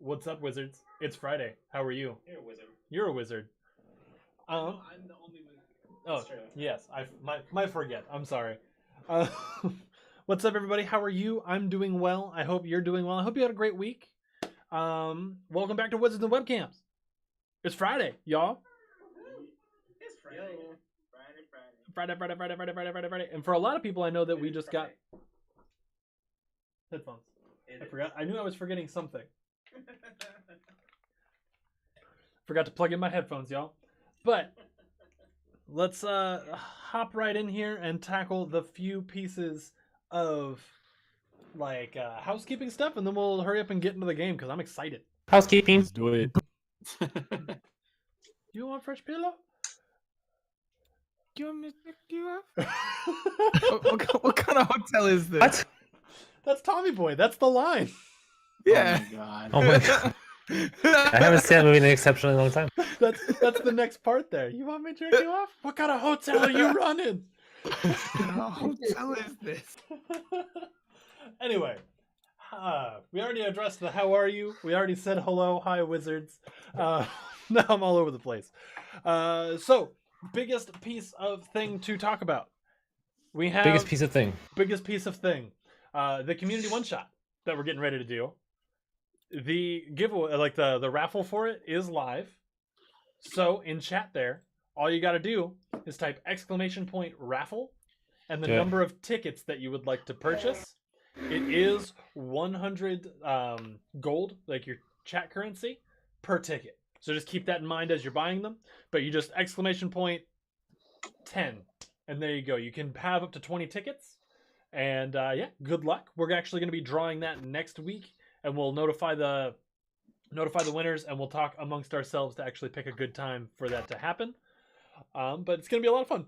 What's up, wizards? It's Friday. How are you? You're a wizard. You're a wizard. No, I'm the only wizard. Oh, yes. I forget. I'm sorry. Uh, what's up, everybody? How are you? I'm doing well. I hope you're doing well. I hope you had a great week. Welcome back to Wizards and Webcams. It's Friday, y'all. It's Friday. Friday. And for a lot of people, I know that we just got headphones. I forgot. I knew I was forgetting something. Forgot to plug in my headphones, y'all. But let's hop right in here and tackle the few pieces of housekeeping stuff, and then we'll hurry up and get into the game because I'm excited. Housekeeping. Let's do it. You want fresh pillow? Do you want me to pick you up? what kind of hotel is this? What? That's Tommy Boy. That's the line. Yeah. Oh my god. Oh my god. I haven't seen that movie in an exceptionally long time. That's the next part there. You want me to jerk you off? What kind of hotel are you running? What kind of hotel is this? Anyway, we already addressed the how are you. We already said hello, hi wizards. Now I'm all over the place. So biggest piece of thing to talk about. We have Biggest piece of thing. The community one shot that we're getting ready to do. The giveaway, like the raffle for it, is live. So in chat there, all you got to do is type !raffle and the number of tickets that you would like to purchase. It is 100 gold, like your chat currency, per ticket. So just keep that in mind as you're buying them. But you just !10, and there you go. You can have up to 20 tickets. And yeah, good luck. We're actually going to be drawing that next week, and we'll notify the winners, and we'll talk amongst ourselves to actually pick a good time for that to happen. But it's going to be a lot of fun.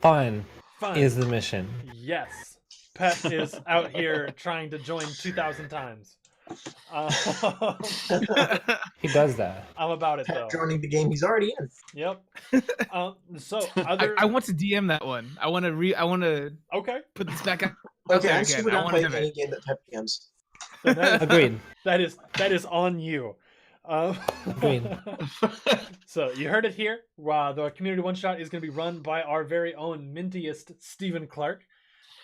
Fun Fun is the mission. Yes. Pep is out here trying to join 2,000 times. He does that. I'm about it though. Joining the game he's already in. Yep. So I want to DM that one. I want to okay. put this back up. Okay, I again. should not want play to any game that Pep DMs. Agreed. That is on you. Agreed. So you heard it here. The community one shot is going to be run by our very own mintiest Stephen Clark,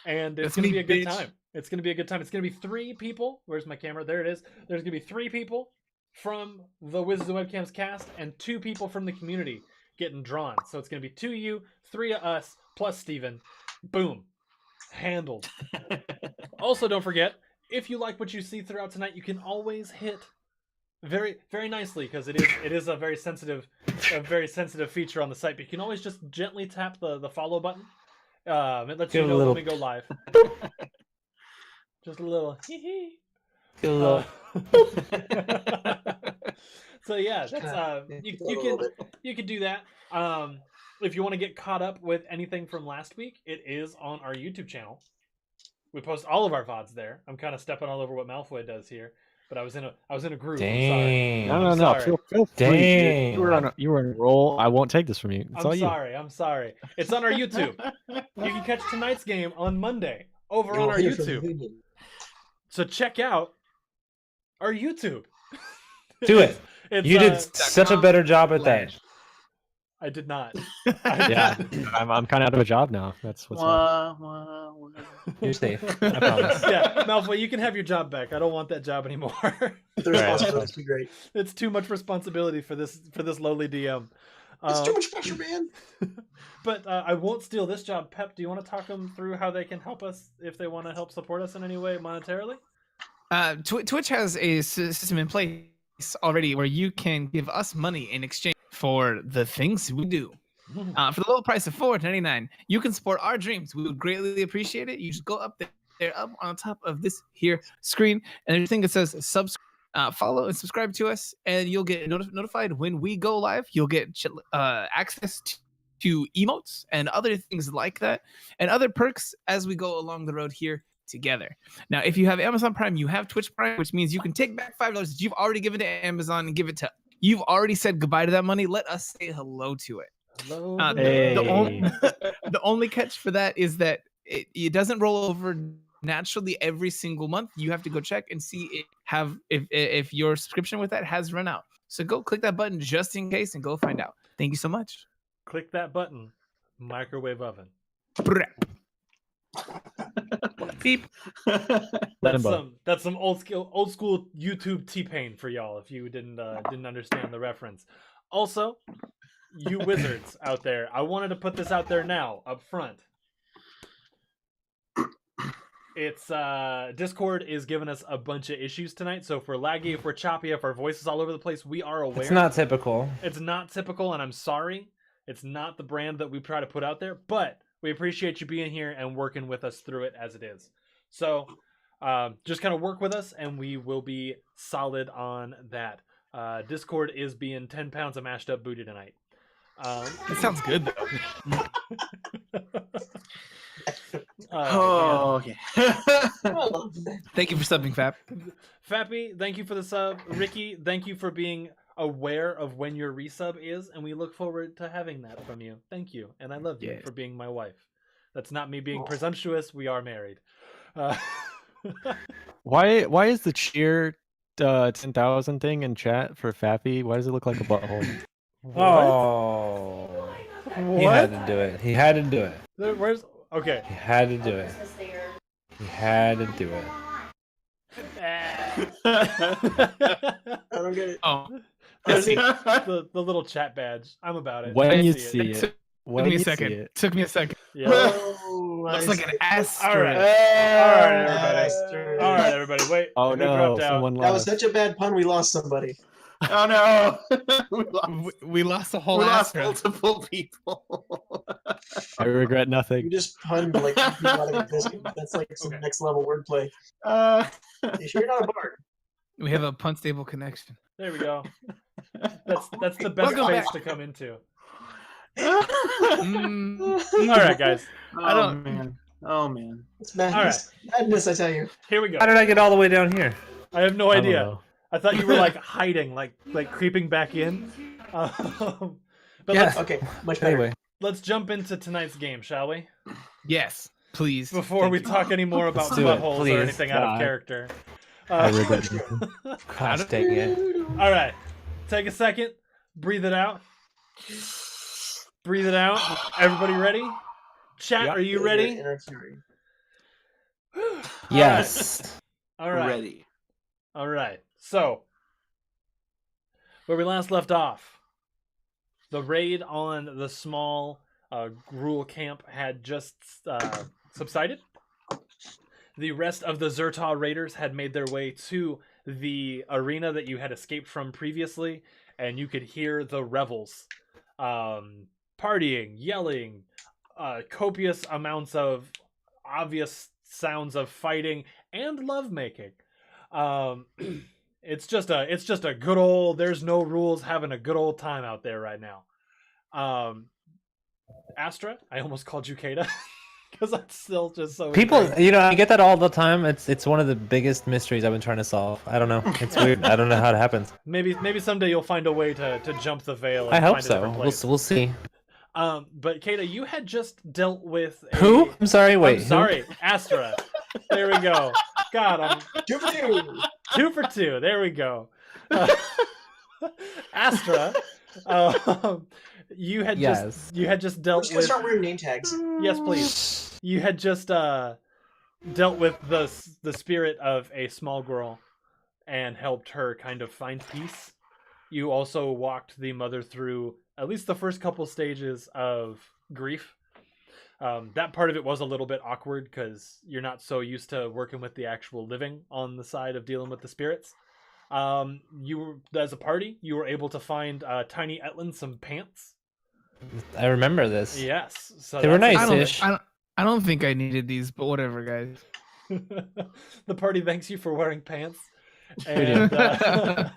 and it's going to be a good time. It's going to be a good time. It's going to be 3 people. Where's my camera? There it is. There's going to be 3 people from the Wizards and Webcams cast and 2 people from the community getting drawn. So it's going to be 2 of you, 3 of us, plus Steven. Boom. Handled. Also, don't forget, if you like what you see throughout tonight, you can always hit very, very nicely, because it is a very sensitive feature on the site. But you can always just gently tap the follow button. It lets you know when we go live. Just a little hee hee. So yeah, that's you can do that. If you want to get caught up with anything from last week, it is on our YouTube channel. We post all of our VODs there. I'm kind of stepping all over what Malfoy does here, but I was in a groove. Dang. I'm sorry. No. Feel free. Dang. You were on a roll. I won't take this from you. It's all you. I'm sorry. It's on our YouTube. You can catch tonight's game on Monday over on our YouTube. So check out our YouTube. Do it. You did such a better job at that. I did not. Yeah, I'm kind of out of a job now. That's what's up. You're safe. I promise. Yeah, Malfoy, you can have your job back. I don't want that job anymore. The responsibility would be great. It's too much responsibility for this lowly DM. It's too much pressure, man. But I won't steal this job. Pep, do you want to talk them through how they can help us if they want to help support us in any way monetarily? Twitch has a system in place already where you can give us money in exchange for the things we do. For the low price of $4.99, you can support our dreams. We would greatly appreciate it. You just go up there, up on top of this here screen, and there's a thing that says subscribe. Follow and subscribe to us, and you'll get notified when we go live. You'll get access to emotes and other things like that, and other perks as we go along the road here together. Now, if you have Amazon Prime, you have Twitch Prime, which means you can take back $5 that you've already given to Amazon and give it to. You've already said goodbye to that money. Let us say hello to it. Hello. The only catch for that is that it doesn't roll over naturally every single month. You have to go check and see if your subscription with that has run out. So go click that button just in case and go find out. Thank you so much. Click that button. Microwave oven. Beep. That's some old school YouTube T-Pain for y'all if you didn't understand the reference. Also, you wizards out there, I wanted to put this out there now up front. It's Discord is giving us a bunch of issues tonight, so if we're laggy, if we're choppy, if our voice is all over the place, we are aware. It's not typical. It's not typical, and I'm sorry. It's not the brand that we try to put out there, but we appreciate you being here and working with us through it as it is. So just kind of work with us, and we will be solid on that. Discord is being 10 pounds of mashed up booty tonight. That sounds good, though. Okay. Thank you for subbing, Fap. Fappy, thank you for the sub. Ricky, thank you for being aware of when your resub is, and we look forward to having that from you. Thank you, and I love you for being my wife. That's not me being presumptuous. We are married. Why is the cheer 10,000 thing in chat for Fappy? Why does it look like a butthole? Oh, he had to do it. He had to do it. Where's okay? He had to do it. He had to do it. I don't get it. Oh, the little chat badge. I'm about it. When you see see it. took me a second. Took me a second. Yeah. Looks like an asterisk. All right, everybody. All right, everybody. Wait. Oh we no! dropped out. Someone That was left. such a bad pun. We lost somebody. Oh no! We lost the whole We lost asterisk. multiple people. I regret You nothing. just punned like people out of existence. That's like some next level wordplay. You sure you're not a bard? We have a punt stable connection. There we go. That's the best Welcome space back. to come into. Mm, All right, guys. Oh man. It's madness. Madness, I tell you. Here we go. How did I get all the way down here? I have no I don't idea. know. I thought you were like hiding, like creeping back in. But Yeah. Okay, much better. Anyway, let's jump into tonight's game, shall we? yes, please. Before we talk any more about Let's do it, buttholes or please. anything out of God. character. I regret nothing. gosh dang it. All right, take a second, breathe it out. Breathe it out. Everybody ready? Chat, are you ready? Inner fury. Yes. All right. Ready. All right. So, where we last left off, the raid on the small Gruul camp had just subsided. The rest of the Zertaw raiders had made their way to the arena that you had escaped from previously, and you could hear the revels partying, yelling, copious amounts of obvious sounds of fighting and lovemaking. It's just a good old, there's no rules, having a good old time out there right now. Astra, I almost called you Kata because I'm still just so People, intrigued. I get that all the time. It's one of the biggest mysteries I've been trying to solve. I don't know. It's weird. I don't know how it happens. Maybe someday you'll find a way to jump the veil. And I hope find a so. different place. We'll see. But Kata, you had just dealt with Who? I'm sorry. Wait. I'm who? sorry, Astra. There we go. God, I'm 2 for 2. 2 for 2. There we go. Astra, you had just We're dealt just gonna with. start wearing name tags. Yes, please. You had just dealt with the spirit of a small girl and helped her kind of find peace. You also walked the mother through at least the first couple stages of grief. That part of it was a little bit awkward because you're not so used to working with the actual living on the side of dealing with the spirits. You were, as a party, you were able to find Tiny Etlin some pants. I remember this. Yes, so They were that's- nice-ish. I don't think I needed these, but whatever, guys. The party thanks you for wearing pants, We did. and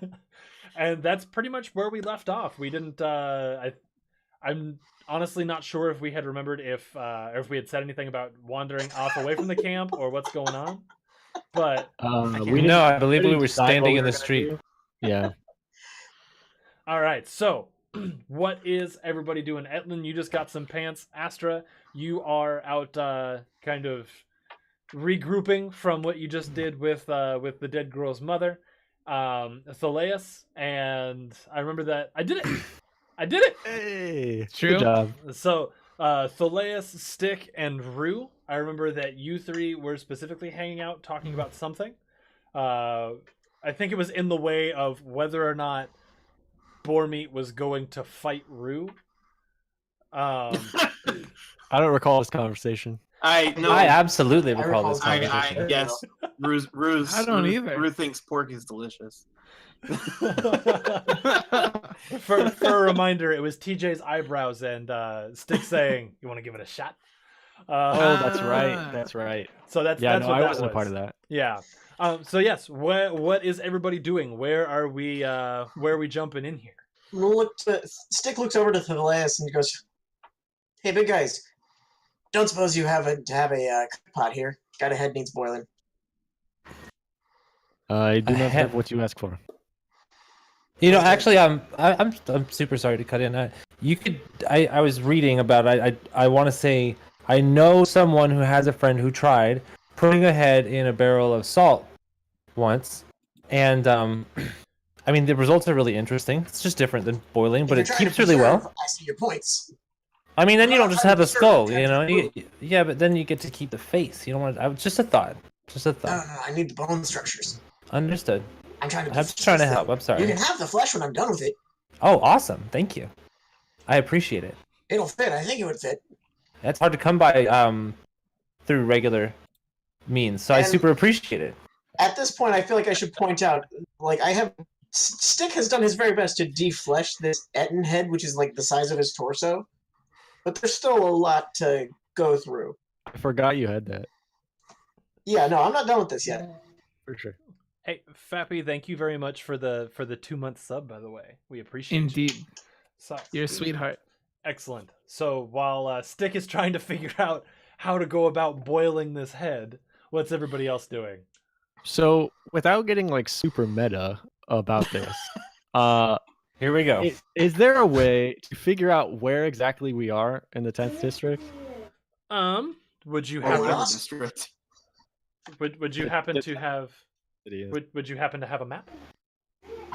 and that's pretty much where we left off. We didn't. I'm honestly not sure if we had remembered if we had said anything about wandering off away from the camp or what's going on. But No, I believe we were standing in the street. Yeah. all right, so what is everybody doing? Etlin, you just got some pants. Astra, you are out kind of regrouping from what you just did with the dead girl's mother, Thaleus, and I remember that I did it. I did it. Hey, True. good job. So Thaleus, Stick, and Rue. I remember that you three were specifically hanging out talking about something. I think it was in the way of whether or not Boarmeat was going to fight Rue. I don't recall this conversation. I absolutely recall this recall conversation. yes. Rue's, I don't Rue, either. Rue thinks pork is delicious. For a reminder, it was TJ's eyebrows and Stick saying, "You want to give it a shot?" Oh, that's right. That's right. So that's Yeah, that's no, what I that wasn't was. a part of that. Yeah. So yes, what is everybody doing? Where are we jumping in here? Stick looks over to Thaleus and goes, "Hey, big guys, don't suppose you have a cook pot here? Got a head needs boiling." I do not have what you ask for. You know, actually, I'm super sorry to cut in. You could. I was reading about. I want to say I know someone who has a friend who tried putting a head in a barrel of salt once, and I mean the results are really interesting. It's just different than boiling, but it keeps really well. I see your points. I mean, then you don't just have a skull, you know. Food. Yeah, but then you get to keep the face. You don't want. Just a thought. Just a No, thought. I need the bone structures. Understood. I'm trying to. I'm just trying to help. I'm sorry. You can have the flesh when I'm done with it. Oh, awesome! Thank you. I appreciate it. It'll fit. I think it would fit. That's hard to come by through regular means, so I And- super appreciate it. At this point, I feel like I should point out, like, Stick has done his very best to deflesh this Etten head, which is like the size of his torso, but there's still a lot to go through. I forgot you had that. Yeah, no, I'm not done with this yet. For sure. Hey, Fappy, thank you very much for the 2-month sub, by the way. We appreciate Indeed. you. So, You're a sweetheart. excellent. So while Stick is trying to figure out how to go about boiling this head, what's everybody else doing? So, without getting like super meta about this, Here we go. is there a way to figure out where exactly we are in the 10th district? Would you Oh, happen wow. District. would you happen to have City is. would you happen to have a map?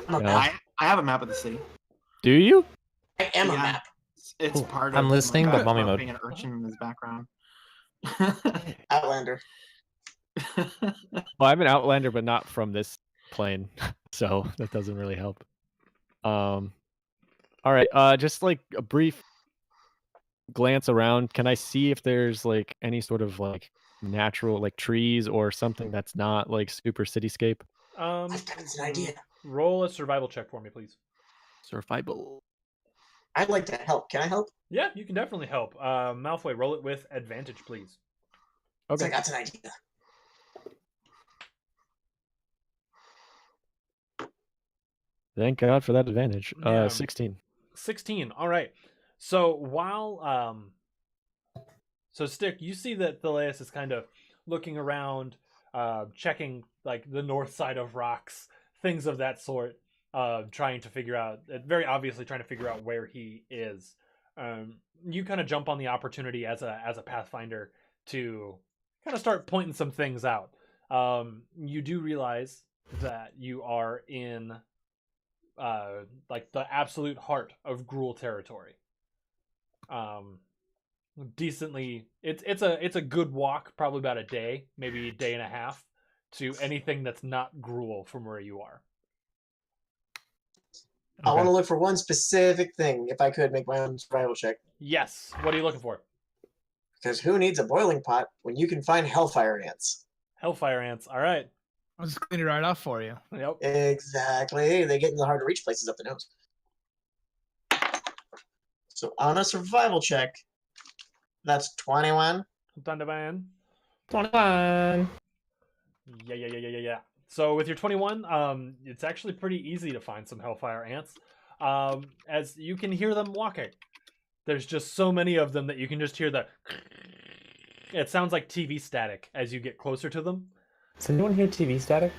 I'm a No. map. I have a map of the city. Do you? I am a Yeah. map. It's Cool. part of. I'm listening, but mommy mode. Being an urchin in his background. Outlander. Well, I'm an Outlander, but not from this plane, so that doesn't really help. All right. Just like a brief glance around. Can I see if there's like any sort of like natural like trees or something that's not like super cityscape? I've got an idea. Roll a survival check for me, please. Survival. I'd like to help. Can I help? Yeah, you can definitely help. Malfoy, roll it with advantage, please. So I Okay. got an idea. Thank God for that advantage. Yeah. 16. 16. All right. So while so Stick, you see that Thaleus is kind of looking around, checking like the north side of rocks, things of that sort, trying to figure out, very obviously trying to figure out where he is. You kind of jump on the opportunity as a pathfinder to kind of start pointing some things out. You do realize that you are in like the absolute heart of Gruul territory. Decently, it's a good walk, probably about a day, maybe a day and a half, to anything that's not Gruul from where you are. I want to look for one specific thing, if I could make my own survival check. Yes. What are you looking for? Because who needs a boiling pot when you can find hellfire ants? Hellfire ants. All right. I'll just clean it right off for you. Yep. Exactly. They get in the hard to reach places up the nose. So on a survival check, that's 21. Thunderman. 21. Yeah. So with your 21, it's actually pretty easy to find some hellfire ants. As you can hear them walking. There's just so many of them that you can just hear the... It sounds like TV static as you get closer to them. Does anyone hear TV static?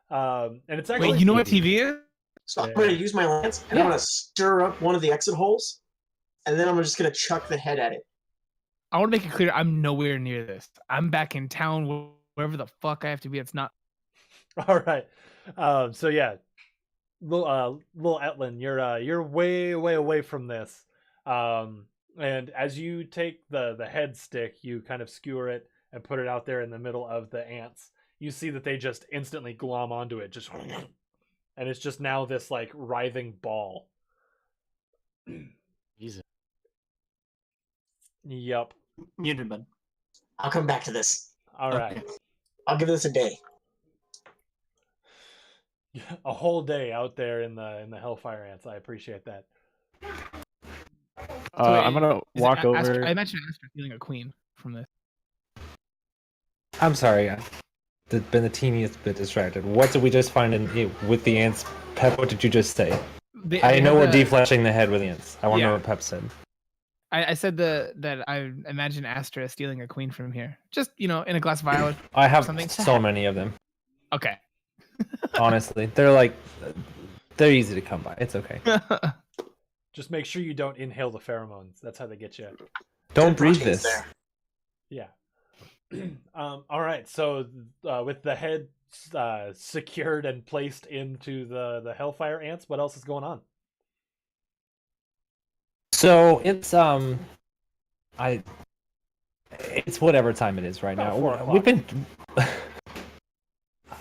And it's actually... Wait, you know what TV is? So I'm going to use my lance, and I'm going to stir up one of the exit holes, and then I'm just going to chuck the head at it. I want to make it clear I'm nowhere near this. I'm back in town, wherever the fuck I have to be. It's not. All right. So yeah, little Etlin, you're way away from this. And as you take the head stick, you kind of skewer it and put it out there in the middle of the ants. You see that they just instantly glom onto it, just, and it's just now this like writhing ball. Jesus. Yep. Muted, bud. I'll come back to this. All right. I'll give this a day. A whole day out there in the Hellfire Ants. I appreciate that. I'm gonna walk over. I imagine Astra feeling a queen from this. I'm sorry. I've been the teeniest bit distracted. What did we just find with the ants? Pep, what did you just say? I know we're defleshing the head with ants. I want to know what Pep said. I said that I imagine Astra stealing a queen from here. Just, in a glass vial. I have something. so many of them. Okay. Honestly, they're easy to come by. It's okay. Just make sure you don't inhale the pheromones. That's how they get you. Don't breathe this. Yeah. All right. So with the head secured and placed into the Hellfire Ants, what else is going on? So it's it's whatever time it is right About now. 4 o'clock. We've been.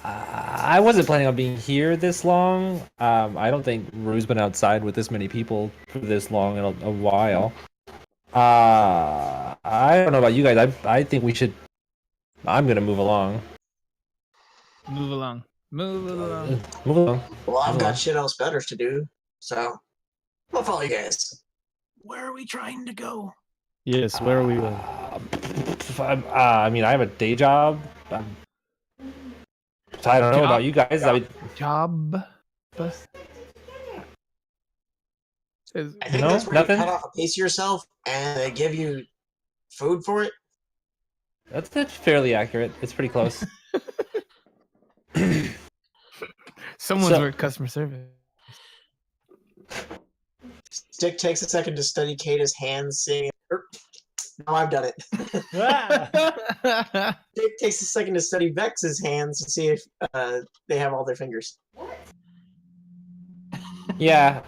I wasn't planning on being here this long. I don't think Rue's been outside with this many people for this long in a while. I don't know about you guys. I think we should. I'm gonna move along. Move along. Move along. Move along. Well, I've got shit else better to do, so I'll follow you guys. Where are we trying to go? Yes, where are we going? I mean, I have a day job. So I don't know about you guys. Job. I think No, that's where nothing? you cut off a piece of yourself and they give you food for it. That's fairly accurate. It's pretty close. Someone's worked customer service. Stick takes a second to study Kata's hands, seeing. No, I've done it. Stick takes a second to study Vex's hands to see if they have all their fingers. Yeah.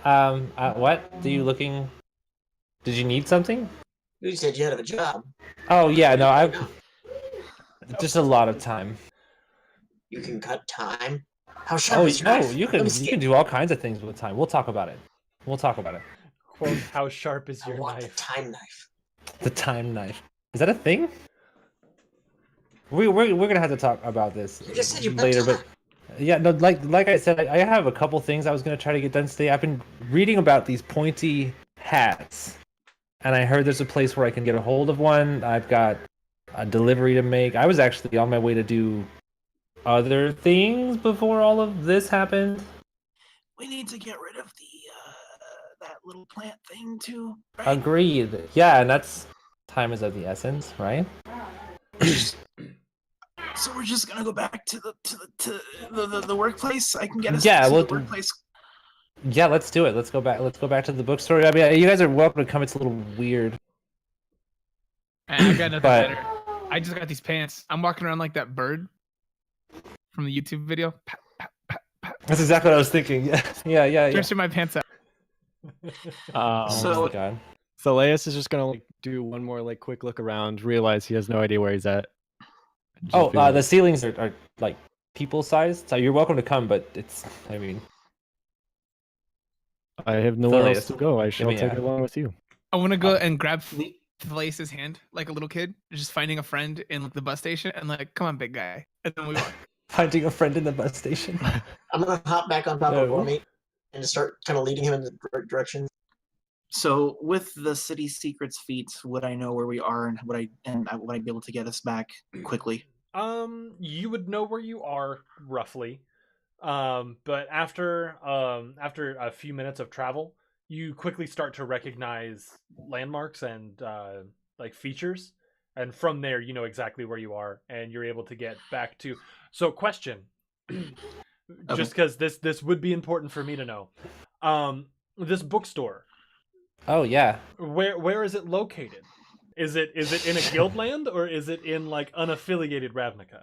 What? Do you looking? Did you need something? You said you had a job. Oh yeah. No, I've just a lot of time. You can cut time. How sharp Oh is your no, knife? you Let me can see you can it. do all kinds of things with time. We'll talk about it. Quote, how sharp is I your want the knife? time knife. The time knife. Is that a thing? We're gonna have to talk about this You just said you later, bet but yeah, no, like I said, I have a couple things I was gonna try to get done today. I've been reading about these pointy hats, and I heard there's a place where I can get a hold of one. I've got a delivery to make. I was actually on my way to do other things before all of this happened. We need to get rid of the that little plant thing too. Right? Agreed. Yeah, and that's time is of the essence, right? So we're just gonna go back to the workplace. I can get us Yeah, to well, the workplace. Yeah, let's do it. Let's go back to the bookstore. I mean, you guys are welcome to come. It's a little weird. I got nothing But- better. I just got these pants. I'm walking around like that bird from the YouTube video. Pat, pat, pat, pat. That's exactly what I was thinking. Yeah. Stretching my pants out. Oh So- my god. So Laius is just gonna do one more quick look around, realize he has no idea where he's at. Just Oh, be like, the ceilings are like people sized, so you're welcome to come, but I mean, I have nowhere Laius, else to go. I shall me take a- it along with you. I want to go and grab Thalace's hand like a little kid, just finding a friend in the bus station and come on, big guy. And then we walk. finding a friend in the bus station. I'm gonna hop back on top of No. Gormate and just start kind of leading him in the right direction. So with the city secrets feat, would I know where we are and would I be able to get us back quickly? You would know where you are roughly, but after a few minutes of travel, you quickly start to recognize landmarks and features, and from there you know exactly where you are, and you're able to get back to. So, question, just because this would be important for me to know, this bookstore. Oh yeah. Where is it located? Is it in a guild land or is it in like unaffiliated Ravnica?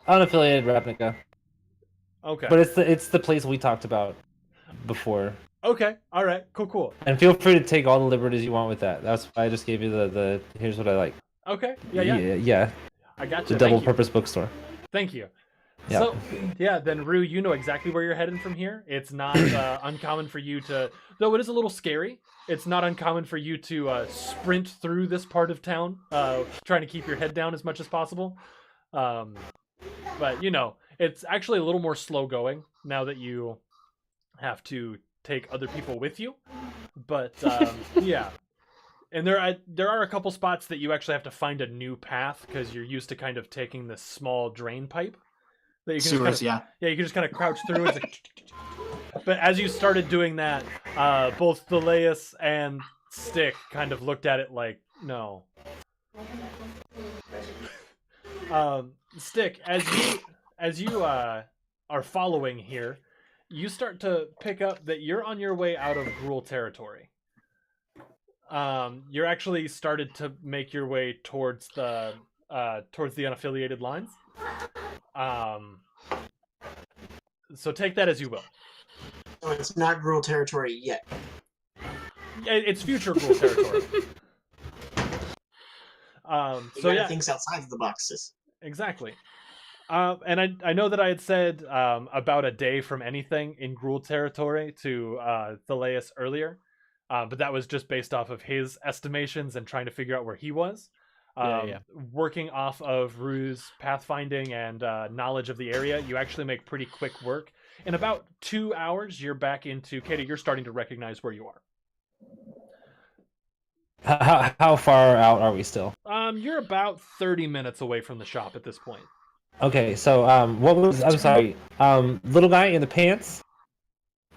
Unaffiliated Ravnica. Okay. But it's the place we talked about before. Okay. All right. Cool. And feel free to take all the liberties you want with that. That's why I just gave you the here's what I like. Okay. Yeah. Yeah. I got It's you. a double purpose bookstore. Thank you. Yeah. So, yeah, then Rue, you know exactly where you're heading from here. It's not uncommon for you to, though it is a little scary, it's not uncommon for you to sprint through this part of town, trying to keep your head down as much as possible. But, you know, it's actually a little more slow going now that you have to take other people with you. But, yeah. And there are a couple spots that you actually have to find a new path because you're used to kind of taking this small drain pipe. That you can Sewers, yeah, you can just kind of crouch through. It's like, but as you started doing that, both Thaleus and Stick kind of looked at it like, no. Stick, as you are following here, you start to pick up that you're on your way out of Gruul territory. You're actually started to make your way towards the unaffiliated lines. So take that as you will. So it's not Gruul territory yet. It's future Gruul territory. So yeah, things outside of the boxes. Exactly. And I know that I had said about a day from anything in Gruul territory to Thaleus earlier, but that was just based off of his estimations and trying to figure out where he was. Working off of Rue's pathfinding and knowledge of the area, you actually make pretty quick work. In about 2 hours, you're back into Katie. You're starting to recognize where you are. How far out are we still? You're about 30 minutes away from the shop at this point. Okay, so what was? I'm sorry, little guy in the pants.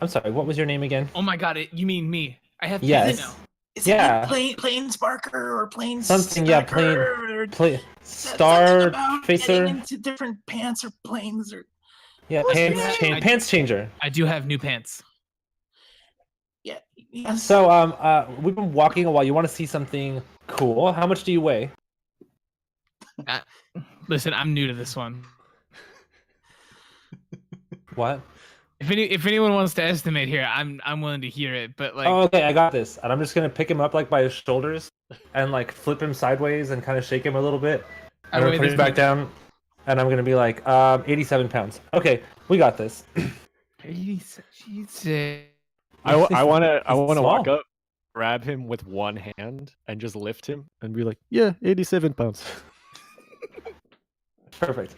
I'm sorry. What was your name again? Oh my God! You mean me? I have yes. now. Is it Plain Sparker or Plain something? Sparker Plain Star Facer. Into different pants or planes or pants changer. I do have new pants. Yeah. Yes. So we've been walking a while. You want to see something cool? How much do you weigh? Listen, I'm new to this one. What? If anyone wants to estimate here, I'm willing to hear it. But like, oh, okay, I got this. And I'm just gonna pick him up like by his shoulders and like flip him sideways and kind of shake him a little bit. And I'm gonna put him back down. And I'm gonna be like, 87 pounds. Okay, we got this. 87. I wanna walk up, grab him with one hand, and just lift him and be like, yeah, 87 pounds. Perfect.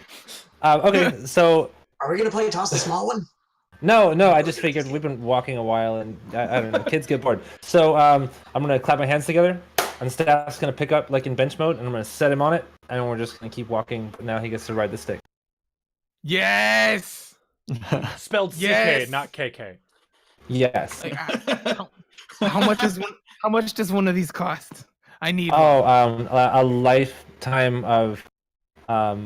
Okay, so are we gonna play toss the small one? No, I just figured we've been walking a while and I don't know, kids get bored. So I'm gonna clap my hands together and Staff's gonna pick up like in bench mode and I'm gonna set him on it and we're just gonna keep walking. Now he gets to ride the stick. Yes. Spelled CK, not KK. Yes. Like, how much does one of these cost? I need. A lifetime of a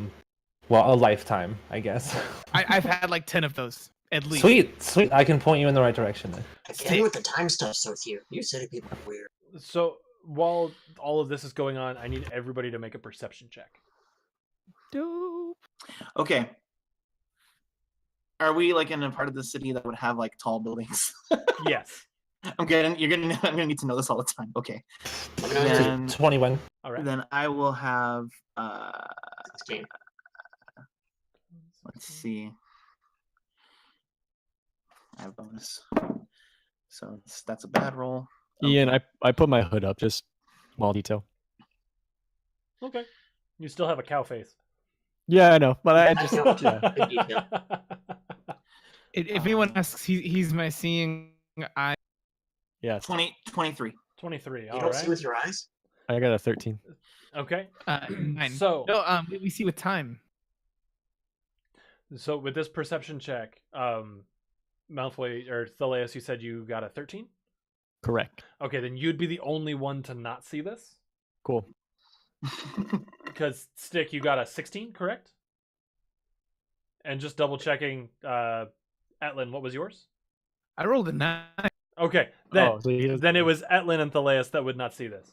lifetime, I guess. I've had like 10 of those at least. Sweet. I can point you in the right direction then. Again with the time stuffs with you. You city people are weird. So while all of this is going on, I need everybody to make a perception check. Dope. Okay. Are we like in a part of the city that would have like tall buildings? Yes. I'm gonna need to know this all the time. Okay. Then, 21. All right. Then I will have 16. Let's see. I have bonus. So that's a bad roll. Ian, I put my hood up, just small detail. Okay. You still have a cow face. Yeah, I know, but I just If anyone asks, he's my seeing eye. Yes. 23. 23. You All don't right. see with your eyes? I got a 13. Okay. 9. So no, we see with time. So with this perception check, Malfoy or Thaleus, you said you got a 13? Correct. Okay, then you'd be the only one to not see this. Cool. Because Stick, you got a 16, correct? And just double checking, Etlin, what was yours? I rolled a 9. Okay, then so then it was Etlin and Thaleus that would not see this.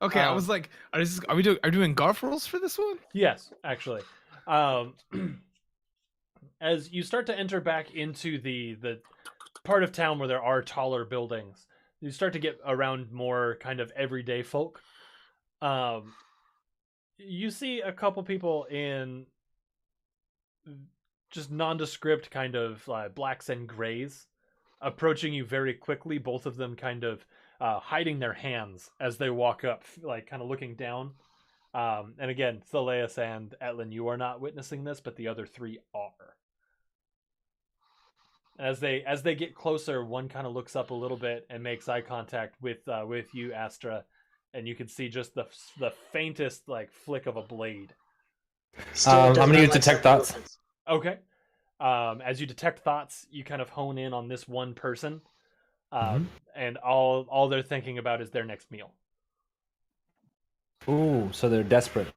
Okay, I was like, are we doing golf rolls for this one? Yes, actually. As you start to enter back into the part of town where there are taller buildings, you start to get around more kind of everyday folk. You see a couple people in just nondescript kind of blacks and grays approaching you very quickly, both of them kind of hiding their hands as they walk up, like kind of looking down. And again, Thaleus and Etlin, you are not witnessing this, but the other three are. As they get closer, one kind of looks up a little bit and makes eye contact with you, Astra, and you can see just the faintest like flick of a blade. I'm gonna use detect thoughts. Okay. As you detect thoughts, you kind of hone in on this one person, and all they're thinking about is their next meal. Ooh, so they're desperate.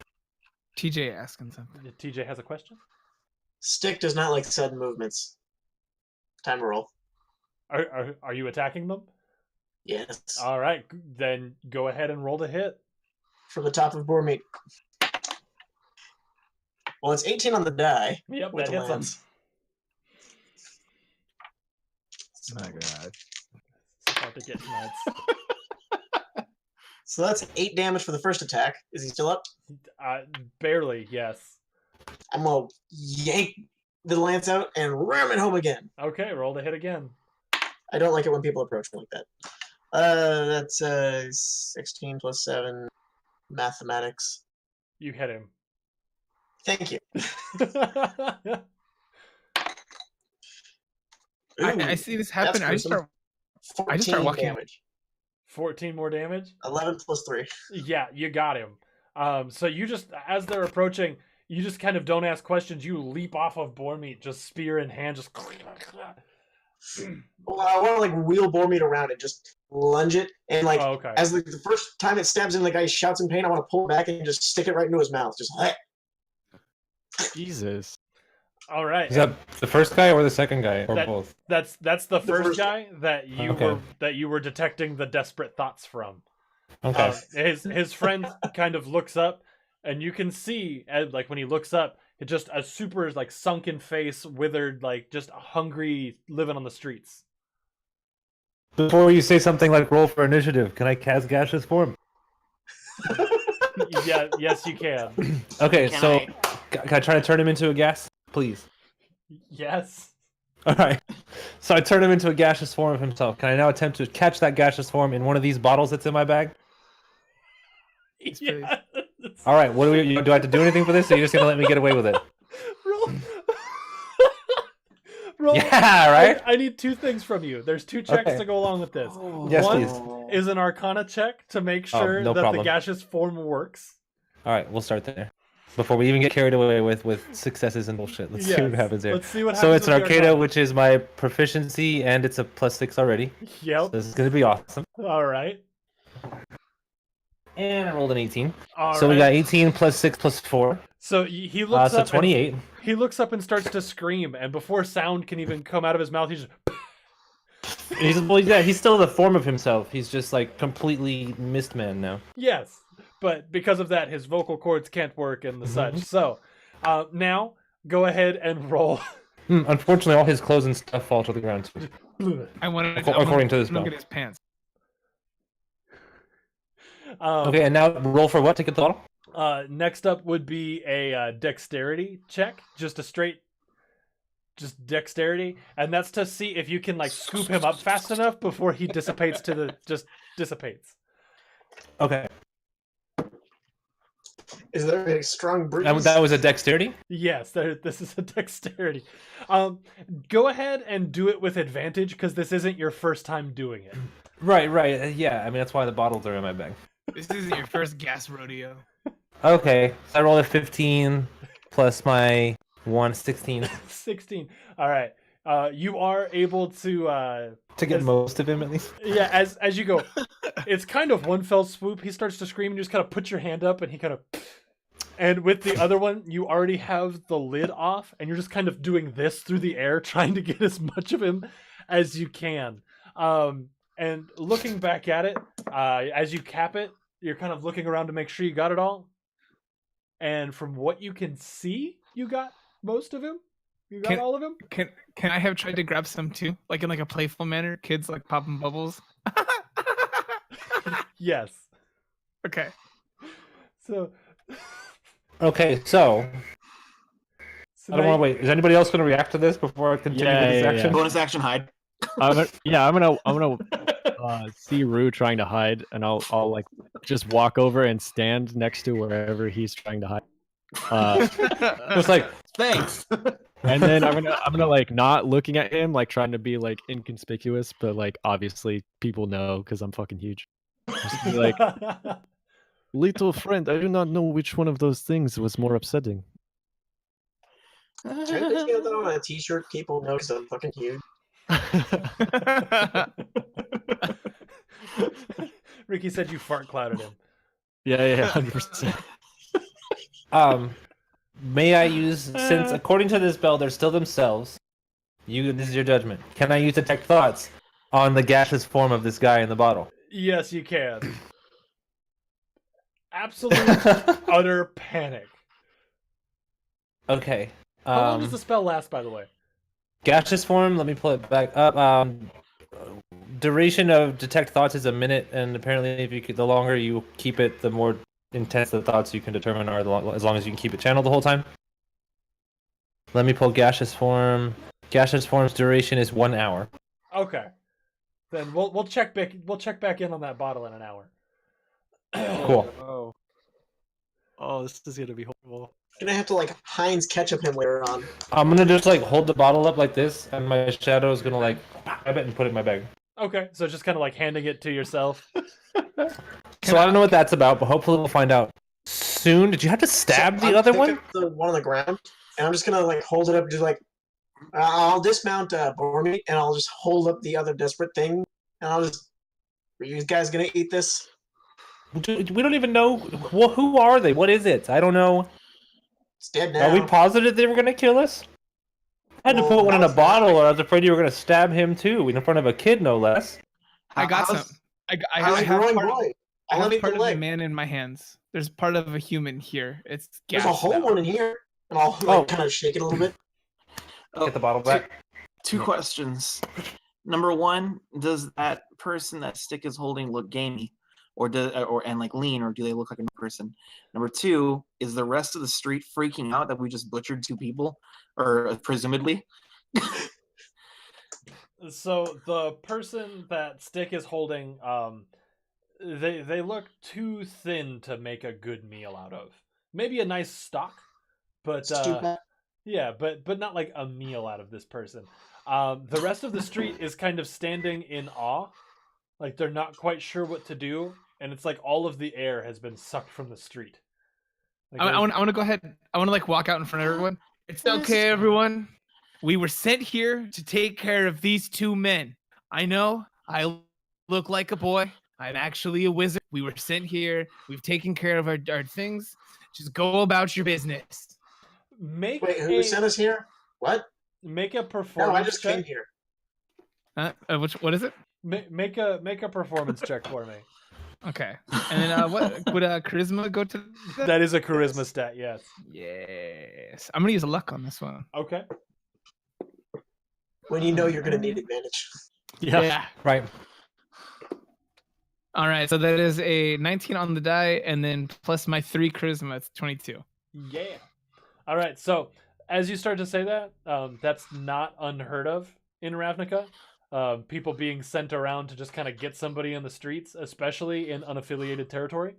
TJ asking something. TJ has a question. Stick does not like sudden movements. Time to roll. Are you attacking them? Yes. All right, then go ahead and roll to hit. From the top of boar meat. Well, it's 18 on the die. Yep, with that the hits them. lance. My God. It's about to get nuts. So that's 8 damage for the first attack. Is he still up? Barely, yes. I'm going to yank the lance out and ram it home again. Okay, roll to hit again. I don't like it when people approach me like that. That's 16 plus 7 mathematics. You hit him. Thank you. I see this happen. I just start 14 walking. damage. 14 more damage? 11 plus 3. Yeah, you got him. So you just, as they're approaching, you just kind of don't ask questions. You leap off of boar meat, just spear in hand, just. Well, I want to like wheel boar meat around and just lunge it, and like as like, the first time it stabs in, the guy shouts in pain. I want to pull it back and just stick it right into his mouth. Just like. Jesus. All right. Is that the first guy or the second guy or both? That's the first guy that you were detecting the desperate thoughts from. Okay. His friend kind of looks up, and you can see, like when he looks up, it just a super like sunken face, withered, like just hungry, living on the streets. Before you say something like roll for initiative, can I cast gaseous form? Yeah, yes, you can. Okay, can I try to turn him into a gas, please? Yes. All right. So I turn him into a gaseous form of himself. Can I now attempt to catch that gaseous form in one of these bottles that's in my bag? Yes. All right. What do I have to do anything for this? Or are you just gonna let me get away with it? Roll. Roll. Yeah. Right. I need 2 things from you. There's 2 checks to go along with this. Yes, One please. is an Arcana check to make sure no that problem. the gaseous form works. All right. We'll start there. Before we even get carried away with successes and bullshit. Let's see what happens here. Let's see what happens. So it's an with the Arcana, which is my proficiency, and it's a +6 already. Yep. So this is gonna be awesome. All right. And I rolled an 18. All so right. we got 18 plus 6 plus 4. So he looks so up. 28. He looks up and starts to scream, and before sound can even come out of his mouth, he's just. He's still the form of himself. He's just like completely mist man now. Yes, but because of that, his vocal cords can't work and the such. So now go ahead and roll. Unfortunately, all his clothes and stuff fall to the ground too. According to this look spell. at his pants. Okay, and now roll for what to get the bottle? Next up would be a dexterity check, just dexterity, and that's to see if you can like scoop him up fast enough before he dissipates dissipates. Okay. Is there a strong breeze? That was a dexterity? Yes, this is a dexterity. Go ahead and do it with advantage because this isn't your first time doing it. Right. Yeah, I mean that's why the bottles are in my bag. This isn't your first gas rodeo. Okay, so I rolled a 15 plus my 16. 16. All right. You are able to get most of him at least. Yeah, as you go, it's kind of one fell swoop. He starts to scream, and you just kind of put your hand up, and he kind of. And with the other one, you already have the lid off, and you're just kind of doing this through the air, trying to get as much of him as you can. And looking back at it, as you cap it, you're kind of looking around to make sure you got it all. And from what you can see, you got most of him. You got all of him. Can I have tried to grab some too, like in like a playful manner? Kids like popping bubbles. Yes. Okay. So. Okay, so I don't want to wait. Is anybody else going to react to this before I continue with this action? Bonus action hide. I'm gonna see Rue trying to hide, and I'll like just walk over and stand next to wherever he's trying to hide. Just like Thanks. And then I'm gonna like not looking at him, like trying to be like inconspicuous, but like obviously people know because I'm fucking huge. Just be like, little friend, I do not know which one of those things was more upsetting. I'm just gonna throw on a t-shirt. People know because I'm fucking huge. Ricky said you fart clouded him. Yeah, 100%. May I use, since according to this spell, they're still themselves. This is your judgment. Can I use detect thoughts on the gaseous form of this guy in the bottle? Yes, you can. Absolute utter panic. Okay. How long does the spell last, by the way? Gaseous form. Let me pull it back up. Duration of detect thoughts is a minute, and apparently, if the longer you keep it, the more intense the thoughts you can determine are, as long as you can keep it channeled the whole time. Let me pull gaseous form. Gaseous form's duration is 1 hour. Okay, then we'll check back. We'll check back in on that bottle in an hour. Cool. Oh, this is gonna be horrible. Gonna have to like Heinz ketchup him later on. I'm gonna just like hold the bottle up like this, and my shadow is gonna like grab it and put it in my bag. Okay, so just kind of like handing it to yourself. So I don't know what that's about, but hopefully we'll find out soon. Did you have to stab the other one? The one on the ground, and I'm just gonna like hold it up, and just like I'll dismount Bormy, and I'll just hold up the other desperate thing, and I'll just. Are you guys gonna eat this? We don't even know who are they. What is it? I don't know. It's dead now. Are we positive they were gonna kill us? I had to put one in a bottle, or I was afraid you were gonna stab him too, in front of a kid, no less. I got some. I How's have growing part, boy? I I'll have let part me of a leg. man in my hands. There's part of a human here. It's There's gas a whole now. one in here, and I'll like kind of shake it a little bit. Get the bottle back. Two questions. Number one, does that person that Stick is holding look gamey, and like lean, or do they look like a person? Number two, is the rest of the street freaking out that we just butchered 2 people, or presumably? So the person that Stick is holding, they look too thin to make a good meal out of. Maybe a nice stock, but yeah, but not like a meal out of this person. The rest of the street is kind of standing in awe, like they're not quite sure what to do, and it's like all of the air has been sucked from the street. Like I want to go ahead. I want to like walk out in front of everyone. It's okay, everyone. We were sent here to take care of these 2 men. I know I look like a boy. I'm actually a wizard. We were sent here. We've taken care of our things. Just go about your business. Wait, who sent us here? What? Make a performance. No, I just check. came here. What is it? Make a performance check for me. Okay. And then what would charisma go to? That is a charisma stat, yes. Yes. I'm gonna use a luck on this one. Okay. When you know you're gonna need advantage. Yeah. Right. All right. So that is a 19 on the die, and then plus my 3 charisma. It's 22. Yeah. All right. So as you start to say that, that's not unheard of in Ravnica. People being sent around to just kind of get somebody in the streets, especially in unaffiliated territory.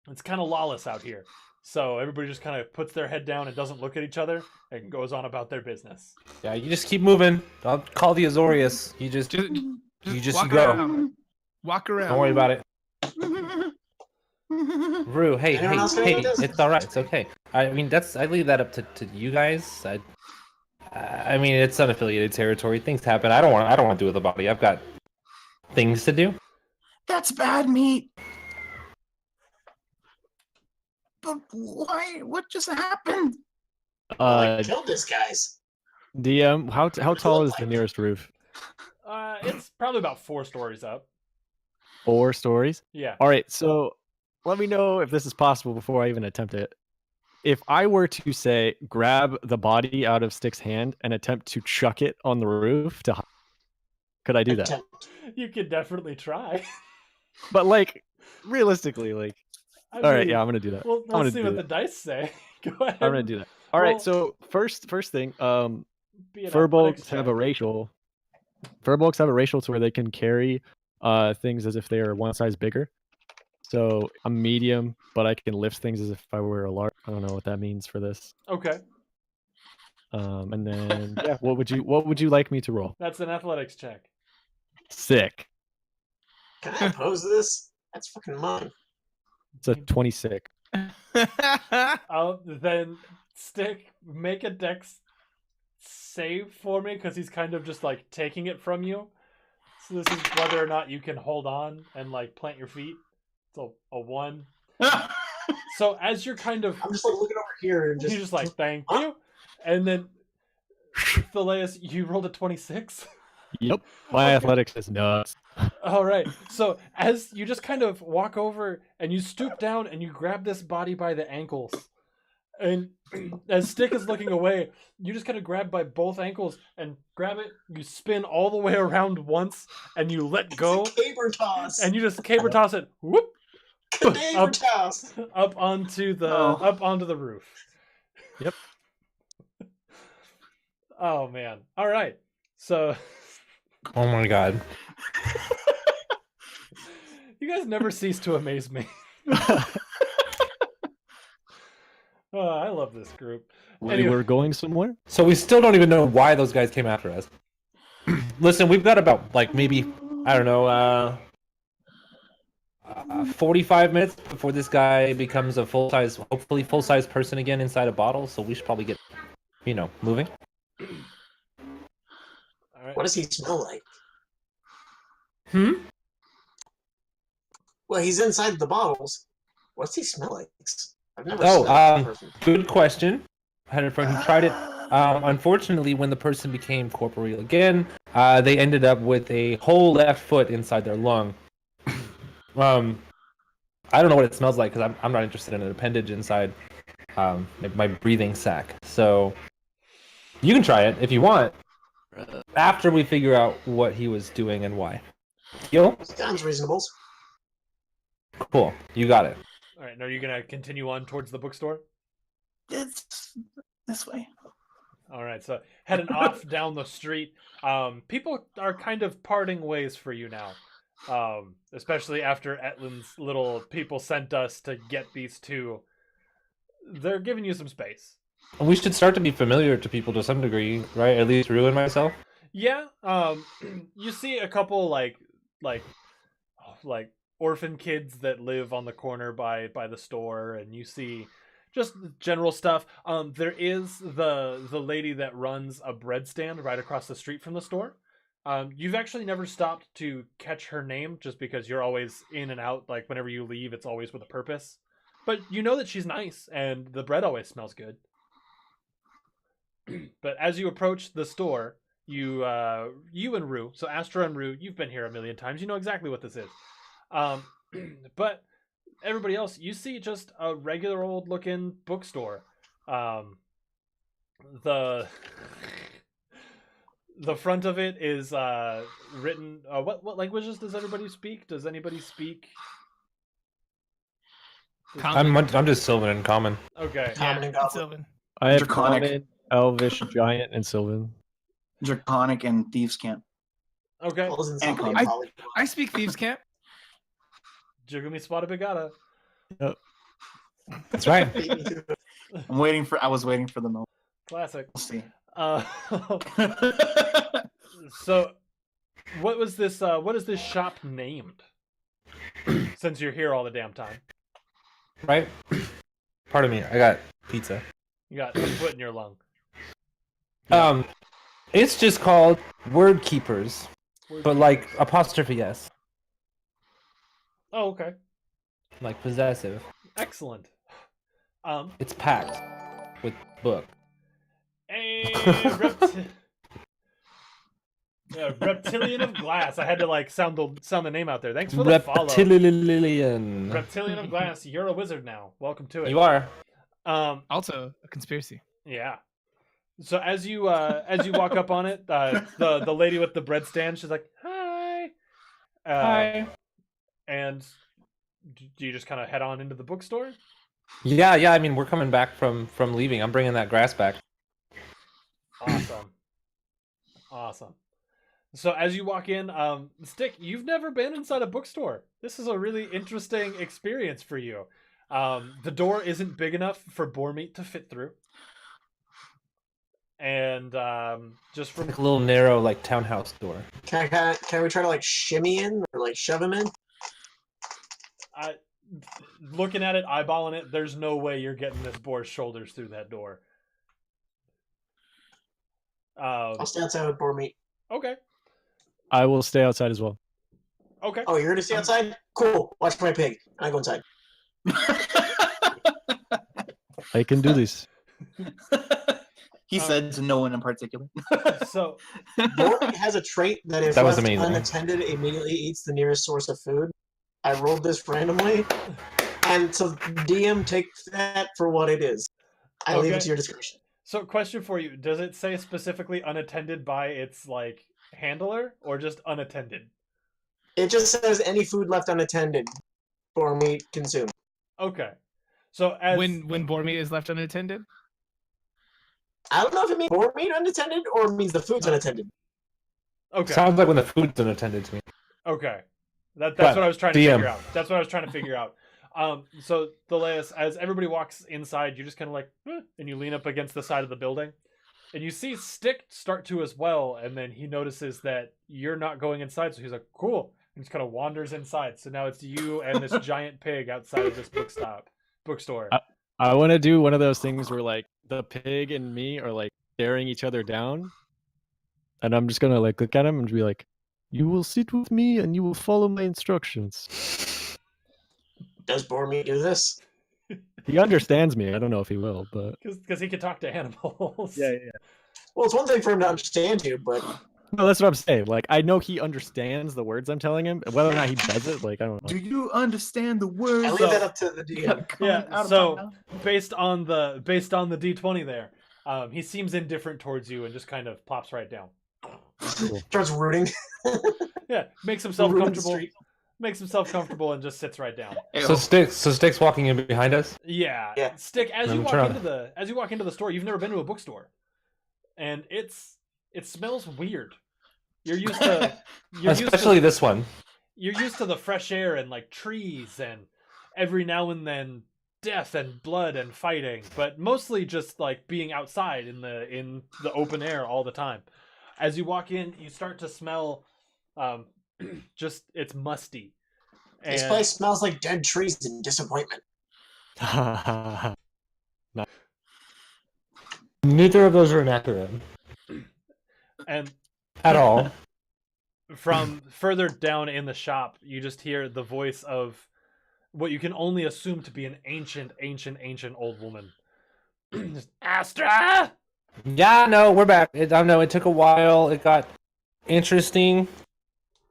It's kind of lawless out here. So everybody just kind of puts their head down and doesn't look at each other and goes on about their business. Yeah, you just keep moving. I'll call the Azorius. You just walk go. Around. Walk around. Don't worry about it. Rue, hey, it's all right. It's okay. I mean, I leave that up to you guys. I mean, it's unaffiliated territory. Things happen. I don't want to do with the body. I've got things to do. That's bad meat. But why? What just happened? Killed this guys. DM, how tall is the nearest roof? It's probably about 4 stories up. 4 stories. Yeah. All right, so let me know if this is possible before I even attempt it. If I were to say grab the body out of Stick's hand and attempt to chuck it on the roof could I do that? Attempt. You could definitely try. But like realistically, like I all right, mean, yeah, I'm gonna do that. We'll I'm gonna see do what the that. dice say. Go ahead. I'm gonna do that. All right, Well, so first thing, be an furbolgs athletics have a check. racial. Furbolgs have a racial to where they can carry things as if they are one size bigger. So I'm medium, but I can lift things as if I were a large. I don't know what that means for this. Okay, And then yeah, what would you like me to roll? that's an athletics check. Sick. Can I oppose this? That's fucking mine. It's a 26. Then Stick, make a dex save for me because he's kind of just like taking it from you. So this is whether or not you can hold on and like plant your feet. It's a 1. So as you're kind of, I'm just like looking over here and you're just like, thank you. And then Thaleus, you rolled a 26. Yep. My athletics is nuts. All right. So as you just kind of walk over and you stoop down and you grab this body by the ankles, and as Stick is looking away, you just kind of grab by both ankles and grab it. You spin all the way around once and you let go. It's a caber toss. And you just caber toss it. Whoop. Caber toss. Up onto the roof. Yep. Oh man. All right. So. Oh my god. You guys never cease to amaze me. Oh, I love this group. We were going somewhere. So we still don't even know why those guys came after us. Listen, we've got about like maybe I don't know 45 minutes before this guy becomes a hopefully full-size person again inside a bottle. So we should probably get, moving. All right. What does he smell like? Hmm. Well, he's inside the bottles. What's he smell like? I've never Oh, smelled a person. good question. I had a friend who tried it. Unfortunately, when the person became corporeal again, they ended up with a whole left foot inside their lung. I don't know what it smells like because I'm not interested in an appendage inside my breathing sac. So you can try it if you want. After we figure out what he was doing and why. Deal? Sounds reasonable. Cool. You got it. All right. Now are you gonna continue on towards the bookstore? It's this way. All right. So heading off down the street. People are kind of parting ways for you now. Especially after Etlin's little people sent us to get these two. They're giving you some space. We should start to be familiar to people to some degree, right? At least Rue and myself. Yeah. You see a couple like orphan kids that live on the corner by the store, and you see just general stuff. There is the lady that runs a bread stand right across the street from the store. You've actually never stopped to catch her name just because you're always in and out. Like whenever you leave, it's always with a purpose. But you know that she's nice and the bread always smells good. But as you approach the store, you and Rue, so Astra and Rue, you've been here a million times. You know exactly what this is. But everybody else, you see just a regular old looking bookstore. The front of it is written. What languages does everybody speak? Does anybody speak? I'm just Sylvan and Common. Okay. Common and Goblin. Sylvan. I have Draconic. Common, Elvish, Giant, and Sylvan. Draconic and Thieves' Camp. Okay. Well, isn't And somebody Common. poly- I speak Thieves' Camp. Jugumi Spada Bigata. That's right. I was waiting for the moment. Classic. We'll see. So, what was this? What is this shop named? Since you're here all the damn time, Right? Pardon me. I got pizza. you got a foot in your lung. It's just called Word Keepers, but like apostrophe S, Oh, okay. like possessive. Excellent. It's packed with book. A Yeah, Reptilian of Glass. I had to like sound the name out there. Thanks for the follow. Reptilian. Reptilian of Glass. You're a wizard now. Welcome to it. You are. Also a conspiracy. Yeah. So as you walk up on it, the lady with the bread stand, she's like, "Hi." Hi. And do you just kind of head on into the bookstore? Yeah. I mean, we're coming back from leaving. I'm bringing that grass back. Awesome. So as you walk in, Stick, you've never been inside a bookstore. This is a really interesting experience for you. The door isn't big enough for Bormeat to fit through. And just from Like a little narrow, like townhouse door. Can we try to like shimmy in or like shove him in? Looking at it, eyeballing it, there's no way you're getting this boar's shoulders through that door. I'll stay outside with Bormeat. Okay. I will stay outside as well. Okay. Oh, you're gonna stay outside? Cool. Watch my pig. I go inside. I can do this. He said to no one in particular. So Bormeat has a trait that if That was left amazing. unattended, immediately eats the nearest source of food. I rolled this randomly, and so DM take that for what it is. I leave it Okay. to your discretion. So, question for you: does it say specifically unattended by its like handler, or just unattended? It just says any food left unattended, Bormeat consume. Okay. So as When Bormeat is left unattended? I don't know if it means Bormeat unattended or it means the food's unattended. okay, Sounds like when the food's unattended to me. okay, that's But what I was trying to DM. figure out. That's what I was trying to figure out. So Thaleus, as everybody walks inside, you're just kind of like, and you lean up against the side of the building, and you see Stick start to as well, and then he notices that you're not going inside, so he's like, cool, and just kind of wanders inside. So now it's you and this giant pig outside of this bookstore. I want to do one of those things where like the pig and me are like staring each other down, and I'm just gonna like look at him and be like, "You will sit with me and you will follow my instructions." Does Bormeat do this? He understands me. I don't know if he will, but Because he can talk to animals. yeah. Well, it's one thing for him to understand you, but No, that's what I'm saying. Like I know he understands the words I'm telling him. Whether or not he does it, like I don't know. Do you understand the words? I leave that up to the DM. Yeah, so based on the D20 there, he seems indifferent towards you and just kind of plops right down. Starts rooting. Yeah, makes himself Rooting the comfortable. street. Makes himself comfortable and just sits right down. So Stick's walking in behind us. Yeah. Yeah. Stick, as you I'm walk trying. into the store, you've never been to a bookstore. And it smells weird. You're used to Especially this one. You're used to the fresh air and like trees and every now and then death and blood and fighting, but mostly just like being outside in the open air all the time. As you walk in, you start to smell just it's musty. This And place smells like dead trees and disappointment. Neither of those are inaccurate and at all. from further down in the shop, you just hear the voice of what you can only assume to be an ancient old woman. Just, Astra! Yeah, no, we're back. I know it took a while. It got interesting.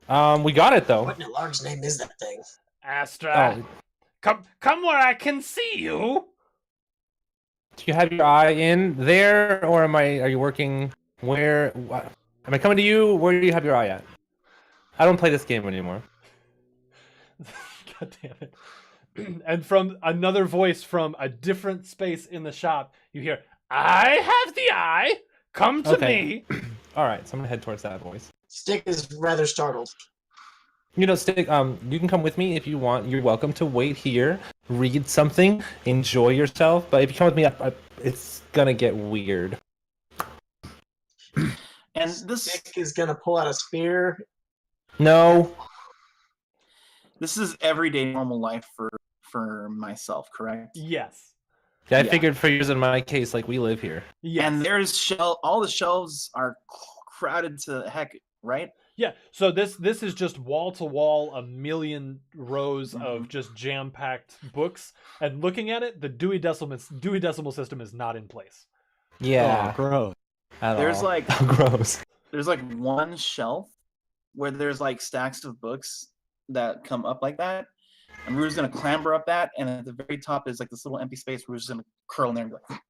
We got it though. What in Larg's name is that thing? Astra! Oh, Come where I can see you! do you have your eye in there, or are you working? Where? Am I coming to you? Where do you have your eye at? I don't play this game anymore. God damn it. And from another voice from a different space in the shop, you hear, I have the eye! Come to Okay. me! All right, so I'm gonna head towards that voice. Stick is rather startled. You know, Stick. You can come with me if you want. You're welcome to wait here, read something, enjoy yourself. But if you come with me, it's gonna get weird. And this Stick is gonna pull out a spear. No. is everyday normal life for myself, correct? Yes. Yeah, I Yeah. figured for yours in my case, like we live here. Yes. And there's all the shelves are crowded to heck, right? Yeah, so this is just wall to wall, a million rows of just jam packed books, and looking at it, the Dewey Decimal System is not in place. Yeah. Oh, gross. at There's all. like gross. There's like one shelf where there's like stacks of books that come up like that. And Rue's gonna clamber up that, and at the very top is like this little empty space. Rue's gonna curl in there and be like,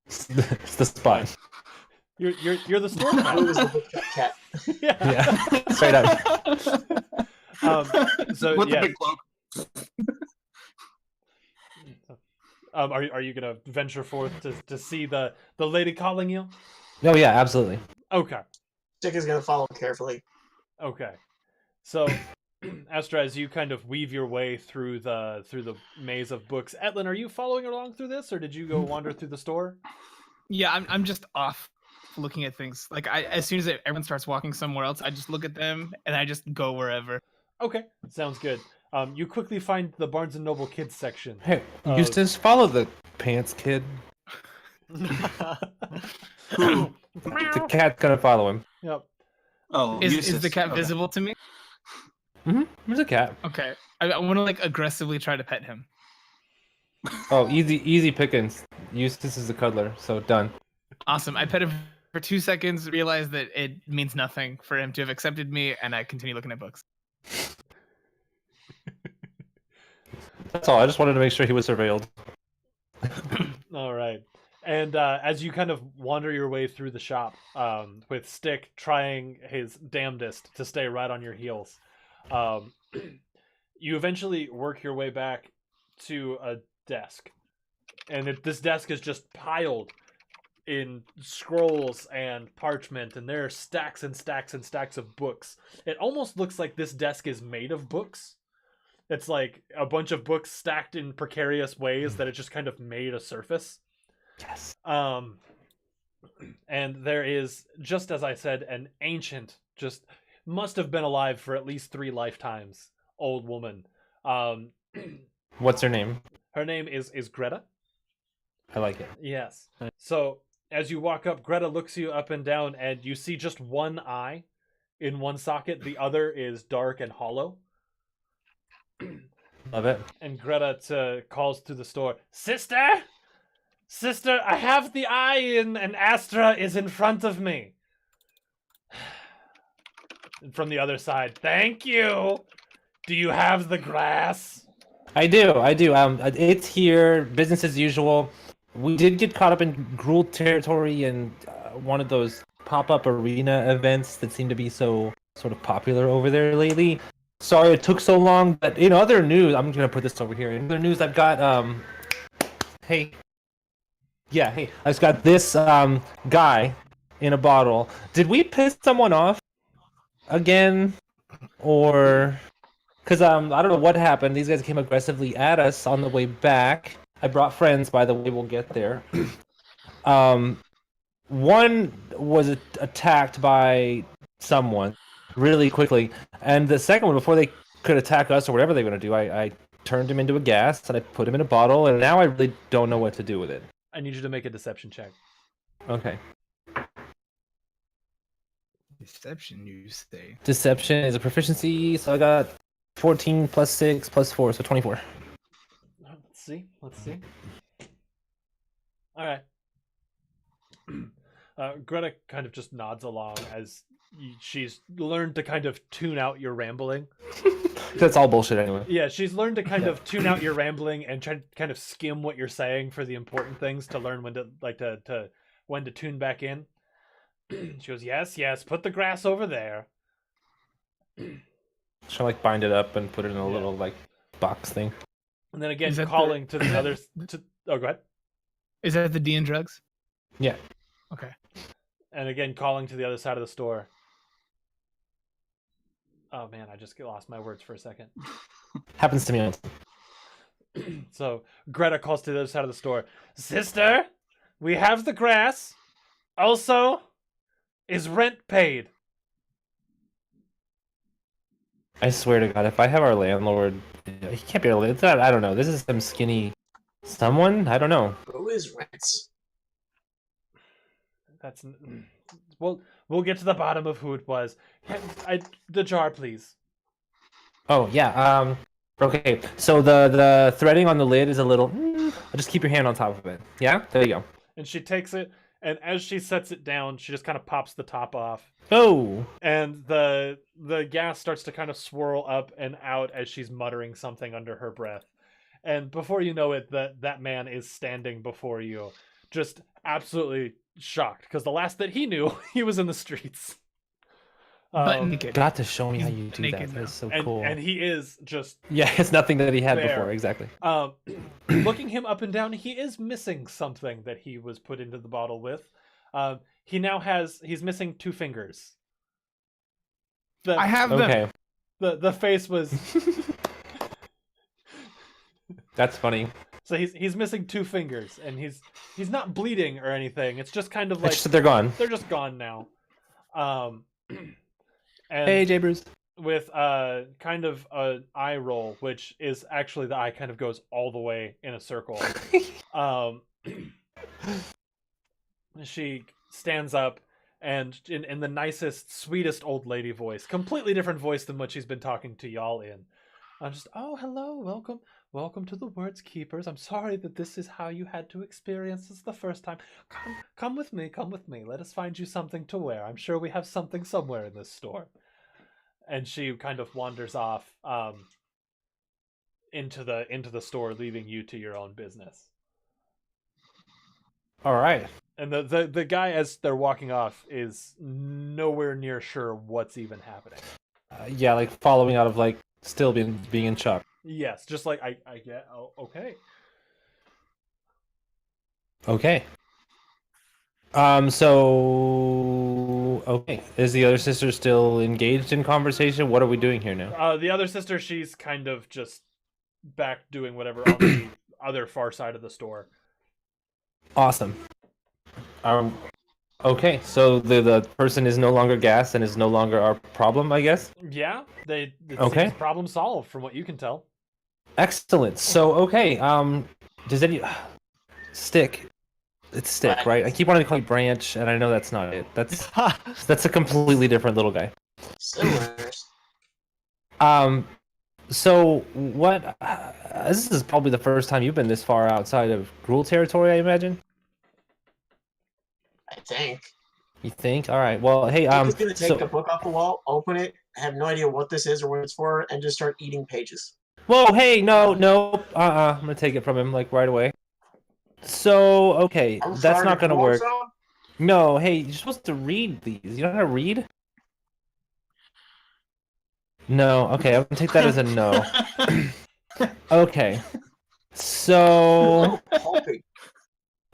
It's the spot. You're the store Who cat. is the book cat? Yeah. Yeah, straight up. So with the yeah. big cloak. Are you gonna venture forth to see the lady calling you? No, yeah, absolutely. Okay. Stick is gonna follow carefully. Okay. So, Astra, as you kind of weave your way through the maze of books, Etlin, are you following along through this, or did you go wander through the store? Yeah, I'm just off looking at things. Like as soon as everyone starts walking somewhere else, I just look at them and I just go wherever. Okay, sounds good. You quickly find the Barnes and Noble kids section. Hey, Eustace, follow the pants kid. Who? The cat's gonna follow him. Yep. Oh, Is Eustace. the cat Okay. visible to me? There's a cat. Okay. I want to like aggressively try to pet him. Oh, easy pickings. Eustace is the cuddler, so done. Awesome. I pet him for 2 seconds, realize that it means nothing for him to have accepted me, and I continue looking at books. That's all. I just wanted to make sure he was surveilled. All right. And as you kind of wander your way through the shop, with Stick trying his damnedest to stay right on your heels, you eventually work your way back to a desk. And this desk is just piled in scrolls and parchment, and there are stacks and stacks and stacks of books. It almost looks like this desk is made of books. It's like a bunch of books stacked in precarious ways that it just kind of made a surface. Yes. And there is, just as I said, an ancient, just must have been alive for at least 3 lifetimes, old woman. What's her name? Her name is Greta. I like it. Yes. So as you walk up, Greta looks you up and down, and you see just one eye in one socket. The other is dark and hollow. Love it. And Greta calls through the store, Sister! Sister, I have the eye in, and Astra is in front of me. And from the other side, thank you! Do you have the grass? I do. It's here. Business as usual. We did get caught up in Gruul territory and one of those pop-up arena events that seem to be so sort of popular over there lately. Sorry it took so long, but in other news, I'm gonna put this over here. In other news, I've got hey, I just got this guy in a bottle. Did we piss someone off again, or? Because I don't know what happened. These guys came aggressively at us on the way back. I brought friends, by the way. We'll get there. One was attacked by someone really quickly, and the second one, before they could attack us or whatever they were going to do, I turned him into a gas and I put him in a bottle, and now I really don't know what to do with it. I need you to make a deception check. Okay. Deception, you say? Deception is a proficiency, so I got 14 plus 6 plus 4, so 24. Let's see. All right. Greta kind of just nods along as she's learned to kind of tune out your rambling. That's all bullshit anyway. Yeah, she's learned to kind of tune out your rambling and try to kind of skim what you're saying for the important things to learn when to when to tune back in. She goes, yes, put the grass over there. She'll like bind it up and put it in a little like box thing. And then again, Is that calling to the others. Oh, go ahead. Is that the D and drugs? Yeah. Okay. And again, calling to the other side of the store. Oh man, I just lost my words for a second. Happens to me all the time. So Greta calls to the other side of the store. Sister, we have the grass. Also, is rent paid? I swear to God, if I have our landlord, he can't be our landlord. I don't know. This is some skinny someone. I don't know. Who is Rents? That's we'll get to the bottom of who it was. The jar, please. Oh yeah. Okay. So the threading on the lid is a little. Just keep your hand on top of it. Yeah. There you go. And she takes it And as she sets it down, she just kind of pops the top off. Oh. And the gas starts to kind of swirl up and out as she's muttering something under her breath. And before you know it, that man is standing before you, just absolutely shocked, because the last that he knew, he was in the streets. But naked. Got to show me how He's you do naked that. now. That's so And, cool. and he is just Yeah, it's nothing that he had there. before. Exactly. Looking him up and down, he is missing something that he was put into the bottle with. He's missing 2 fingers. I have them. Okay. The face was That's funny. so he's missing 2 fingers, and he's not bleeding or anything. It's just kind of like It's just, they're gone. they're just gone now. And Hey, J Bruce. with kind of an eye roll, which is actually the eye kind of goes all the way in a circle. She stands up and in the nicest, sweetest old lady voice, completely different voice than what she's been talking to y'all in. I'm just, oh, hello, welcome to the Words Keepers. I'm sorry that this is how you had to experience this the first time. Come with me. Let us find you something to wear. I'm sure we have something somewhere in this store. And she kind of wanders off into the store, leaving you to your own business. All right. And the guy, as they're walking off, is nowhere near sure what's even happening. Yeah, like following out of like still being in shock. Yes, just like I get. Oh, okay. Okay. So okay, is the other sister still engaged in conversation? What are we doing here now? The other sister, she's kind of just back doing whatever on the other far side of the store. Awesome. Okay, so the person is no longer gas and is no longer our problem, I guess. Yeah, it Okay. seems problem solved from what you can tell. Excellent. So okay, does any stick? It's Stick, right? I keep wanting to call you Branch, and I know that's not it. That's a completely different little guy. Similars. So what? This is probably the first time you've been this far outside of Gruul territory, I imagine. I think. You think? All right. Well, hey, I'm just gonna take so- the book off the wall, open it, have no idea what this is or what it's for, and just start eating pages. Whoa, hey, no, I'm gonna take it from him like right away. So, okay, I'm that's sorry not to gonna come on, work. so? No, hey, you're supposed to read these. You know how to read? No, okay, I'm gonna take that as a no. Okay, so Pulpy.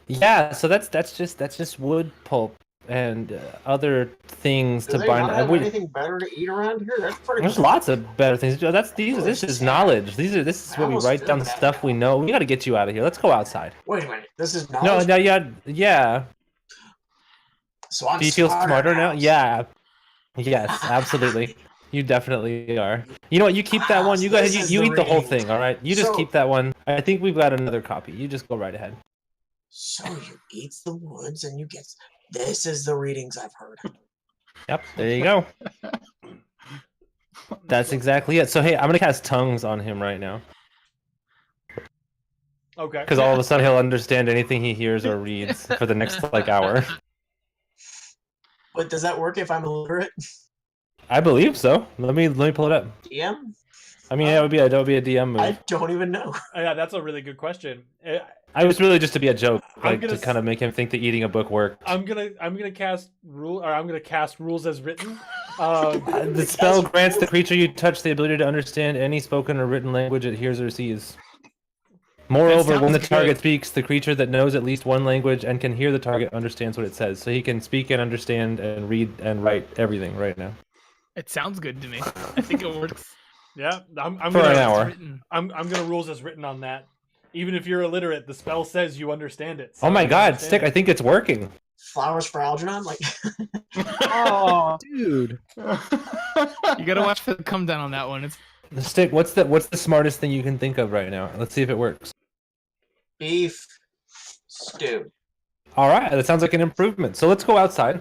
yeah, so that's just wood pulp and other things Do to they bind. not have anything better to eat around here? That's pretty There's cool. lots of better things. This is knowledge. This is where we almost write feel down the bad stuff we know. We got to get you out of here. Let's go outside. Wait a minute. This is No, knowledge? no, yeah. So I'm Do you feel smarter now? now? Yeah. Yes, absolutely. You definitely are. You know what? You keep that one. You go ahead. This is You the eat the whole reading. thing. All right. You just So- keep that one. I think we've got another copy. You just go right ahead. So you eat the woods and you get... This is the readings I've heard. Yep. There you go. That's exactly it. So hey, I'm gonna cast tongues on him right now Okay. because all of a sudden he'll understand anything he hears or reads for the next like hour. But does that work if I'm illiterate? I believe so. Let me pull it up. DM? I mean, that would be a DM move. I don't even know. Yeah, that's a really good question. I was really just to be a joke, I'm like gonna to kind of make him think that eating a book worked. I'm gonna cast rules as written. The spell grants the creature you touch the ability to understand any spoken or written language it hears or sees. Moreover, when the sounds target good. speaks, the creature that knows at least one language and can hear the target understands what it says. So he can speak and understand and read and write everything right now. It sounds good to me. I think it works. Yeah, I'm For gonna an hour. Written. I'm gonna rules as written on that. Even if you're illiterate, the spell says you understand it. so Oh my you god, understand Stick, I it. think it's working. Flowers for Algernon? Like, Oh, dude. You gotta watch for the come down on that one. It's Stick, what's the smartest thing you can think of right now? Let's see if it works. beef stew. All right, that sounds like an improvement. So let's go outside.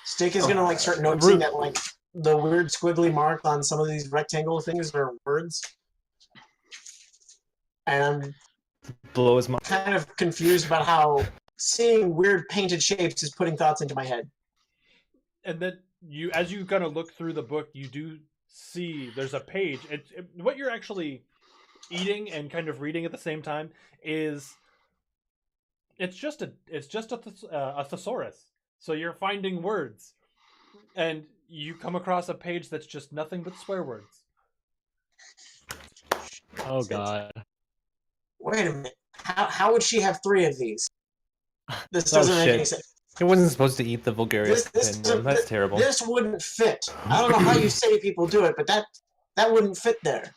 Stick is gonna like start noticing that like the weird squiggly mark on some of these rectangle things are words. And I'm Blow his mind. kind of confused about how seeing weird painted shapes is putting thoughts into my head. And then as you kind of look through the book, you do see there's a page. What you're actually eating and kind of reading at the same time is it's just a thesaurus. So you're finding words, and you come across a page that's just nothing but swear words. Oh god. Wait a minute. How would she have 3 of these? This Oh, doesn't make shit. any sense. It wasn't supposed to eat the Vulgarius. This That's terrible. This wouldn't fit. I don't know how you say people do it, but that wouldn't fit there.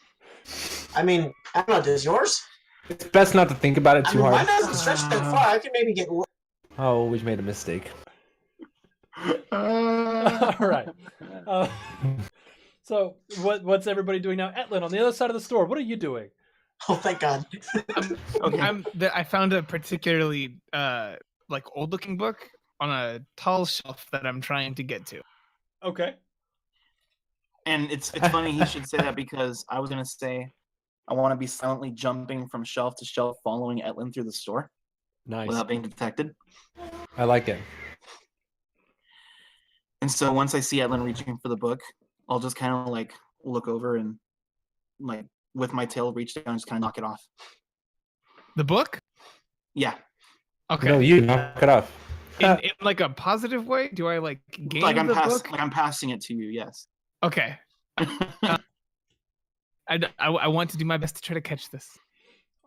I mean, I don't know. Does yours? It's best not to think about it I too mean, mine hard. doesn't stretch that far. I could maybe get. Oh, we made a mistake. All right. So what's everybody doing now? Etlin, on the other side of the store, what are you doing? Oh, thank God. I found a particularly like old-looking book on a tall shelf that I'm trying to get to. Okay. And it's funny he should say that because I was gonna say I want to be silently jumping from shelf to shelf, following Etlin through the store Nice. without being detected. I like it. And so once I see Etlin reaching for the book, I'll just kind of like look over and like with my tail reach down and just kind of knock it off. The book? Yeah. Okay. No, you knock it off. in like a positive way? Do I like gain Like the book? I'm passing it to you, yes. Okay. I want to do my best to try to catch this.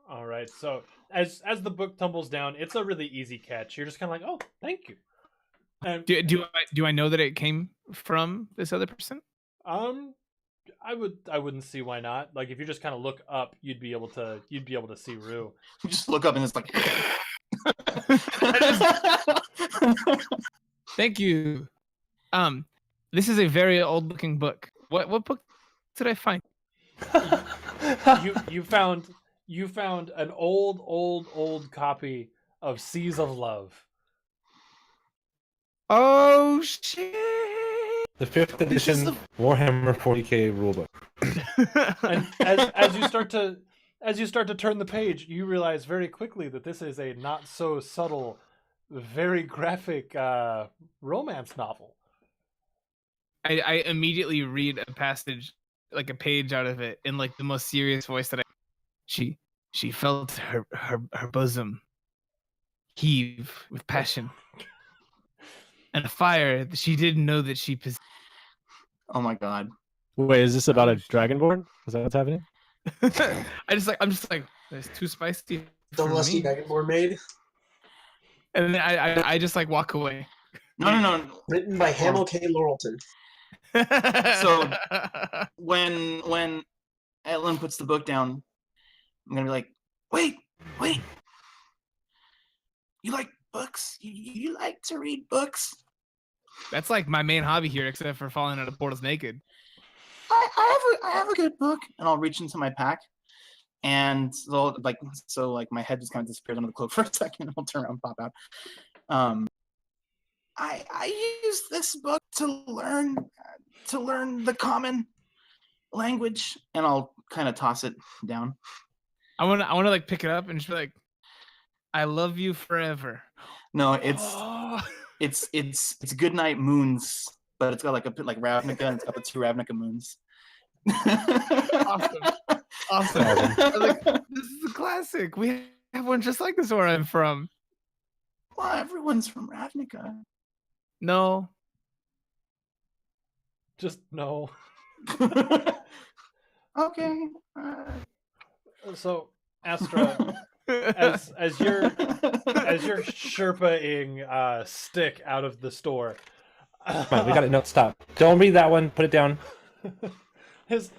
All right. So as the book tumbles down, it's a really easy catch. You're just kind of like, oh, thank you. And Do I know that it came from this other person? I wouldn't see why not. Like if you just kind of look up, you'd be able to see Rue. You just look up and it's like Thank you. This is a very old looking book. What book did I find? You found an old copy of Seas of Love. Oh shit! The 5th edition Warhammer 40k rulebook. And as you start to turn the page, you realize very quickly that this is a not so subtle, very graphic romance novel. I immediately read a passage, like a page out of it, in like the most serious voice that she felt her bosom heave with passion and a fire that she didn't know that she possessed. oh my god. Wait, is this about a dragonborn? Is that what's happening? I'm just like, it's too spicy. The for lusty me. dragonborn maid. And then I just like walk away. No. Written by Hamill K. Laurelton. So when Etlin puts the book down, I'm gonna be like, wait. You like books? You like to read books? That's like my main hobby here, except for falling out of portals naked. I have a good book, and I'll reach into my pack, and so my head just kind of disappears under the cloak for a second, and I'll turn around and pop out. I use this book to learn the common language, and I'll kind of toss it down. I wanna like pick it up and just be like, I love you forever. No, it's Goodnight Moons, but it's got like Ravnica, and it's got the 2 Ravnica moons. Awesome. I was like, this is a classic. We have one just like this where I'm from. Well, everyone's from Ravnica. No. Just no. Okay. So Astra, as you're Sherpa-ing Stick out of the store. Come on, we got it. No, stop. Don't read that one. Put it down. His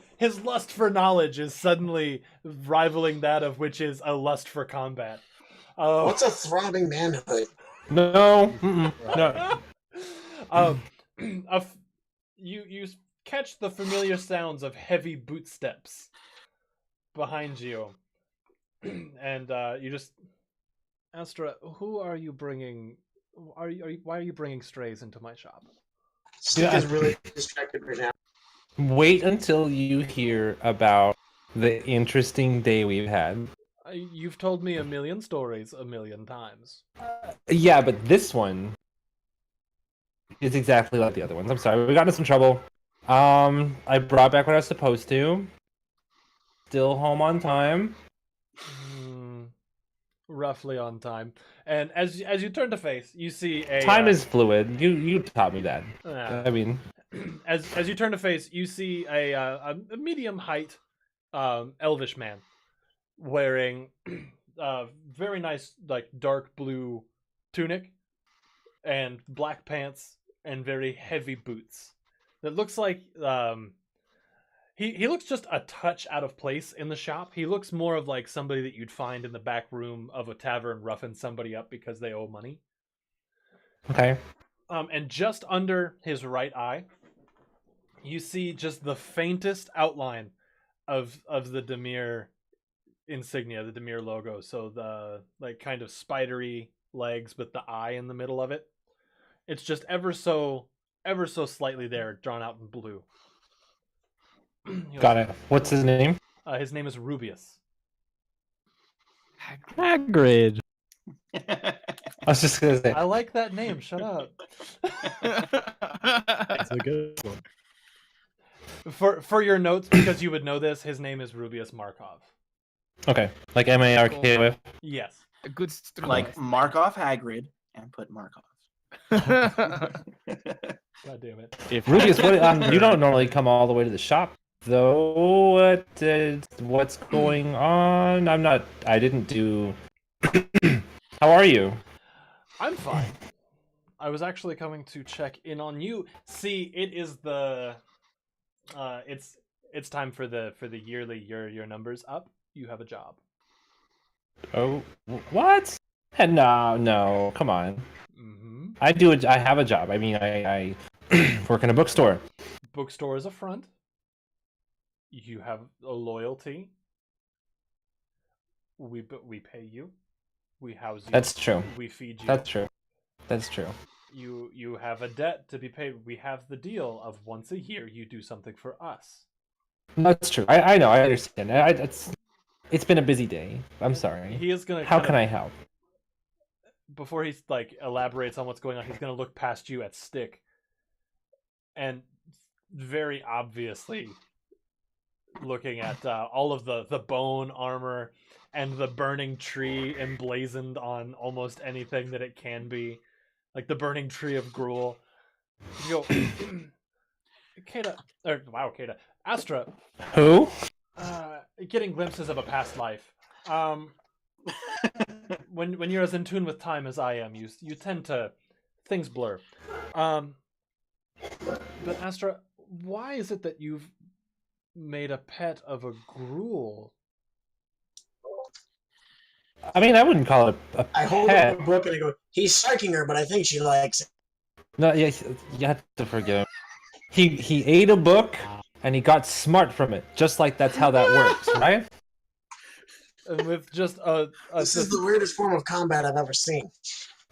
lust for knowledge is suddenly rivaling that of which is a lust for combat. What's a throbbing manhood? No. No. You catch the familiar sounds of heavy bootsteps behind you, and you just, Astra, who are you bringing? Why are you bringing strays into my shop? Stick is really distracted right now. Wait until you hear about the interesting day we've had. You've told me a million stories a million times. Yeah, but this one is exactly like the other ones. I'm sorry, we got into some trouble. I brought back what I was supposed to. Still home on time. Roughly on time. And as you turn to face, you see a time is fluid. You taught me that. I mean, as you turn to face, you see a medium height elvish man wearing very nice like dark blue tunic and black pants and very heavy boots. That looks like he looks just a touch out of place in the shop. He looks more of like somebody that you'd find in the back room of a tavern roughing somebody up because they owe money. Okay. And just under his right eye, you see just the faintest outline of the Demir insignia, the Demir logo. So the like kind of spidery legs with the eye in the middle of it. It's just ever so slightly there, drawn out in blue. Got it. What's his name? His name is Rubius. Hagrid. I was just gonna say. I like that name. Shut up. It's a good one. For your notes, because you would know this, his name is Rubius Markov. Okay, like Markov. Yes. A good string. Like Markov Hagrid and put Markov. God damn it. If Rubius, what? You don't normally come all the way to the shop, though. What's going on? I didn't do. How are you? I'm fine. I was actually coming to check in on you. See, it is the it's time for the yearly your numbers up. You have a job. Oh, what? No, come on. Mm-hmm. I have a job. I mean, I work in a bookstore. Bookstore is a front. You have a loyalty. We pay you. We house you. That's true. We feed you. That's true. You have a debt to be paid. We have the deal of once a year you do something for us. That's true. I know. I understand. It's been a busy day. I'm sorry. He is gonna. How can I help? Before he like elaborates on what's going on, he's gonna look past you at Stick, and very obviously looking at all of the bone armor and the burning tree emblazoned on almost anything that it can be, like the burning tree of Gruul. You go, Kata, Astra. Who? Getting glimpses of a past life. When you're as in tune with time as I am, you tend to things blur. But Astra, why is it that you've made a pet of a Gruul? I mean, I wouldn't call it a pet. I hold up a book and I go, he's striking her, but I think she likes it. No, yeah, you have to forgive him. He ate a book and he got smart from it. Just like that's how that works, right? And with just This is the weirdest form of combat I've ever seen.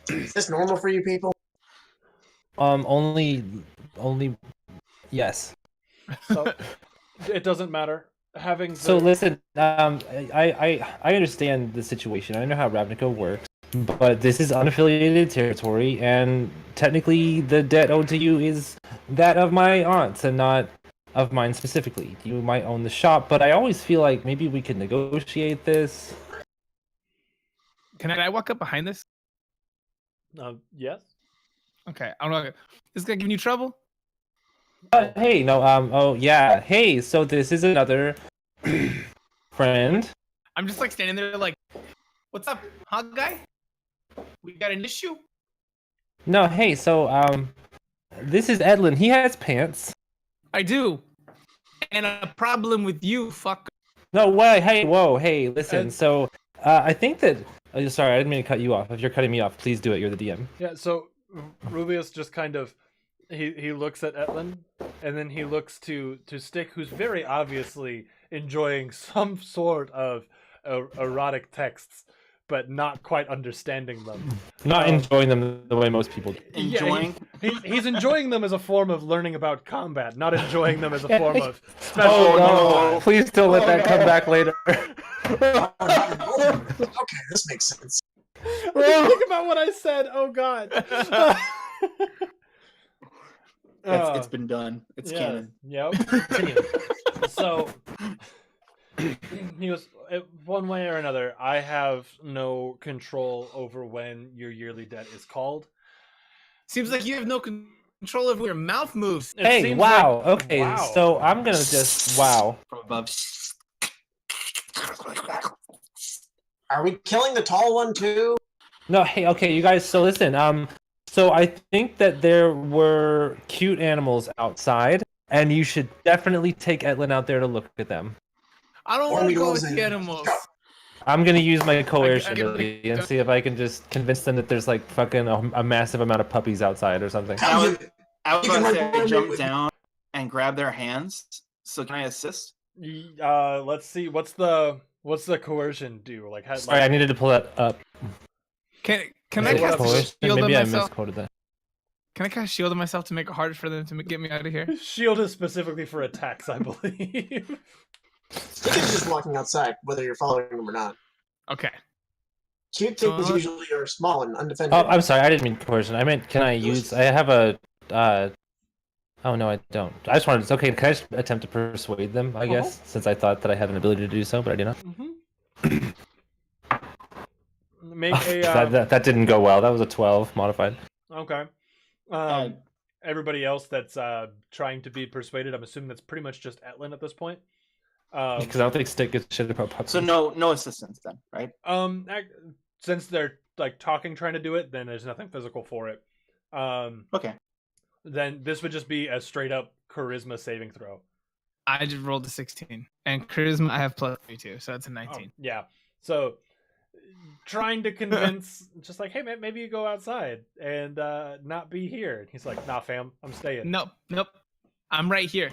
Is this normal for you people? Only, yes. So it doesn't matter. Having So listen, I understand the situation. I know how Ravnica works, but this is unaffiliated territory, and technically the debt owed to you is that of my aunts and not of mine specifically. You might own the shop, but I always feel like maybe we could negotiate this. Can I walk up behind this? yes. Okay, I'm not. This guy giving you trouble? Hey, no, oh yeah, hey, so this is another friend. I'm just like standing there, like, what's up, hot guy? We got an issue? No, hey, so this is Edlin. He has pants. I do. And a problem with you, fucker. No way. Hey, whoa, hey, listen. So I think that. Sorry, I didn't mean to cut you off. If you're cutting me off, please do it. You're the DM. Yeah. So Rubius just kind of he looks at Etlin, and then he looks to Stick, who's very obviously enjoying some sort of erotic texts but not quite understanding them. Not enjoying them the way most people do. Enjoying. Yeah, he's enjoying them as a form of learning about combat, not enjoying them as a form of special. Oh no! Please don't let that come back later. Okay, this makes sense. Think about what I said. Oh God. It's been done. It's canon. Yep. So he goes, one way or another, I have no control over when your yearly debt is called. Seems like you have no control over your mouth moves. It Hey, seems wow. like- Okay, wow. so I'm gonna just wow. From above. Are we killing the tall one too? No, hey, okay, you guys. So listen. So I think that there were cute animals outside, and you should definitely take Etlin out there to look at them. I don't Or want we to go go with in- the animals. I'm gonna use my coercion I get- ability and see if I can just convince them that there's like fucking a massive amount of puppies outside or something. I was You can about to say run I jump with- down and grab their hands. So can I assist? Let's see. What's the coercion do? Like, how, Sorry, I needed to pull that up. Can Is I it cast a Coercion? shield on Maybe I myself? misquoted that. Can I cast shield on myself to make it harder for them to get me out of here? shield is specifically for attacks, I believe. Stick is just walking outside, whether you're following them or not. Okay. Cute things usually are small and undefended. Oh, I'm sorry. I didn't mean coercion. I meant, can I use? I have a. Oh no, I don't. I just wanted. It's okay. Can I just attempt to persuade them? I guess, since I thought that I had an ability to do so, but I do not. Make a. that didn't go well. That was a 12 modified. Okay. Everybody else that's trying to be persuaded, I'm assuming that's pretty much just Etlin at this point. Because I don't think Stick gives a shit about puppies. So no assistance then, right? Since they're like talking, trying to do it, then there's nothing physical for it. Okay. Then this would just be a straight up charisma saving throw. I just rolled a 16. And charisma, I have plus 3 too, so that's a 19. Yeah. So trying to convince, just like, hey man, maybe you go outside and not be here. And he's like, nah, fam, I'm staying. Nope. I'm right here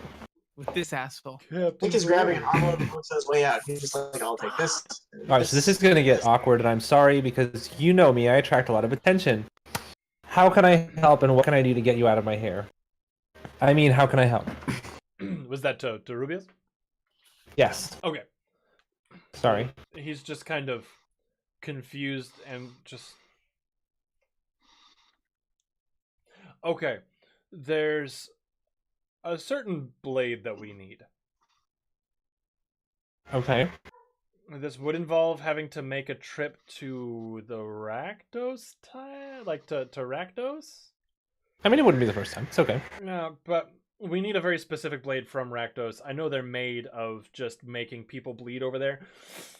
with this asshole. Nick is grabbing an envelope and looks on his way out. He's just like, I'll take this. All right, so this is gonna get awkward, and I'm sorry because you know me. I attract a lot of attention. How can I help, and what can I do to get you out of my hair? I mean, how can I help? Was that to Rubius? Yes. Okay. Sorry. He's just kind of confused and just. Okay. There's a certain blade that we need. Okay. This would involve having to make a trip to the Rakdos like to Rakdos? I mean, it wouldn't be the first time. It's okay. No, but we need a very specific blade from Rakdos. I know they're made of just making people bleed over there.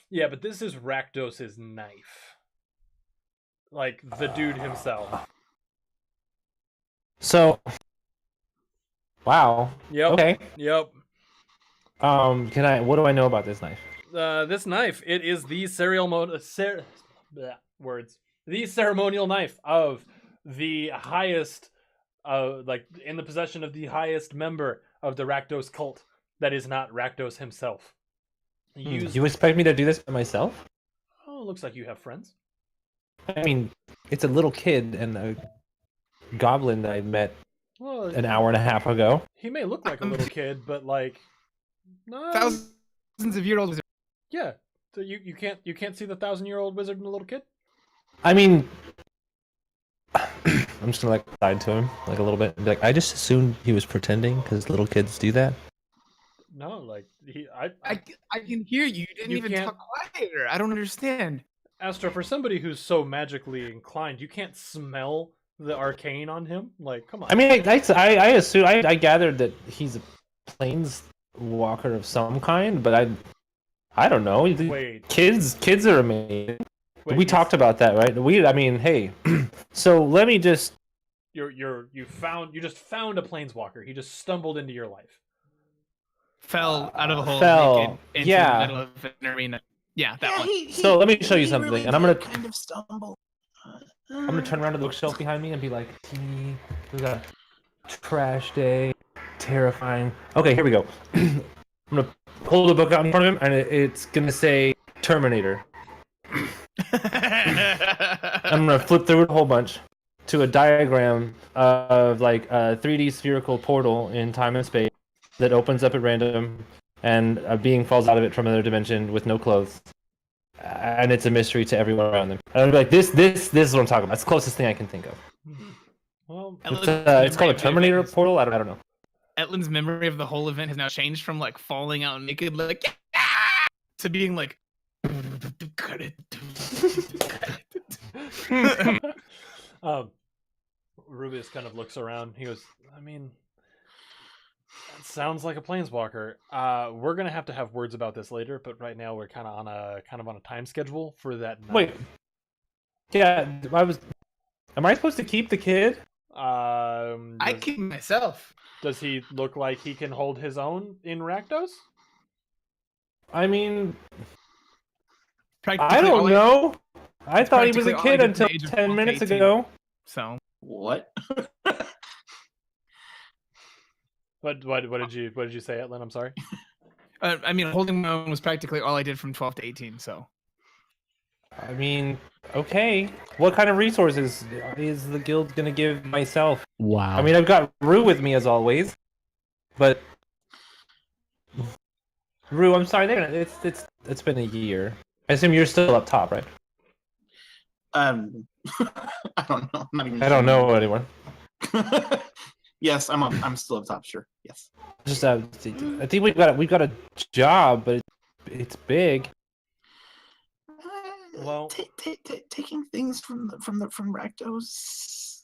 Yeah, but this is Rakdos' knife. Like, the dude himself. So. Wow. Yep. Okay. Yep. What do I know about this knife? This knife, it is the the ceremonial knife of the highest, like in the possession of the highest member of the Rakdos cult. That is not Rakdos himself. You expect me to do this by myself? Oh, looks like you have friends. I mean, it's a little kid and a goblin that I met Well, an hour and a half ago. he may look like a little kid, but like, no. Thousands of years old. Yeah. So you can't see the 1,000-year-old wizard and a little kid. I mean, I'm just gonna like side to him like a little bit and be like, I just assumed he was pretending because little kids do that. No, like I can hear you. You didn't You even can't- talk quieter. I don't understand. Astra, for somebody who's so magically inclined, you can't smell the arcane on him. Like, come on. I mean, I assume I gathered that he's a planeswalker of some kind, but I don't know. Wait. Kids are amazing. Wait, We talked about that, right? I mean, hey. So let me just. You just found a planeswalker. He just stumbled into your life. Fell out of a hole. Fell. Naked into Yeah. the middle of an arena. Yeah, that one. So let me show you he something, really and I'm gonna- did kind of stumble. I'm gonna turn around to the bookshelf behind me and be like, "See, we got a trash day, terrifying." Okay, here we go. I'm gonna pull the book out in front of him, and it's gonna say Terminator. I'm gonna flip through it a whole bunch to a diagram of like a 3D spherical portal in time and space that opens up at random, and a being falls out of it from another dimension with no clothes, and it's a mystery to everyone around them. And I'll be like, this is what I'm talking about. It's the closest thing I can think of. Well, It's called a Terminator portal. I don't know. Etlin's memory of the whole event has now changed from like falling out naked, like to being like. Rubius kind of looks around. He goes, I mean, that sounds like a planeswalker. We're gonna have to have words about this later, but right now we're kind of on a time schedule for that night. Wait. Yeah, Am I supposed to keep the kid? I keep myself. Does he look like he can hold his own in Rakdos? I mean, Practically I don't know. I thought he was a practically all I kid did until from the age of 10 12 to minutes 18. ago. So What? What did you say, Etlin? I'm sorry. I mean, holding my own was practically all I did from 12 to 18. So I mean, okay. What kind of resources is the guild gonna give myself? Wow. I mean, I've got Rue with me as always, but Rue, I'm sorry. It's been a year. I assume you're still up top, right? I don't know. I'm not even I don't know anyone. Yes, I'm still up top. Sure. Yes. Just I think we've got a job, but it's big. Well- Taking things from Rakdos.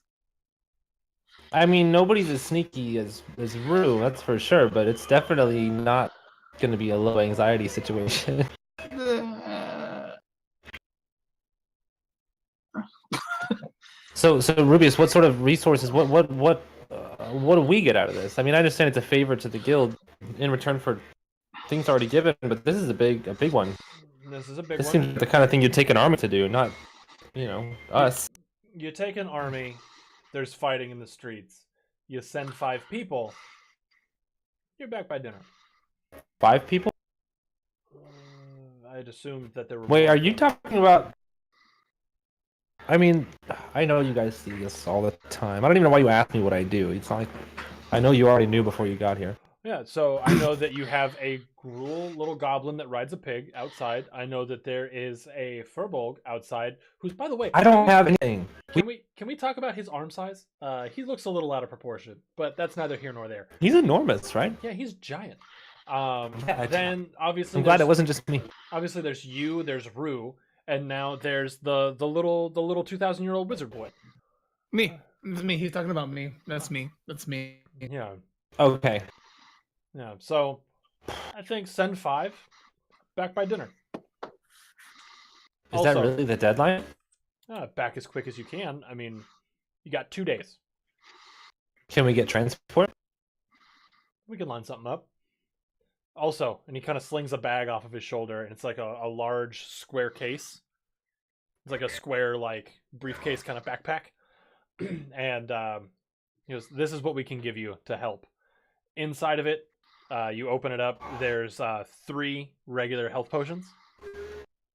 I mean, nobody's as sneaky as Rue, that's for sure. But it's definitely not going to be a low anxiety situation. So Rubius, what sort of resources? What do we get out of this? I mean, I understand it's a favor to the guild in return for things already given, but this is a big one. This is a big This one. seems like the kind of thing you'd take an army to do, not, us. You take an army. There's fighting in the streets. You send 5 people. You're back by dinner. 5 people? I'd assumed that there were. Wait, more. are you talking about? I mean, I know you guys see this all the time. I don't even know why you asked me what I do. It's not like I know you already knew before you got here. Yeah, so I know that you have a gruel little goblin that rides a pig outside. I know that there is a furbolg outside, who's, by the way, I don't have anything. Can we talk about his arm size? He looks a little out of proportion, but that's neither here nor there. He's enormous, right? Yeah, he's giant. Yeah, Then obviously I'm glad it there's- wasn't just me. obviously there's you, there's Rue, and now there's the little 2,000-year-old wizard boy. me, it's me. He's talking about me. That's me. That's me. Yeah, Okay. yeah. So I think send 5 back by dinner. Is that really the deadline? Back as quick as you can. I mean, you got 2 days. Can we get transport? We can line something up. Also, and he kind of slings a bag off of his shoulder, and it's like a large square case. It's like a square, like, briefcase kind of backpack. And he goes, this is what we can give you to help. Inside of it, you open it up. There's 3 regular health potions.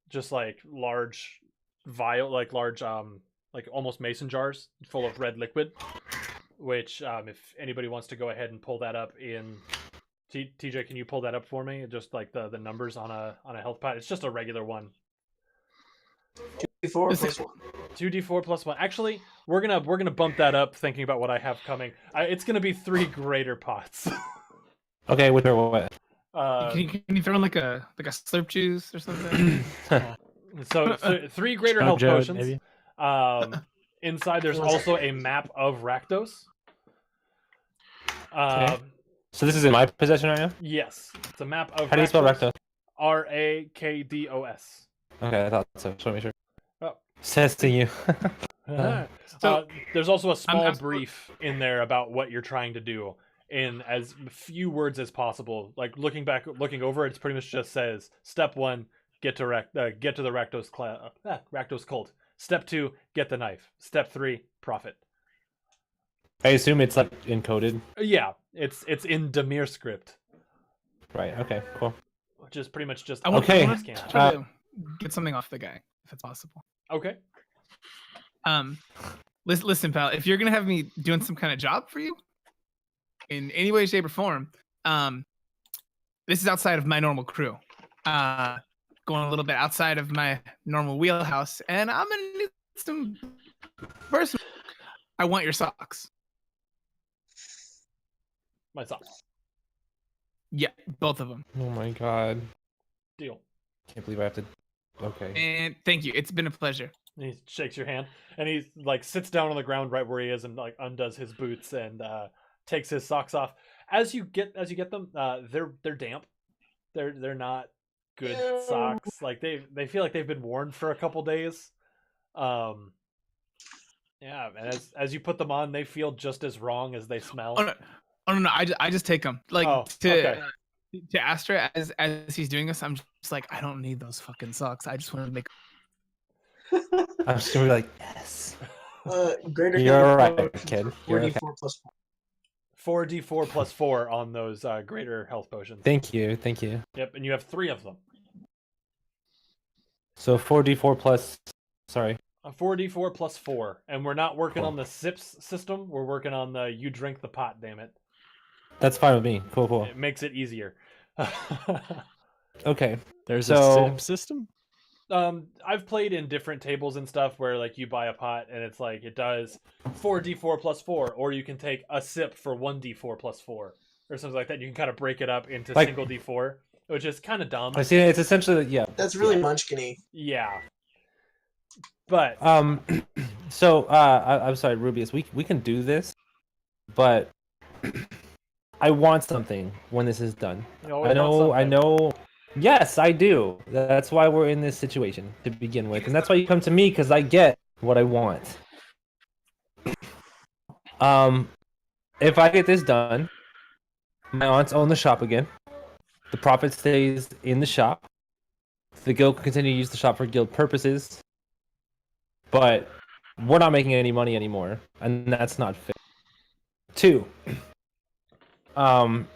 Just like large vial, like large, like almost mason jars full of red liquid. Which, if anybody wants to go ahead and pull that up in... TJ, can you pull that up for me? Just like the numbers on a health pad. It's just a regular one. 2d4 plus 1. 2d4 plus 1. Actually, we're gonna bump that up. Thinking about what I have coming, it's gonna be 3 greater pots. Okay, with or what? Can you throw in like a slurp juice or something? So 3 greater Chug health jug, potions. maybe? Inside, there's also a map of Rakdos. Okay. So this is in my possession right now? Yes, it's a map of. How do you spell Rakdos? Rakdos. Okay, I thought so. Just want to make sure. Oh. Says to you. There's also a small I'm- brief in there about what you're trying to do in as few words as possible. Like looking over it, it pretty much just says step 1, get to the Rakdos cult. Step 2, get the knife. Step 3, profit. I assume it's like encoded. Yeah, it's in Demir script, Right. Okay. Cool. which is pretty much just I want Okay. to get something off the guy. if it's possible. Okay. Listen, pal. If you're gonna have me doing some kind of job for you, in any way, shape, or form, this is outside of my normal crew. Going a little bit outside of my normal wheelhouse, and I'm gonna need some personal. I want your socks. My socks. Yeah, both of them. Oh my god. Deal. Can't believe I have to. Okay. And thank you. It's been a pleasure. And he shakes your hand, and he like sits down on the ground right where he is, and like undoes his boots and takes his socks off. As you get them, they're damp. They're not good socks. Like they feel like they've been worn for a couple days. Yeah, and as you put them on, they feel just as wrong as they smell. Oh no! I just take them like okay. to Astra as he's doing this. I'm just like, I don't need those fucking socks. I just want to make. I'm just gonna be like, yes. Greater You're right, kid. You're 4d4 okay. plus 4d4 plus 4 on those greater health potions. Thank you. Yep, and you have 3 of them. So 4d4 plus. Sorry. A 4d4 plus 4, and we're not working on the sips system. We're working on the you drink the pot. Damn it. That's fine with me. Cool. It makes it easier. Okay. There's So- a sip system. I've played in different tables and stuff where like you buy a pot and it's like it does 4d4 plus 4, or you can take a sip for 1d4 plus 4 or something like that. You can kind of break it up into Like- single d4, which is kind of dumb. I see. It's essentially That's really munchkin-y. Yeah, but So I'm sorry, Rubius. We can do this, but I want something when this is done. you always want I something. know. Yes, I do. That's why we're in this situation to begin with, and that's why you come to me, because I get what I want. If I get this done, my aunts own the shop again. The profit stays in the shop. The guild can continue to use the shop for guild purposes, but we're not making any money anymore, and that's not fair. 2. If I'm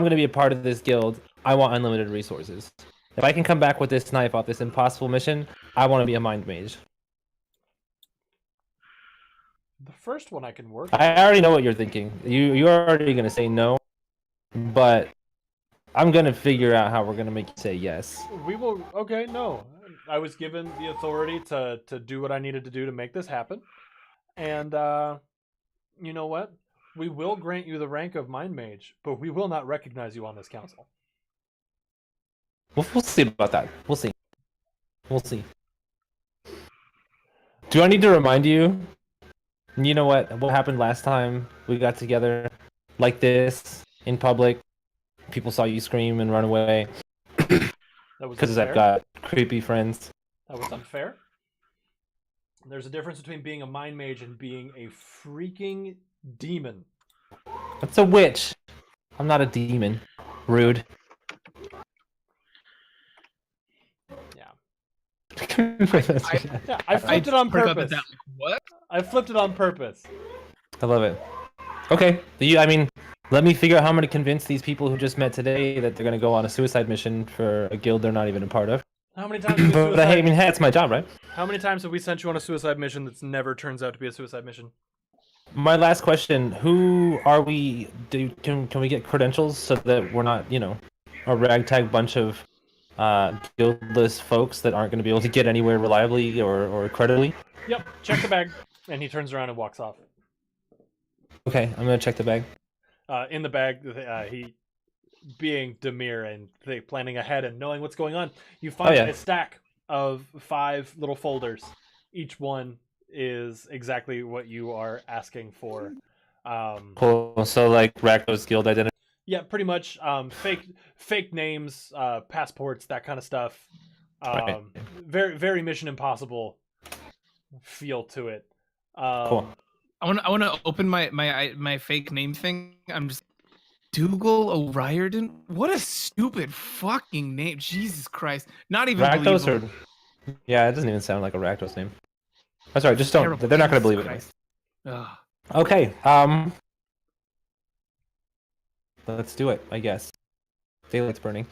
going to be a part of this guild, I want unlimited resources. If I can come back with this knife off this impossible mission, I want to be a mind mage. The first one I can work. I already know what you're thinking. You're already going to say no, but I'm going to figure out how we're going to make you say yes. We will. Okay, no. I was given the authority to do what I needed to do to make this happen, and you know what? We will grant you the rank of Mind Mage, but we will not recognize you on this council. We'll see about that. We'll see. Do I need to remind you? You know what happened last time we got together like this in public? People saw you scream and run away That was because unfair. I've got creepy friends. That was unfair. There's a difference between being a Mind Mage and being a freaking demon. That's a witch. I'm not a demon. Rude. Yeah. I I flipped it on perk up at purpose. that, like, what? I flipped it on purpose. love it. Okay. Let me figure out how I'm going to convince these people who just met today that they're going to go on a suicide mission for a guild they're not even a part of. How many times? Have we But hey, hey, it's my job, right? How many times have we sent you on a suicide mission that's never turns out to be a suicide mission? My last question: who are we? Can we get credentials so that we're not, a ragtag bunch of guildless folks that aren't going to be able to get anywhere reliably or credibly? Yep. Check the bag, and he turns around and walks off. Okay, I'm gonna check the bag. In the bag, he, being demure and planning ahead and knowing what's going on, you find a stack of 5 little folders. Each one is exactly what you are asking for. Cool. So like Rakdos guild identity. Yeah, pretty much. Fake names, passports, that kind of stuff. Right. Very, very Mission Impossible feel to it. Cool. I want to open my fake name thing. I'm just Dougal O'Riordan. What a stupid fucking name! Jesus Christ! Not even Rakdos believable. or yeah, it doesn't even sound like a Rakdos name. I'm sorry, just don't. Terrible. They're not gonna Jesus believe Christ. Ugh. it. Okay. Let's do it. I guess. Daylight's burning.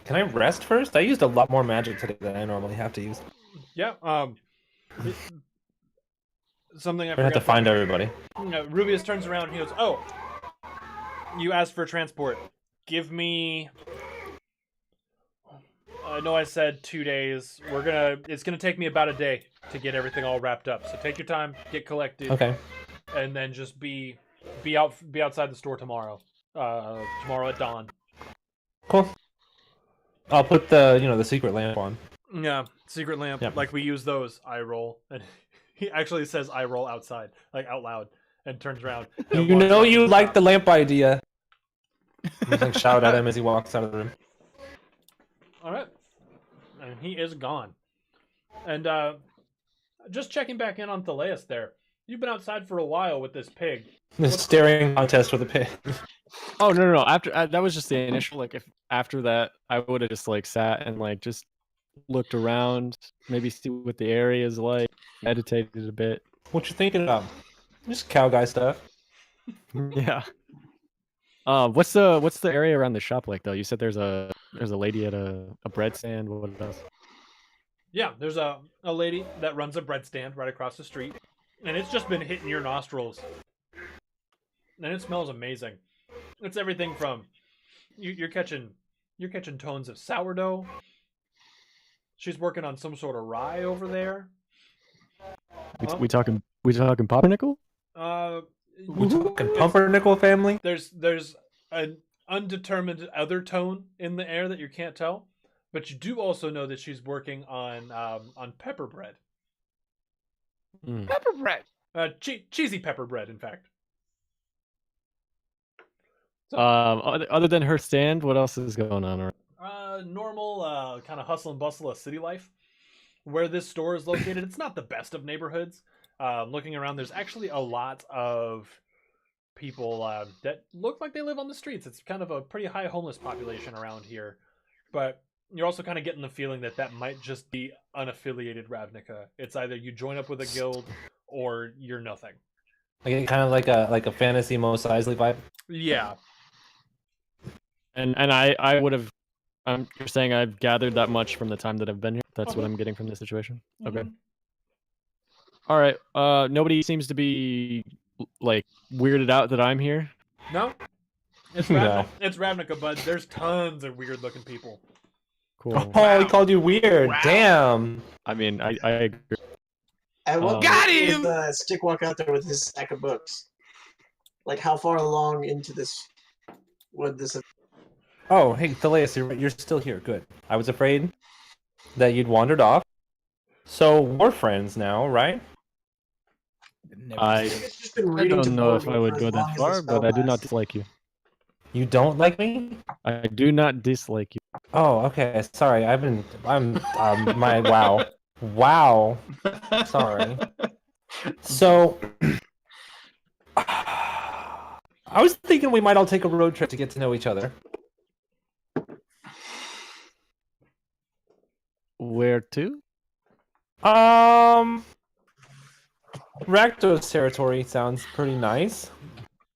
Can I rest first? I used a lot more magic today than I normally have to use. Yeah. Something I We're gonna have to find everybody. Rubius turns around and he goes, "Oh, you asked for transport. Give me. I know I said 2 days. It's gonna take me about a day to get everything all wrapped up. So take your time, get collected, Okay. and then just be outside the store tomorrow. Tomorrow at dawn. Cool. I'll put the secret lamp on. Yeah, secret lamp. Yep. Like we use those. I roll, and he actually says I roll outside, like out loud, and turns around. And You walks know out you the like shop. the lamp idea. I'm like shout at him as he walks out of the room. All right, and he is gone. And just checking back in on Thaleus there. You've been outside for a while with this pig. The staring contest with a pig. Oh no! After that was just the initial. Like if after that, I would have just like sat and like just looked around, maybe see what the area is like, meditated a bit. What you thinking about? Just cow guy stuff. Yeah. What's the area around the shop like though? You said there's a lady at a bread stand. What else? Yeah, there's a lady that runs a bread stand right across the street, and it's just been hitting your nostrils, and it smells amazing. It's everything from you're catching tones of sourdough. She's working on some sort of rye over there. We talking pumpernickel? We talking pumpernickel family? There's an undetermined other tone in the air that you can't tell, but you do also know that she's working on pepper bread. Mm. Pepper bread. Cheesy pepper bread, in fact. So, Other than her stand, what else is going on? normal kind of hustle and bustle of city life. Where this store is located, it's not the best of neighborhoods. Looking around, there's actually a lot of people that look like they live on the streets. It's kind of a pretty high homeless population around here. But you're also kind of getting the feeling that might just be unaffiliated Ravnica. It's either you join up with a guild or you're nothing. Like kind of like a fantasy Mos Eisley vibe. Yeah. And I would have. You're saying I've gathered that much from the time that I've been here. That's what I'm getting from this situation. Okay. All right. Nobody seems to be like weirded out that I'm here. No? It's No. It's Ravnica, bud. There's tons of weird looking people. Cool. Oh, he called you weird. Wow. Damn. I mean, I agree. At what Got point him! does Stick walk out there with his stack of books? Like, how far along into this would this have... Oh, hey, Thaleus, you're still here. Good. I was afraid that you'd wandered off. So we're friends now, right? I just been reading don't know if Devour I would for go as long that as far, the spell but I do not lasts. dislike you. You don't like me? I do not dislike you. Oh, okay. Sorry. I'm my wow. Sorry. So I was thinking we might all take a road trip to get to know each other. Where to? Rakdos territory sounds pretty nice,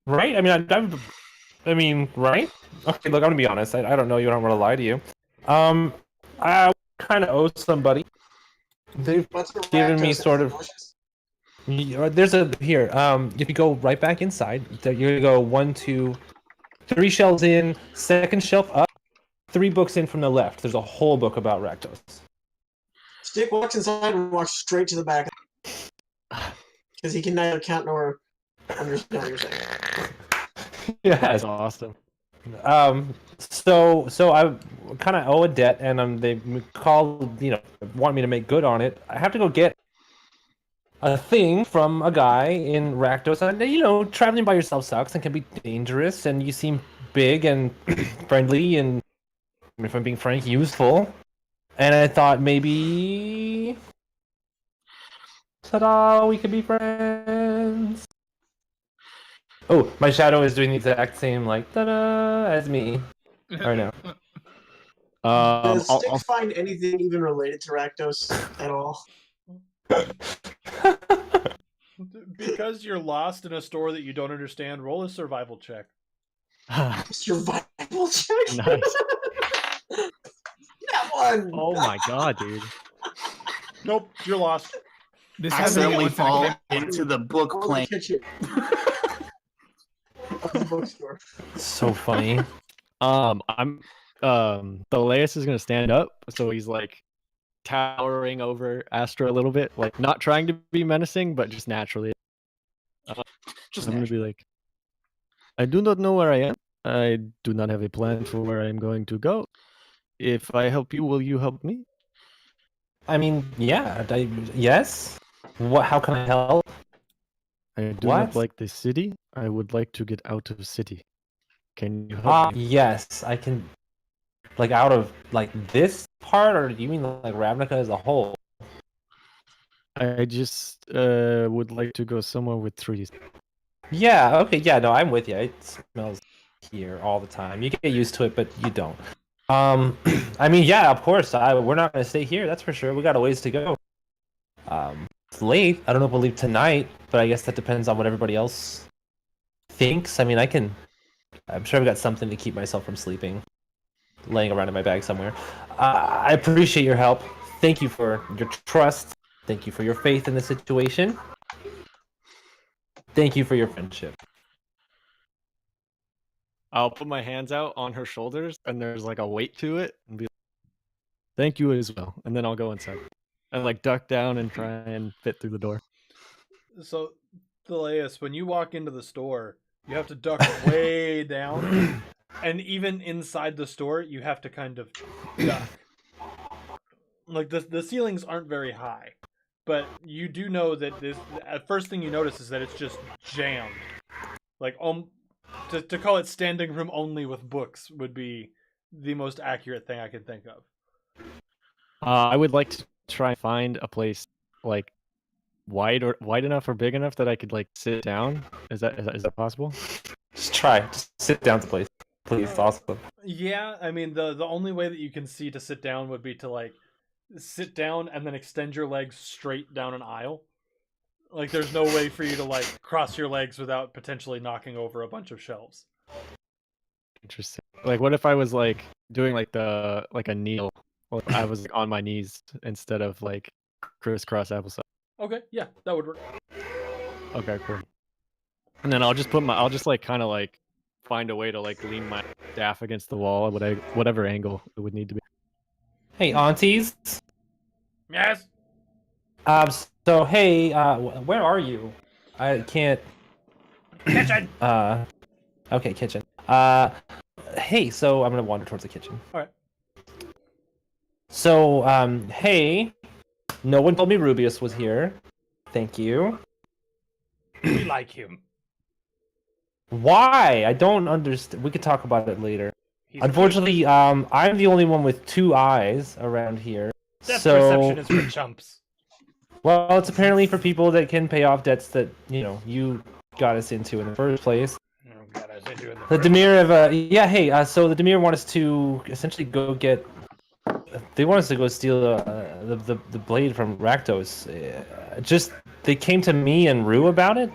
right? I mean, right? Okay, look, I'm gonna be honest. I don't know you. I don't want to lie to you. I kind of owe somebody. They've What's the given me Rakdos? sort of. There's a here. If you go right back inside, you're gonna go 1, 2, 3 shelves in. Second shelf up. 3 books in from the left. There's a whole book about Rakdos. Stick walks inside and walks straight to the back. Because he can neither count nor understand what you're saying. Yeah. That's awesome. So I kind of owe a debt, and they called, want me to make good on it. I have to go get a thing from a guy in Rakdos. And, traveling by yourself sucks and can be dangerous, and you seem big and friendly and, if I'm being frank, useful. And I thought maybe, ta-da, we could be friends. Oh, my shadow is doing the exact same, like, ta-da, as me. Right now. Does Stick I'll find anything even related to Rakdos at all? Because you're lost in a store that you don't understand, roll a survival check. Survival check? Nice. one. Oh my god, dude. Nope, you're lost. This has Accidentally fall to into the book Or the plane. kitchen of the bookstore. So funny. I'm Thaleus is gonna stand up, so he's like towering over Astra a little bit, like not trying to be menacing, but just naturally. Just I'm gonna be like, I do not know where I am. I do not have a plan for where I am going to go. If I help you, will you help me? I mean, yeah. Yes. What? How can I help? I do What? not like the city. I would like to get out of city. Can you help me? Yes, I can. Like out of like this part, or do you mean like Ravnica as a whole? I just would like to go somewhere with trees. Yeah. Okay. Yeah. No, I'm with you. It smells here all the time. You get used to it, but you don't. I mean, yeah, of course. We're not gonna stay here. That's for sure. We got a ways to go. It's late. I don't know if we'll leave tonight, but I guess that depends on what everybody else thinks. I mean, I'm sure I've got something to keep myself from sleeping, laying around in my bag somewhere. I appreciate your help. Thank you for your trust. Thank you for your faith in the situation. Thank you for your friendship. I'll put my hands out on her shoulders, and there's like a weight to it, and be like, thank you as well. And then I'll go inside and like duck down and try and fit through the door. So, Thaleus, when you walk into the store, you have to duck way down, and even inside the store, you have to kind of duck. Like the ceilings aren't very high, but you do know that this. First thing you notice is that it's just jammed. Like to call it standing room only with books would be the most accurate thing I can think of. I would like to try and find a place like wide enough or big enough that I could like sit down. Is that possible? Just try. Just sit down someplace, please. Awesome. Yeah, I mean the only way that you can see to sit down would be to like sit down and then extend your legs straight down an aisle. Like there's no way for you to like cross your legs without potentially knocking over a bunch of shelves. Interesting. Like, what if I was like doing like a kneel? Or I was like, on my knees instead of like crisscross applesauce. Okay, yeah, that would work. Okay, cool. And then I'll just like kind of like find a way to like lean my staff against the wall at whatever angle it would need to be. Hey, aunties. Yes. So hey, where are you? I can't. Kitchen. Okay, kitchen. Hey, so I'm gonna wander towards the kitchen. All right. So, hey, no one told me Rubius was here. Thank you. We like him. Why? I don't understand. We could talk about it later. He's Unfortunately, I'm the only one with 2 eyes around here. Depth So, perception is for chumps. well, it's apparently for people that can pay off debts that you got us into in the first place. Oh, God, I said you in The the Demir of so the Demir want us to essentially go get. They want us to go steal the blade from Rakdos. Just they came to me and Rue about it.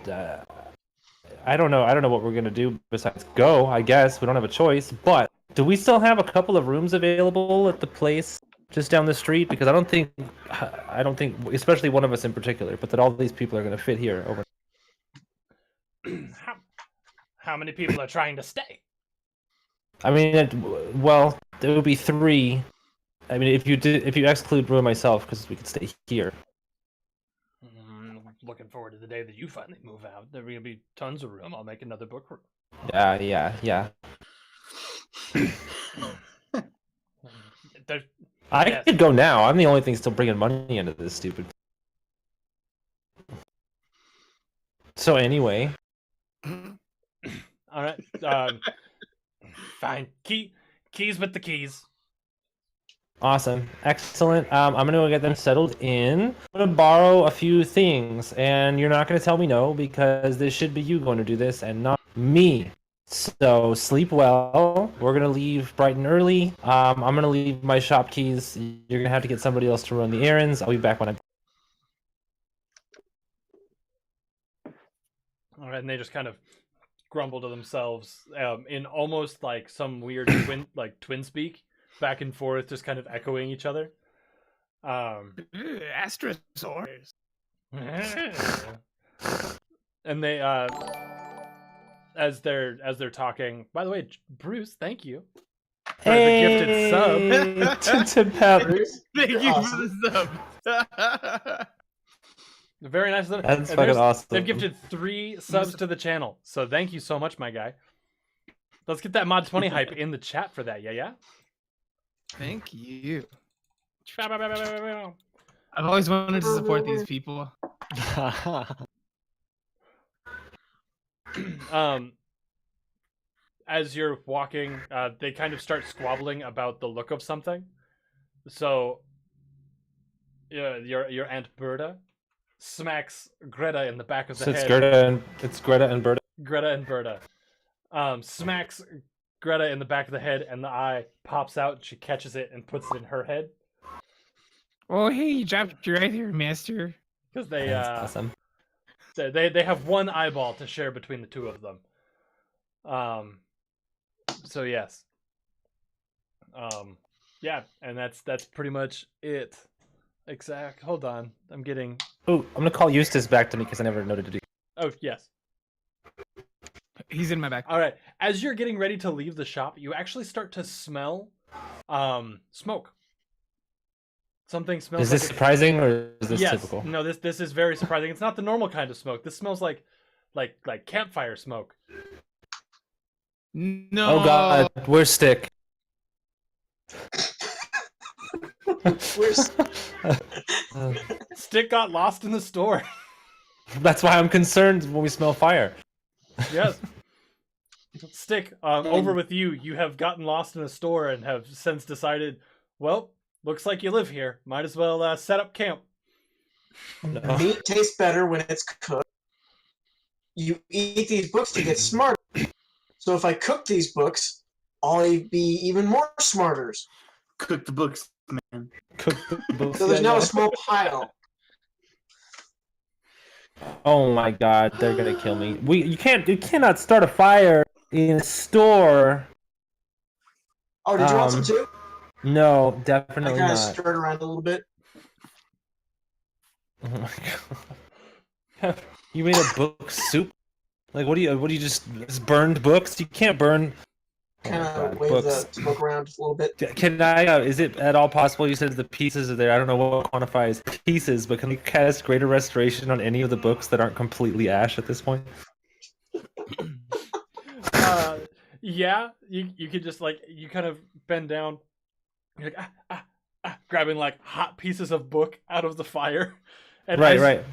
I don't know. I don't know what we're gonna do besides go. I guess we don't have a choice. But do we still have a couple of rooms available at the place just down the street? Because I don't think, especially one of us in particular, but that all these people are gonna fit here over. How many people are trying to stay? I mean, well, there would be 3. I mean, if you exclude Rue and myself, because we could stay here. Looking forward to the day that you finally move out. There's gonna be tons of room. I'll make another book room. Yeah. I Yes. could go now. I'm the only thing still bringing money into this stupid. So anyway, All right. Fine. Keys with the keys. awesome, excellent. I'm gonna go get them settled in. I'm gonna borrow a few things, and you're not gonna tell me no because this should be you going to do this and not me. So sleep well. We're gonna leave bright and early. I'm gonna leave my shop keys. You're gonna have to get somebody else to run the errands. I'll be back when I'm. All right, and they just kind of grumble to themselves in almost like some weird twin speak, back and forth, just kind of echoing each other. Astrosaurs. And they as they're talking. By the way, Bruce, thank you for the gifted sub. Thank you awesome. for the sub. Very nice. That's fucking awesome. They've gifted 3 subs to the channel, so thank you so much, my guy. Let's get that mod 20 hype in the chat for that. Yeah. Thank you. I've always wanted to support these people. As you're walking, they kind of start squabbling about the look of something. So, your Aunt Berta smacks Greta in the back of the head. It's Greta and Berta. Greta and Berta. Smacks Greta in the back of the head, and the eye pops out. And she catches it and puts it in her head. Oh, hey, you dropped your right here, master. Because they That's awesome. they have one eyeball to share between the two of them. So yes. Yeah, and that's pretty much it. Hold on. I'm getting. Oh, I'm gonna call Eustace back to me because I never noted to do. Oh yes. He's in my back. All right. As you're getting ready to leave the shop, you actually start to smell smoke. Something smells. Is this surprising or is this typical? No, this is very surprising. It's not the normal kind of smoke. This smells like campfire smoke. No. Oh God, where's Stick? Stick got lost in the store. That's why I'm concerned when we smell fire. Yes. Stick, over with you. You have gotten lost in a store and have since decided, well, looks like you live here. Might as well set up camp. No. Meat tastes better when it's cooked. You eat these books to get smarter. So if I cook these books, I'll be even more smarters. Cook the books, man. Cook the books. So there's now a small pile. Oh my God, they're gonna kill me. You cannot start a fire in a store. Oh, did you want some too? No, I definitely kind not. of stirred around a little bit. Oh my God. You made a book soup? Like what do you just burned books? You can't burn Kind of wave the smoke around a little bit. Can I? Is it at all possible? You said the pieces are there. I don't know what quantifies pieces, but can we cast greater restoration on any of the books that aren't completely ash at this point? Yeah, you could just you kind of bend down, you're like grabbing hot pieces of book out of the fire, and right.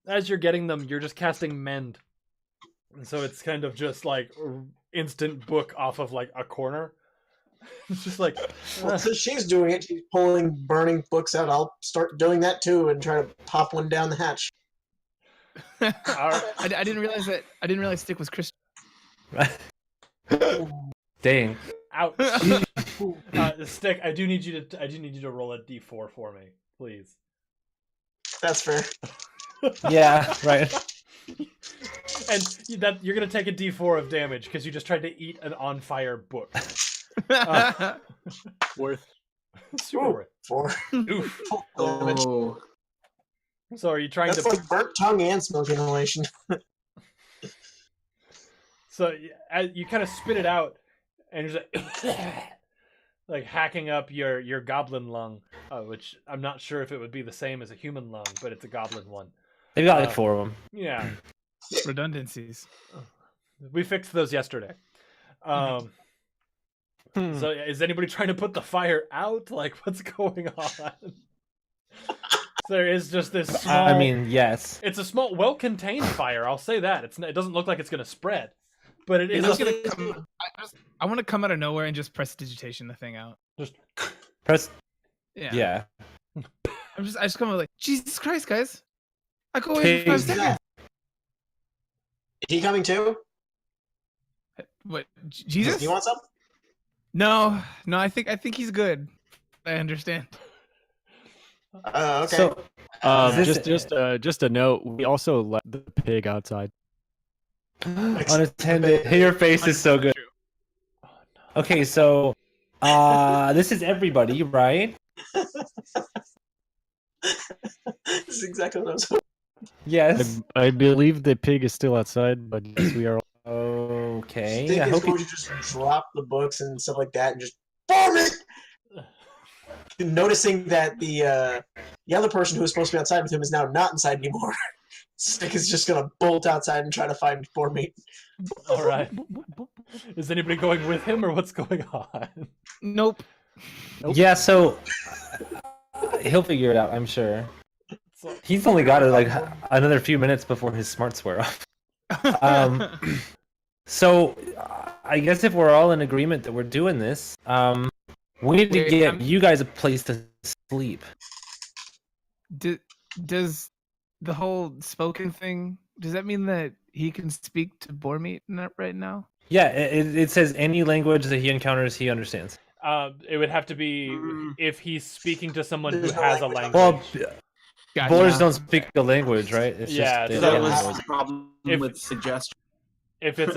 As you're getting them, you're just casting mend, and so it's kind of just instant book off of a corner. It's just well, since she's doing it, she's pulling burning books out. I'll start doing that too and try to pop one down the hatch. I didn't realize Stick was Christian. Dang. Ouch. Stick, I do need you to roll a d4 for me, please. That's fair. Yeah, right. And you're gonna take a d4 of damage because you just tried to eat an on fire book. Worth. Super worth. 4. Oof. Oh. So are you trying That's to? like burnt tongue and smoke inhalation. So you kind of spit it out, and you're just like hacking up your goblin lung, which I'm not sure if it would be the same as a human lung, but it's a goblin one. They've got 4 of them. Yeah. Redundancies. We fixed those yesterday. So is anybody trying to put the fire out? What's going on? There is just this small... I mean, yes. It's a small, well-contained fire. I'll say that. It doesn't look like it's going to spread, but it is. I want to come out of nowhere and just press digitation the thing out. Just press. Yeah. I just come out Jesus Christ, guys! I go away for 5 seconds. Is he coming too? What? Jesus? Do you want some? No. I think he's good. I understand. Okay. So, just a note. We also let the pig outside. unattended. Your face is so good. Okay, so This is everybody, right? This is exactly what I was hoping. Yes. I believe the pig is still outside, but yes, we are. Okay. Stick I is hope going to just drop the books and stuff like that and just farm it! Noticing that the other person who was supposed to be outside with him is now not inside anymore. Stick is just gonna bolt outside and try to find boar meat. All right. Is anybody going with him, or what's going on? Nope. Yeah, so he'll figure it out, I'm sure. So, He's only got like another few minutes before his smarts wear off. So I guess if we're all in agreement that we're doing this, we need to get you guys a place to sleep. Does the whole spoken thing, does that mean that he can speak to boar meat right now? Yeah, it says any language that he encounters, he understands. it would have to be if he's speaking to someone who There's no has a language. language. Well, Gotcha. boars don't speak the language, right? It's Yeah, just so That Yeah. was the problem with suggestion. If it's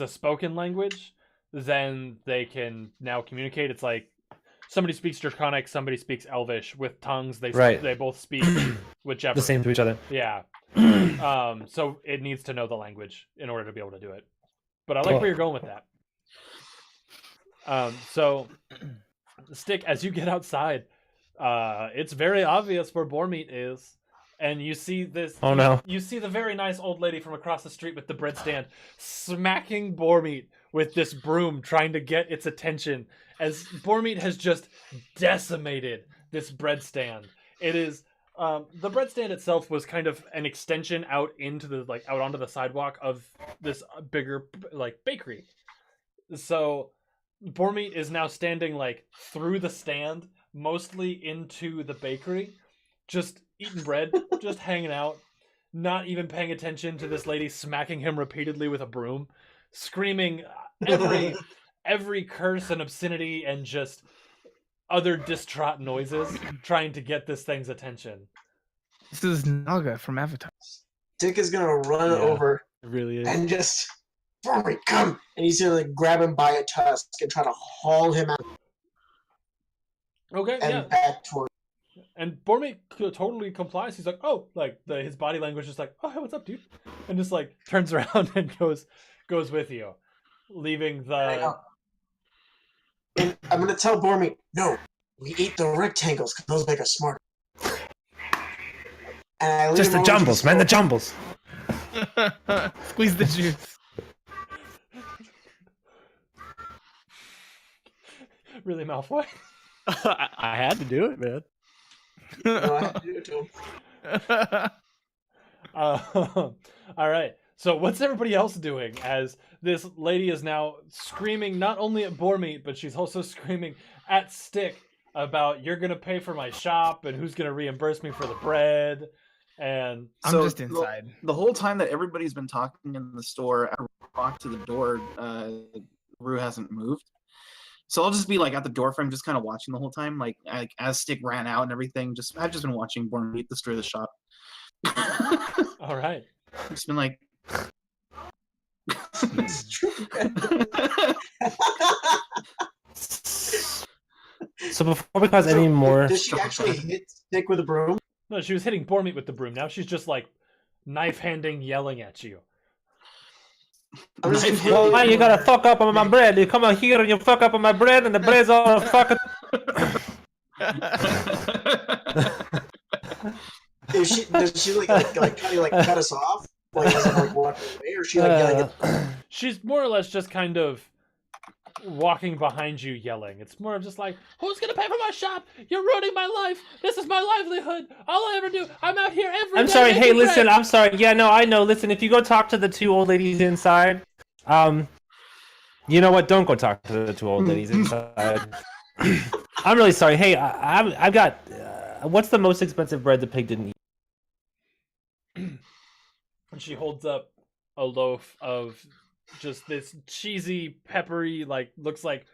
a spoken language, then they can now communicate. It's like somebody speaks Draconic, somebody speaks Elvish with tongues. They both speak whichever. the same to each other. Yeah. So it needs to know the language in order to be able to do it. But I like where you're going with that. So Stick, as you get outside, it's very obvious where boar meat is. And you see this. Oh no! You see the very nice old lady from across the street with the bread stand smacking boar meat with this broom, trying to get its attention. As boar meat has just decimated this bread stand. It is the bread stand itself was kind of an extension out into the out onto the sidewalk of this bigger bakery. So boar meat is now standing through the stand, mostly into the bakery, just eating bread, just hanging out, not even paying attention to this lady smacking him repeatedly with a broom, screaming every curse and obscenity and just other distraught noises, trying to get this thing's attention. This is Naga from Avatar. Dick is gonna run over It really is. and just, Farmy, come! And he's gonna grab him by a tusk and try to haul him out Okay, and back toward. And Bormate totally complies. He's like, oh, his body language is like, oh, hey, what's up, dude? And just turns around and goes with you, leaving the. And I'm gonna tell Bormy, no, we eat the rectangles because those make us smarter. And I leave Just him the over to jumbles, man, the jumbles. Squeeze the juice. Really, Malfoy? I had to do it, man. No, I have to do it to him. All right. So what's everybody else doing as this lady is now screaming not only at boar meat, but she's also screaming at Stick about you're going to pay for my shop and who's going to reimburse me for the bread. And I'm just inside. The whole time that everybody's been talking in the store, I walked to the door. Rue hasn't moved. So I'll just be at the door frame, just kind of watching the whole time, as Stick ran out and everything. I've just been watching Born Meat destroy the shop. all right. Just been like, It's true. So before we cause any more, Did she actually hit Stick with a broom? No, she was hitting boar meat with the broom. Now she's just knife handing, yelling at you. I'm just Knife confused. why you gotta fuck up on my bread? You come out here and you fuck up on my bread, and the bread's all fucking. Does she kind of cut us off? As I'm walking away, or is she yelling at She's more or less just kind of walking behind you yelling. It's more of just who's gonna pay for my shop? You're ruining my life. This is my livelihood. All I ever do, I'm out here every I'm day sorry. Hey, making listen. bread. I'm sorry. Yeah, no, I know. Listen, if you go talk to the two old ladies inside, you know what? Don't go talk to the two old ladies inside. I'm really sorry. Hey, I've got. What's the most expensive bread the pig didn't eat? And she holds up a loaf of just this cheesy, peppery, looks like,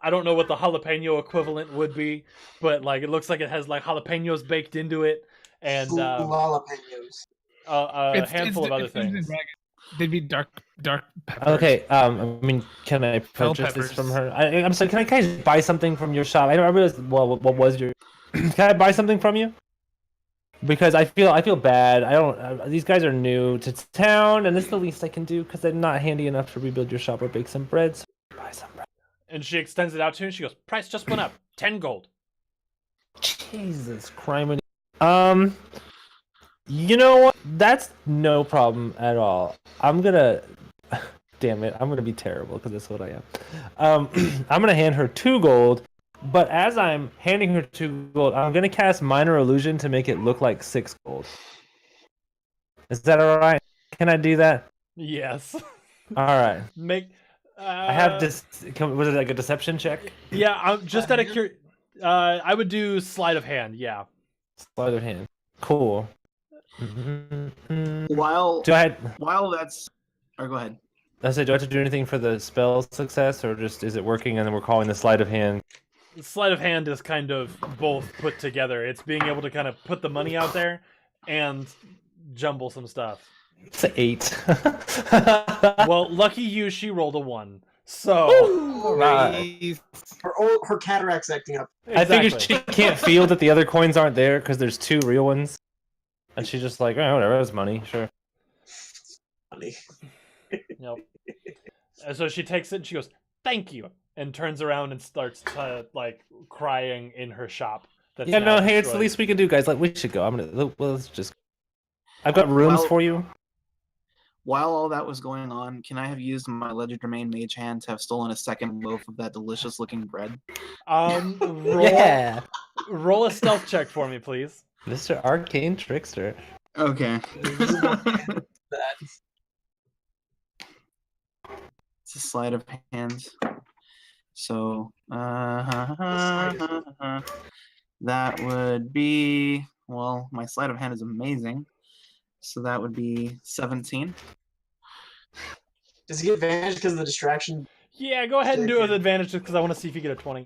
I don't know what the jalapeno equivalent would be, but it looks like it has jalapenos baked into it, and jalapenos? a handful of other Dungeons and things. Dragons. They'd be dark peppers. Okay. I mean, can I Bell purchase this from peppers. her? I'm sorry. Can I just buy something from your shop? I realized. Well, what was your? Can I buy something from you? Because I feel bad. I don't. These guys are new to town, and this is the least I can do because I'm not handy enough to rebuild your shop or bake some bread. So buy some bread. And she extends it out to you, and she goes, price just went up. 10 gold. Jesus Christ. You know what? That's no problem at all. I'm gonna. Damn it! I'm gonna be terrible because that's what I am. I'm gonna hand her 2 gold. But as I'm handing her 2 gold, I'm gonna cast Minor Illusion to make it look like 6 gold. Is that alright? Can I do that? Yes. Alright. Make. I have this. Was it like a deception check? Yeah, I'm just out of curiosity. I would do sleight of hand. Yeah. Sleight of hand. Cool. While that's, or go ahead. I said, do I have to do anything for the spell success, or just is it working and then we're calling the sleight of hand? Sleight of hand is kind of both put together. It's being able to kind of put the money out there and jumble some stuff. It's an 8. Well, lucky you, she rolled a 1. So Right. Her cataract's acting up. I figured she can't feel that the other coins aren't there because there's 2 real ones. And she's just like, oh, whatever, that's money, sure. Funny. Yep. And so she takes it and she goes, thank you, and turns around and starts like crying in her shop. That's Yeah, no, now hey, it's the destroyed. least we can do, guys. Like, we should go. Let's just. I've got rooms Well- for you. While all that was going on, can I have used my Legerdemain Mage Hand to have stolen a second loaf of that delicious-looking bread? Roll, Yeah, roll a stealth check for me, please. Mr. Arcane Trickster. Okay. That. It's a sleight of hand. So that would be, well, my sleight of hand is amazing. So that would be 17. Does he get advantage because of the distraction? Yeah, go ahead and do it with advantage just because I want to see if you get a 20.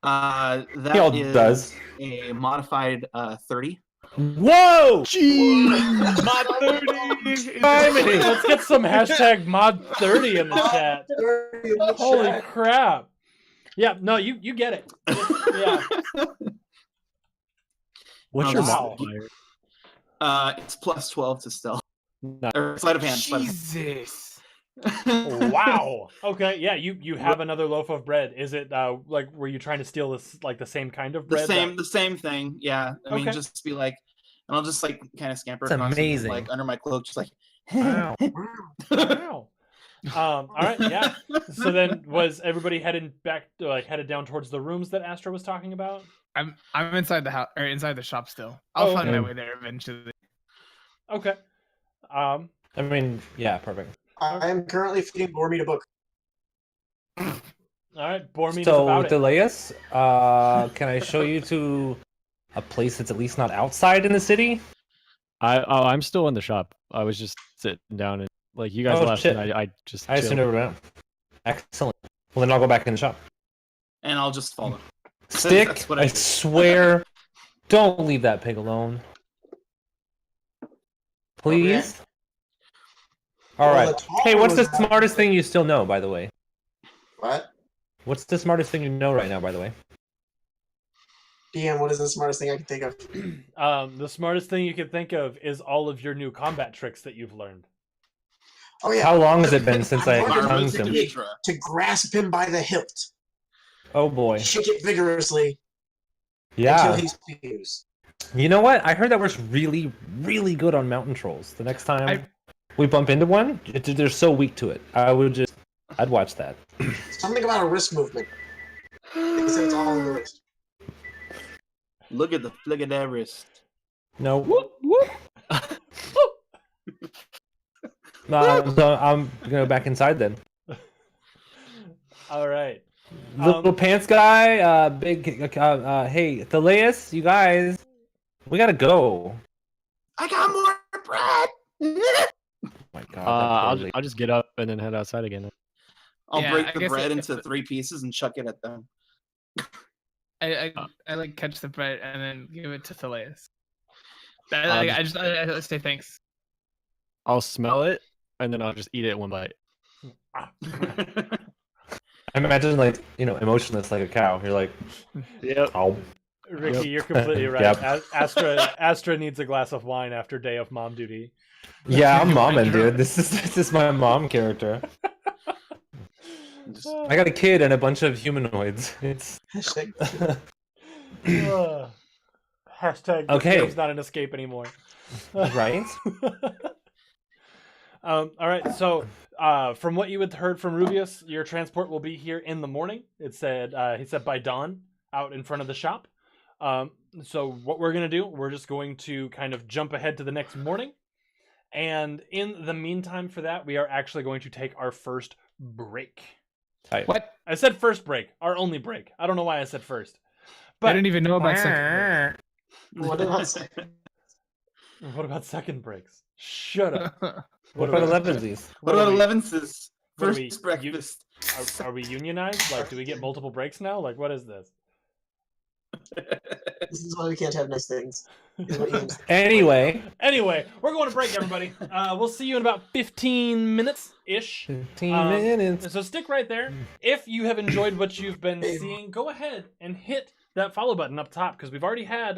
That He all is does. a modified 30. Whoa! Jeez, mod 30. Let's get some hashtag mod 30 in the chat. Holy crap. Yeah, no, you get it. Yeah. What's Oh, your wow. modifier? It's plus 12 to stealth. No. Or sleight of hand. Sleight of Jesus. hand. Wow. Okay, yeah, you have another loaf of bread. Is it like were you trying to steal this like the same kind of bread? The same thing. Yeah. I mean, Okay. just be like, and I'll just like kind of scamper That's across it, amazing. like under my cloak, just like. Wow. Wow. All right, yeah. So then was everybody headed down towards the rooms that Astra was talking about? I'm inside the house or inside the shop still. I'll find my okay. way there eventually. Okay. I mean, yeah, perfect. I am currently feeding Bormy a book. All right, Bormin is So, about it. Delayus, can I show you to a place that's at least not outside in the city? I'm still in the shop. I was just sitting down and like you guys Oh, left, shit. and I just. I assumed chilled. everyone out. Excellent. Well, then I'll go back in the shop. And I'll just follow. Stick, That's what I I do. swear, don't leave that pig alone. Please? Well, Alright. the tall Hey, one what's the was out smartest there. thing you still know, by the way? What? What's the smartest thing you know right now, by the way? DM, what is the smartest thing I can think of? The smartest thing you can think of is all of your new combat tricks that you've learned. Oh yeah. How long has it been since I I'm wondering tongued what to him? do to grasp him by the hilt. Oh boy. Shake it vigorously until Yeah. he spews. You know what? I heard that works really, really good on mountain trolls. The next time we bump into one, they're so weak to it. I'd watch that. Something about a wrist movement. They say it's all in the wrist. Look at the flick of that wrist. No. No, so I'm gonna go back inside then. All right. Little pants guy, big. Hey, Thaleus, you guys, we gotta go. I got more bread. Oh my God. that poor lady. I'll just get up and then head outside again. I'll Yeah, I break the guess bread if into the- 3 pieces and chuck it at them. I like catch the bread and then give it to Thaleus. I say thanks. I'll smell it, and then I'll just eat it in one bite. Ah. I imagine like emotionless like a cow. You're like, Yep. oh. Ricky, you're completely right. Yep. Astra needs a glass of wine after day of mom duty. Yeah, I'm momming, dude. This is my mom character. I got a kid and a bunch of humanoids. It's Hashtag this Okay. game's not an escape anymore. right. All right. So, from what you had heard from Rubius, your transport will be here in the morning. It said he said by dawn, out in front of the shop. So what we're gonna do, we're just going to kind of jump ahead to the next morning, and in the meantime, for that, we are actually going to take our first break. Tight. What? I said first break, our only break. I don't know why I said first. But I didn't even know about second What about second? what about second breaks? Shut up. break. What about 11s? What about 11's what are first we- breakfast? Are we unionized? Like, do we get multiple breaks now? Like, what is this? This is why we can't have nice things. Is what you- Anyway, We're going to break, everybody. We'll see you in about 15 minutes ish. 15 minutes. So stick right there. If you have enjoyed what you've been seeing, go ahead and hit that follow button up top, because we've already had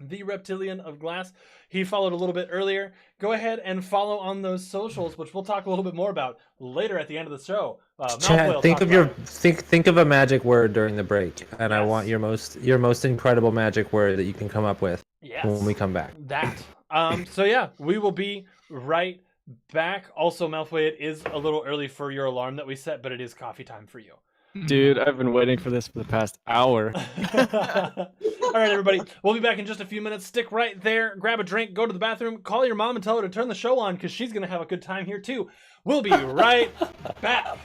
the Reptilian of Glass. He followed a little bit earlier. Go ahead and follow on those socials, which we'll talk a little bit more about later at the end of the show. Chad, Malfoy think will of talk your about think of a magic word during the break, and I Yes. want your most incredible magic word that you can come up with yes. when we come back. That. So yeah, we will be right back. Also, Malfoy, it is a little early for your alarm that we set, but it is coffee time for you. Dude, I've been waiting for this for the past hour. All right, everybody. We'll be back in just a few minutes. Stick right there. Grab a drink. Go to the bathroom. Call your mom and tell her to turn the show on, because she's going to have a good time here, too. We'll be right back.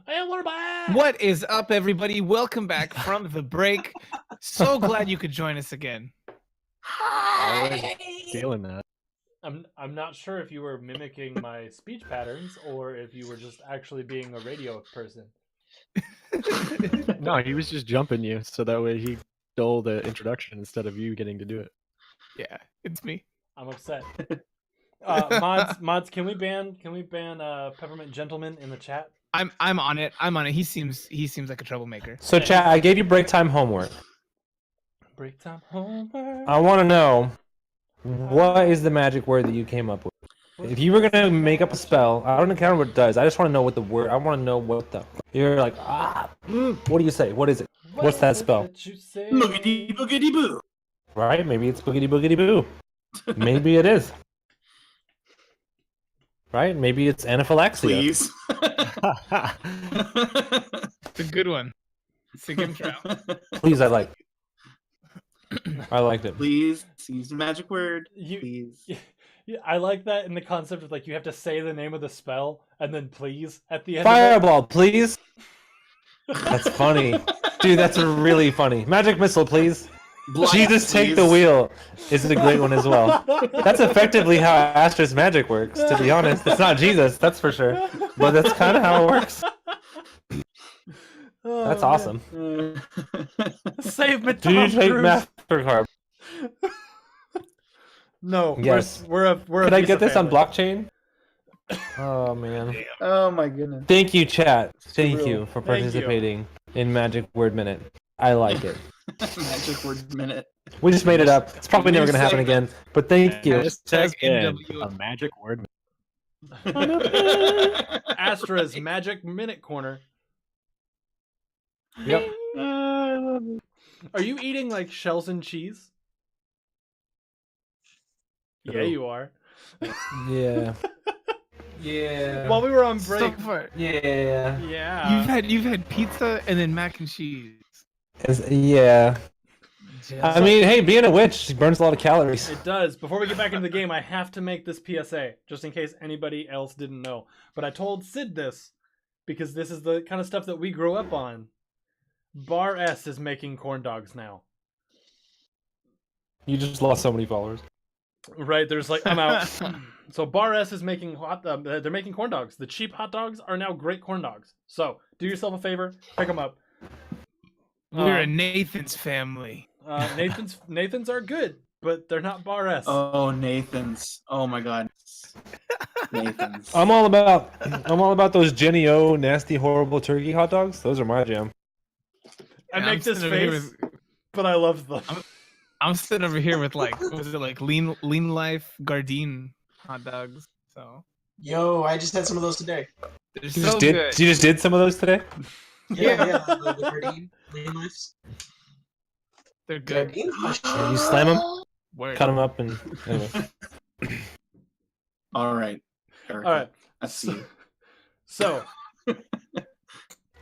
Hey, we're back. What is up, everybody? Welcome back from the break. So glad you could join us again. Always feeling that. I'm not sure if you were mimicking my speech patterns or if you were just actually being a radio person. No, he was just jumping you, so that way he stole the introduction instead of you getting to do it. Yeah, it's me. I'm upset. Mods, can we ban Peppermint Gentleman in the chat? I'm on it. He seems like a troublemaker. So, chat, I gave you break time homework. Break time homework. I want to know, what is the magic word that you came up with? If you were going to make up a spell, I don't care what it does. I just want to know what the word, I want to know what the, you're like, what do you say? What is it? What's that spell? Boogity boogity boo. Right? Maybe it's boogity boogity boo. Maybe it is. Right? Maybe it's anaphylaxia. Please. It's a good one. It's a good trial. Please, I like. I liked it. Please use the magic word. You- Please. Yeah, I like that in the concept of like you have to say the name of the spell and then please at the end. Fireball, please. That's funny. Dude, that's really funny. Magic missile, please. Blight, Jesus, take the please. wheel is a great one as well. That's effectively how Astra's magic works, to be honest. It's not Jesus, that's for sure. But that's kind of how it works. Oh, That's man. awesome. Save me, Do you Tom take Cruise. MasterCard? No. Yes. We're a Could I piece get of this on family. blockchain? Oh, man. Oh my goodness. Thank you, chat. Thank real. you for Thank you. participating in Magic Word Minute. I like it. Magic word minute. We just made it up. It's probably never going to happen again. But thank you. Hashtag in NW. a magic word. Astra's Magic Minute Corner. Yep. Are you eating like shells and cheese? Yeah, you are. Yeah. Yeah. While we were on So break. far, Yeah. Yeah. you've had pizza and then mac and cheese. Yeah. I mean, hey, being a witch burns a lot of calories. It does. Before we get back into the game, I have to make this PSA, just in case anybody else didn't know. But I told Sid this, because this is the kind of stuff that we grew up on. Bar S is making corn dogs now. You just lost so many followers. Right, there's like, I'm out. So Bar S is making they're making corn dogs. The cheap hot dogs are now great corn dogs. So do yourself a favor, pick them up. We're a Nathan's family. Nathan's are good, but they're not Bar S. Oh, Nathan's. Oh my god. Nathan's. I'm all about those Jenny O nasty horrible turkey hot dogs. Those are my jam. I Yeah, make I'm this sitting over here face, but I love them. I'm sitting over here with like, what was it like lean life Gardein hot dogs? So Yo, I just had some of those today. they're You so just did. good. You just did some of those today. Yeah. The Gardine Lean Lives. They're good. Gardine? Yeah, you slam them, Word. cut them up, and anyway. All right. Erica, All right. I see you. So,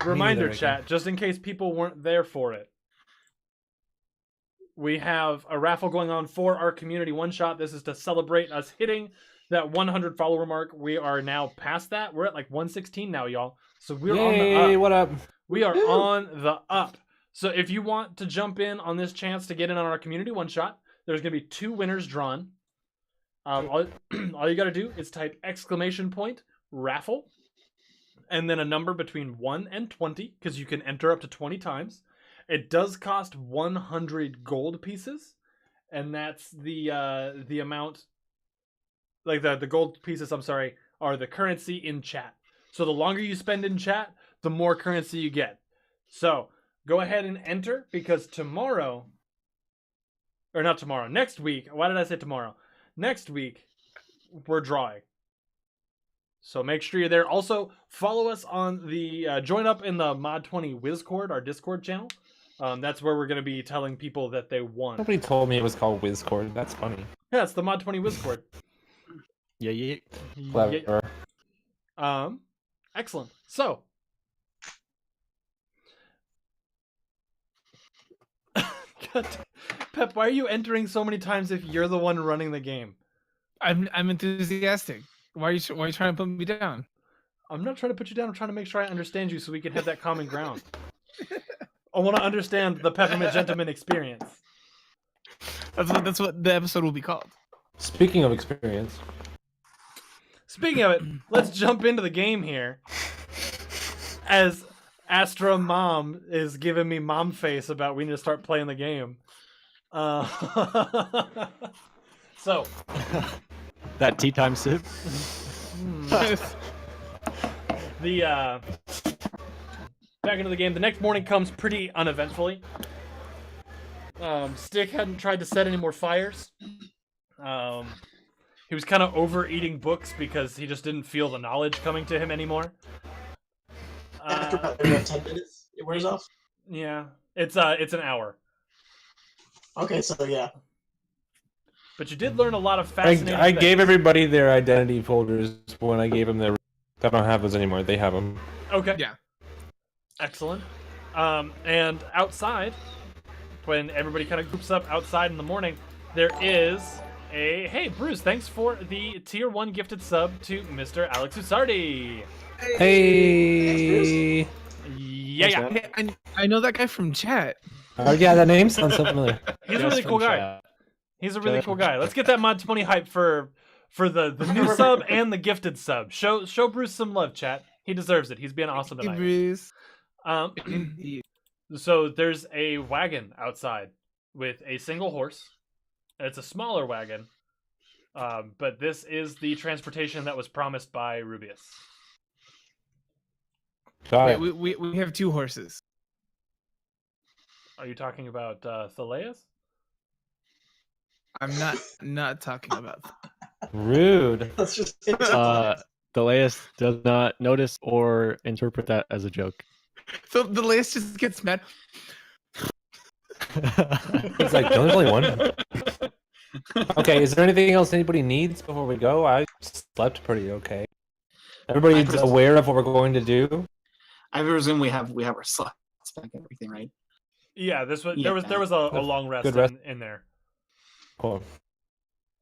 reminder neither, chat, just in case people weren't there for it. We have a raffle going on for our community one shot. This is to celebrate us hitting that 100 follower mark. We are now past that. We're at like 116 now, y'all. So we're on the Yay! up. What up? We are on the up. So if you want to jump in on this chance to get in on our community one shot, there's going to be 2 winners drawn. All you got to do is type !raffle and then a number between 1 and 20 because you can enter up to 20 times. It does cost 100 gold pieces, and that's the amount. Like the gold pieces, I'm sorry, are the currency in chat. So the longer you spend in chat, the more currency you get. So go ahead and enter because tomorrow, or not tomorrow, next week. Why did I say tomorrow? Next week, we're drawing. So make sure you're there. Also, follow us on the join up in the Mod 20 Wizcord, our Discord channel. That's where we're going to be telling people that they won. Nobody told me it was called Wizcord. That's funny. Yeah, it's the Mod 20 Wizcord. Yeah. Clever. Excellent. So, God, Pep, why are you entering so many times if you're the one running the game? I'm enthusiastic. Why are you trying to put me down? I'm not trying to put you down. I'm trying to make sure I understand you so we can have that common ground. I want to understand the Peppermint Gentleman experience. That's what the episode will be called. Speaking of experience. Speaking of it, let's jump into the game here. As Astra Mom is giving me mom face about we need to start playing the game. So. That tea time sip. The back into the game. The next morning comes pretty uneventfully. Stick hadn't tried to set any more fires. He was kind of overeating books because he just didn't feel the knowledge coming to him anymore. After about 10 minutes, it wears off. Yeah, it's an hour. Okay, so yeah. But you did learn a lot of fascinating I things. gave everybody their identity folders when I gave them their. I don't have those anymore. They have them. Okay. Yeah. Excellent. And outside, when everybody kind of groups up outside in the morning, there is a hey Bruce, thanks for the tier 1 gifted sub to Mr. Alex Usardi. Hey. Yeah. Hey, I know that guy from chat. Yeah, that name sounds so familiar. He's a really cool guy. He's a really cool guy. Let's get that mod 20 hype for the new sub and the gifted sub. Show Bruce some love, chat. He deserves it. He's being awesome tonight. Bruce. So there's a wagon outside with a single horse. It's a smaller wagon, but this is the transportation that was promised by Rubius. Got Wait, it. we have 2 horses. Are you talking about Thaleas? I'm not talking about that. Rude. Let's just. Deleus does not notice or interpret that as a joke. So the list just gets mad. It's like, there's only one. Okay, is there anything else anybody needs before we go? I slept pretty okay. Everybody's aware of what we're going to do. I presume we have our slots back and everything, right? Yeah, there was a long rest, Good rest. in there. Cool.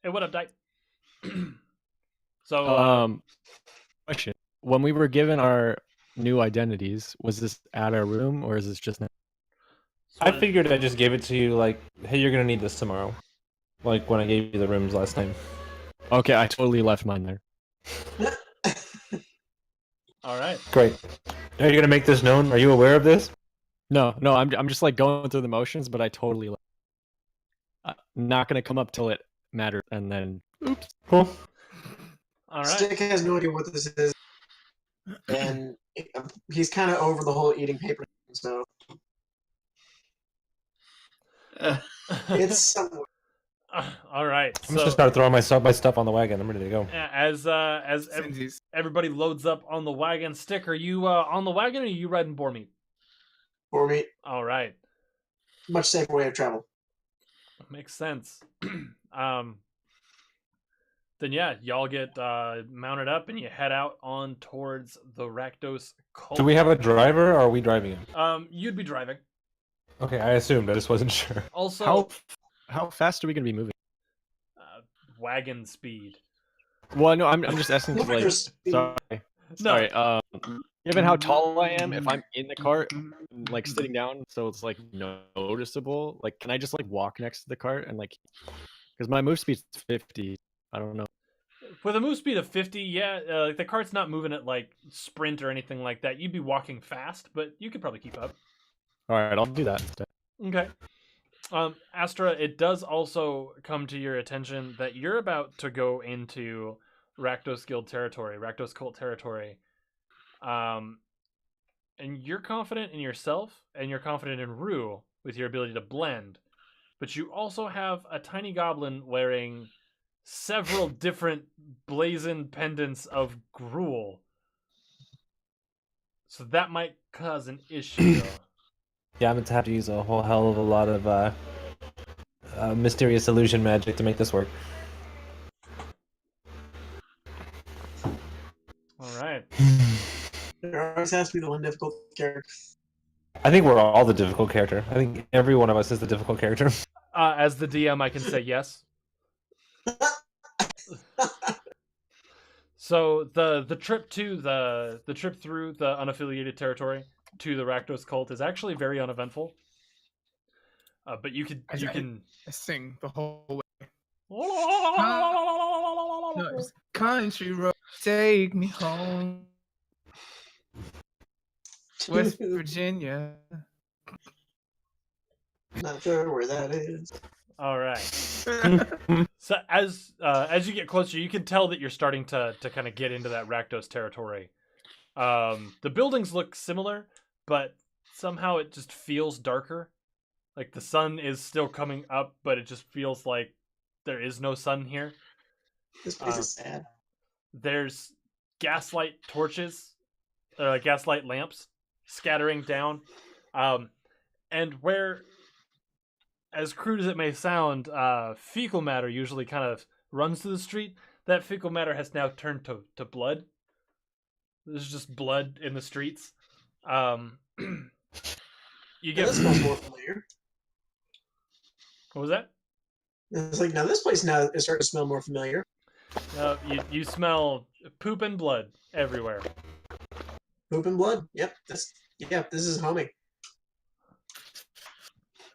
Hey, what up, Dyke? So, question: when we were given our new identities, was this at our room or is this just now? I figured I just gave it to you like, hey, you're gonna need this tomorrow. Like when I gave you the rooms last time. Okay, I totally left mine there. all right. Great. Are you gonna make this known? Are you aware of this? No, I'm just like going through the motions, but I totally not gonna come up till it matters, and then oops. Cool. All right. Stick has no idea what this is, and he's kind of over the whole eating paper thing, so it's somewhere. All right. I'm just gonna start throwing my stuff on the wagon. I'm ready to go. As everybody loads up on the wagon, Stick, are you on the wagon or are you riding boar meat? For me, All right. much safer way of travel. Makes sense. Then yeah, y'all get mounted up and you head out on towards the Rakdos cult. Do we have a driver or are we driving him? You'd be driving. Okay, I assumed. I just wasn't sure. Also, How fast are we gonna be moving? wagon speed. Well, no, I'm just asking. Like, sorry. Given how tall I am, if I'm in the cart, like sitting down, so it's like noticeable. Like, can I just like walk next to the cart and like, because my move speed's 50. I don't know. With a move speed of 50, yeah, like the cart's not moving at like sprint or anything like that. You'd be walking fast, but you could probably keep up. All right, I'll do that instead. Okay. Astra, it does also come to your attention that you're about to go into Rakdos Guild territory, Rakdos cult territory. And you're confident in yourself and you're confident in Rue with your ability to blend. But you also have a tiny goblin wearing several different blazoned pendants of gruel. So that might cause an issue. Yeah, I'm gonna have to use a whole hell of a lot of mysterious illusion magic to make this work. All right. There always has to be the one difficult character. I think we're all the difficult character. I think every one of us is the difficult character. As the DM, I can say yes. So the trip to the trip through the unaffiliated territory to the Rakdos cult is actually very uneventful. But you can I sing the whole way. no, No, it's country road, take me home, West Virginia. Not sure where that is. All right. So as you get closer, you can tell that you're starting to kind of get into that Rakdos territory. The buildings look similar, but somehow it just feels darker. Like the sun is still coming up, but it just feels like there is no sun here. This place is sad. There's gaslight torches, gaslight lamps scattering down. And where, as crude as it may sound, fecal matter usually kind of runs through the street, that fecal matter has now turned to blood. There's just blood in the streets. You get. This smells more familiar. What was that? It's like now this place now is starting to smell more familiar. You smell poop and blood everywhere. Poop and blood. Yep. This is homey.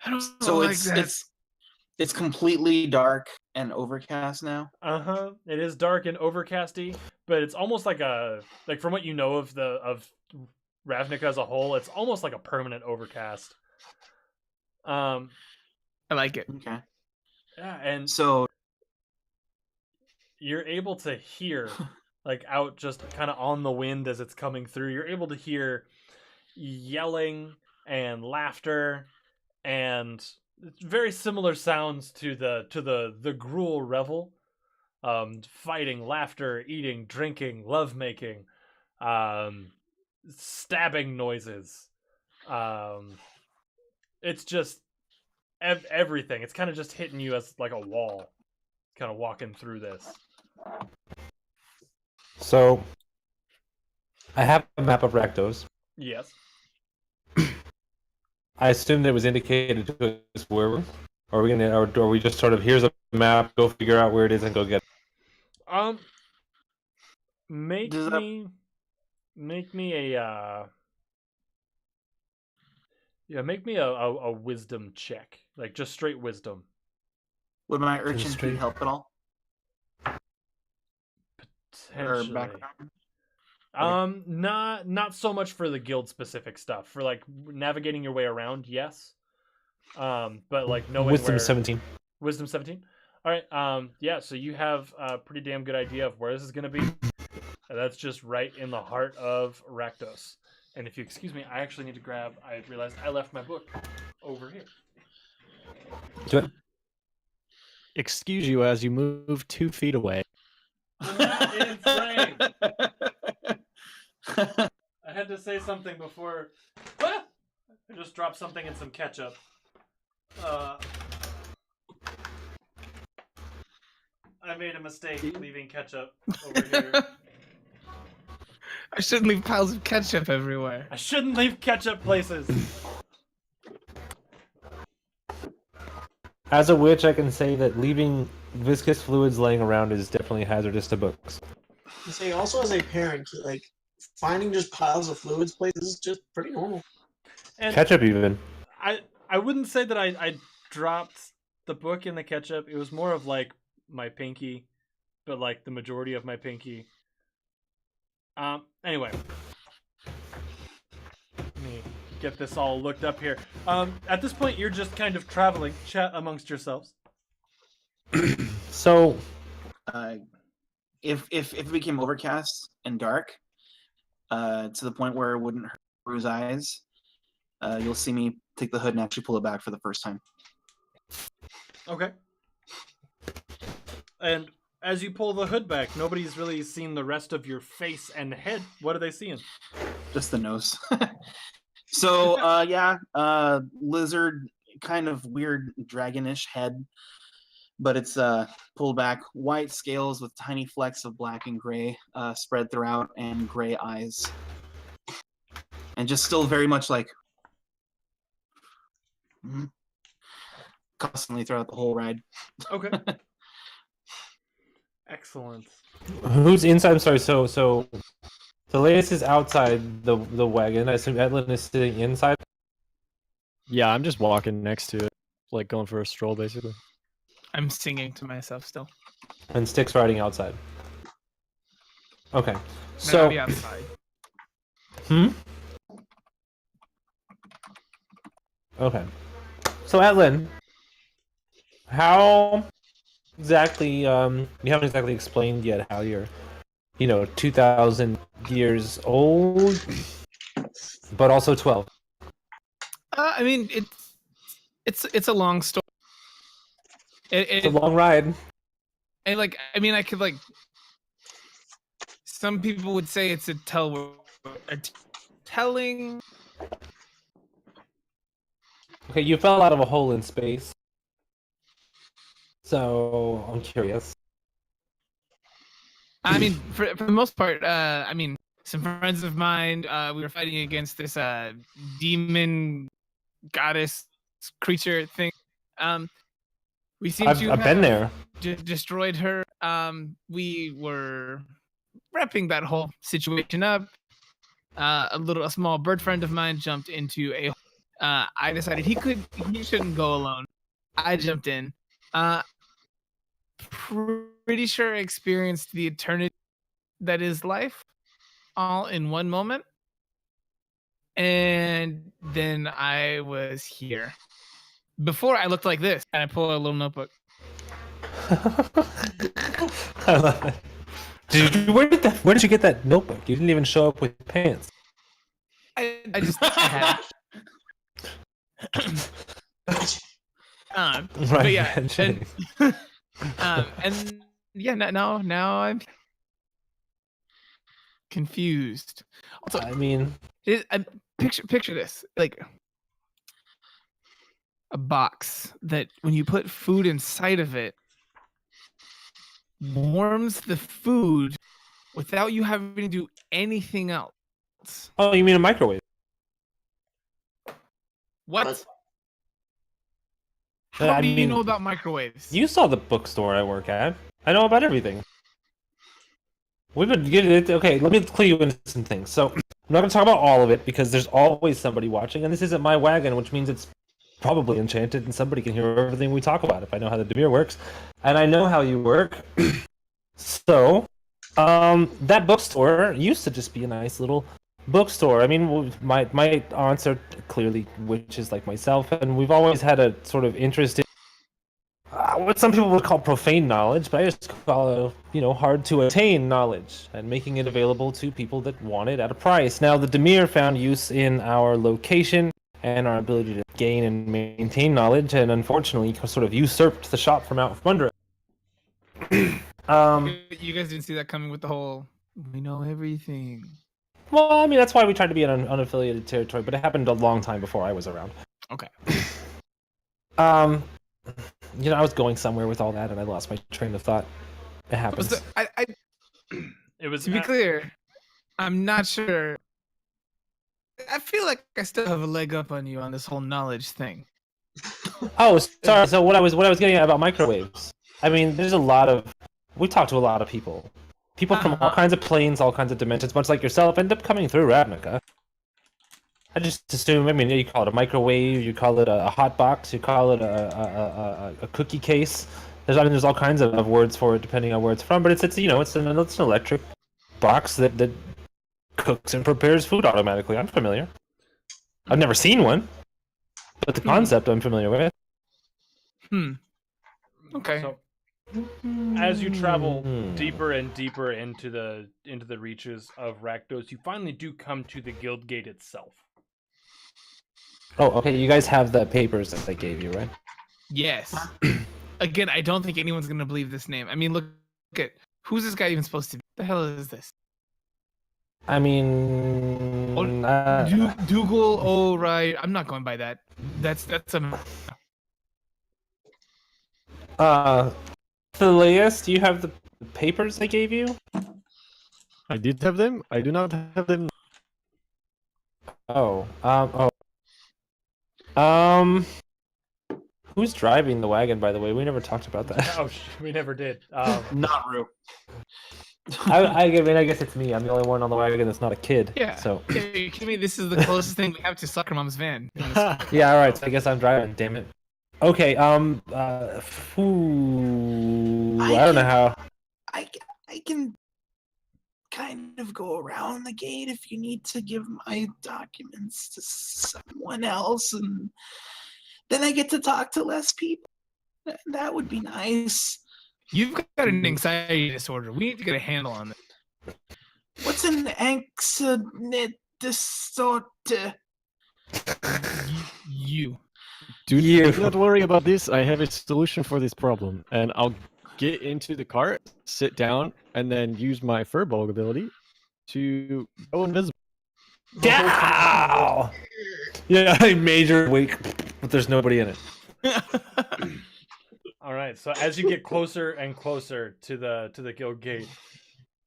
I don't So like that. it's completely dark and overcast now. It is dark and overcasty, but it's almost like from what you know of Ravnica as a whole, it's almost like a permanent overcast. I like it. Okay. Yeah, and So you're able to hear, like out just kind of on the wind as it's coming through, you're able to hear yelling and laughter and very similar sounds to the Gruul revel. Fighting, laughter, eating, drinking, lovemaking, stabbing noises. It's just everything. It's kind of just hitting you as like a wall, kind of walking through this. So, I have a map of Rakdos. Yes. I assume that was indicated to us where we're. Or are we just sort of here's a map, go figure out where it is and go get it? Make me a wisdom check, like just straight wisdom. would my urchin straight- key help at all? Or Potentially. background? Not so much for the guild specific stuff. For like navigating your way around, yes. But like knowing Wisdom where... 17. Wisdom 17. All right. Yeah. So you have a pretty damn good idea of where this is gonna be. That's just right in the heart of Rakdos. And if you excuse me, I actually need to grab. I realized I left my book over here. Do it. Excuse you as you move 2 feet away. Not in frame. I had to say something before. Ah! I just dropped something in some ketchup. I made a mistake leaving ketchup over here. I shouldn't leave piles of ketchup everywhere. I shouldn't leave ketchup places. As a witch, I can say that leaving viscous fluids laying around is definitely hazardous to books. You say also as a parent, like finding just piles of fluids places is just pretty normal. And Ketchup, even. I wouldn't say that I dropped the book in the ketchup. It was more of like my pinky, but like the majority of my pinky. Anyway, let me get this all looked up here. At this point, you're just kind of traveling, chat amongst yourselves. So, if it became overcast and dark, to the point where it wouldn't hurt Rue's eyes, you'll see me take the hood and actually pull it back for the first time. Okay. And as you pull the hood back, nobody's really seen the rest of your face and head. What are they seeing? Just the nose. So, lizard, kind of weird dragonish head, but it's pulled back, white scales with tiny flecks of black and gray spread throughout, and gray eyes. And just still very much like constantly throughout the whole ride. Okay. Excellent. Who's inside? I'm sorry. So the latest is outside the wagon. I assume Edlin is sitting inside. Yeah, I'm just walking next to it, like going for a stroll, basically. I'm singing to myself still. And Stick's riding outside. Okay. Then So. I'll be outside. Okay. So Edlin, how exactly? You haven't exactly explained yet how you're, 2,000 years old, but also 12. I mean, it's a long story. It's a long ride. And I could some people would say it's a telling. Okay, you fell out of a hole in space. So I'm curious. I mean, for the most part, some friends of mine, we were fighting against this demon goddess creature thing. We seem to I've been there. Destroyed her. We were wrapping that whole situation up. A small bird friend of mine jumped into a. I decided he shouldn't go alone. I jumped in. Pretty sure I experienced the eternity that is life all in one moment. And then I was here. Before I looked like this, and I pulled a little notebook. I love it. Where did you get that notebook? You didn't even show up with pants. I had it. Right. But yeah, and yeah, now I'm confused. Also, I mean, picture this, like a box that when you put food inside of it warms the food without you having to do anything else. oh, you mean a microwave? What? How do you know about microwaves? You saw the bookstore I work at. I know about everything. We've been getting it. Okay, let me clue you into some things. So, I'm not going to talk about all of it because there's always somebody watching, and this isn't my wagon, which means it's probably enchanted, and somebody can hear everything we talk about if I know how the Demir works, and I know how you work. So, that bookstore used to just be a nice little bookstore. I mean, my aunts are clearly witches like myself, and we've always had a sort of interest in what some people would call profane knowledge, but I just call it, hard to attain knowledge, and making it available to people that want it at a price. Now, the Demir found use in our location and our ability to gain and maintain knowledge, and unfortunately, sort of usurped the shop from out from under it. You guys didn't see that coming with the whole "we know everything." Well, I mean, that's why we tried to be an unaffiliated territory, but it happened a long time before I was around. Okay. I was going somewhere with all that, and I lost my train of thought. It happens. It was to be clear, I'm not sure. I feel like I still have a leg up on you on this whole knowledge thing. Oh, sorry. So what I was getting at about microwaves. I mean, we talk to a lot of people. People from all kinds of planes, all kinds of dimensions, much like yourself, end up coming through Ravnica. I just assume, you call it a microwave, you call it a hot box, you call it a cookie case. There's all kinds of words for it depending on where it's from, but it's an electric box that cooks and prepares food automatically. I'm familiar. I've never seen one, but the concept I'm familiar with. Okay. So, as you travel deeper and deeper into the reaches of Rakdos, you finally do come to the guild gate itself. Oh, okay. You guys have the papers that they gave you, right? Yes. Again, I don't think anyone's gonna believe this name. I mean, look at who's this guy even supposed to be? The hell is this? I mean, Dougal. Oh, right. I'm not going by that. That's Thelias, do you have the papers they gave you? I did have them. I do not have them. Who's driving the wagon, by the way? We never talked about that. Oh, we never did. Not Rue. I mean, I guess it's me. I'm the only one on the wagon that's not a kid. Yeah. So. Are you kidding me? This is the closest thing we have to Soccer Mom's van. Yeah. All right. So I guess I'm driving. Damn it. Okay. I don't know how. I can kind of go around the gate if you need to give my documents to someone else, and then I get to talk to less people. That would be nice. You've got an anxiety disorder. We need to get a handle on this. What's an anxiety disorder? You. Do not worry about this. I have a solution for this problem, and I'll get into the cart, sit down, and then use my furball ability to go invisible. Dow! Yeah, I major wake, but there's nobody in it. All right. So as you get closer and closer to the guild gate,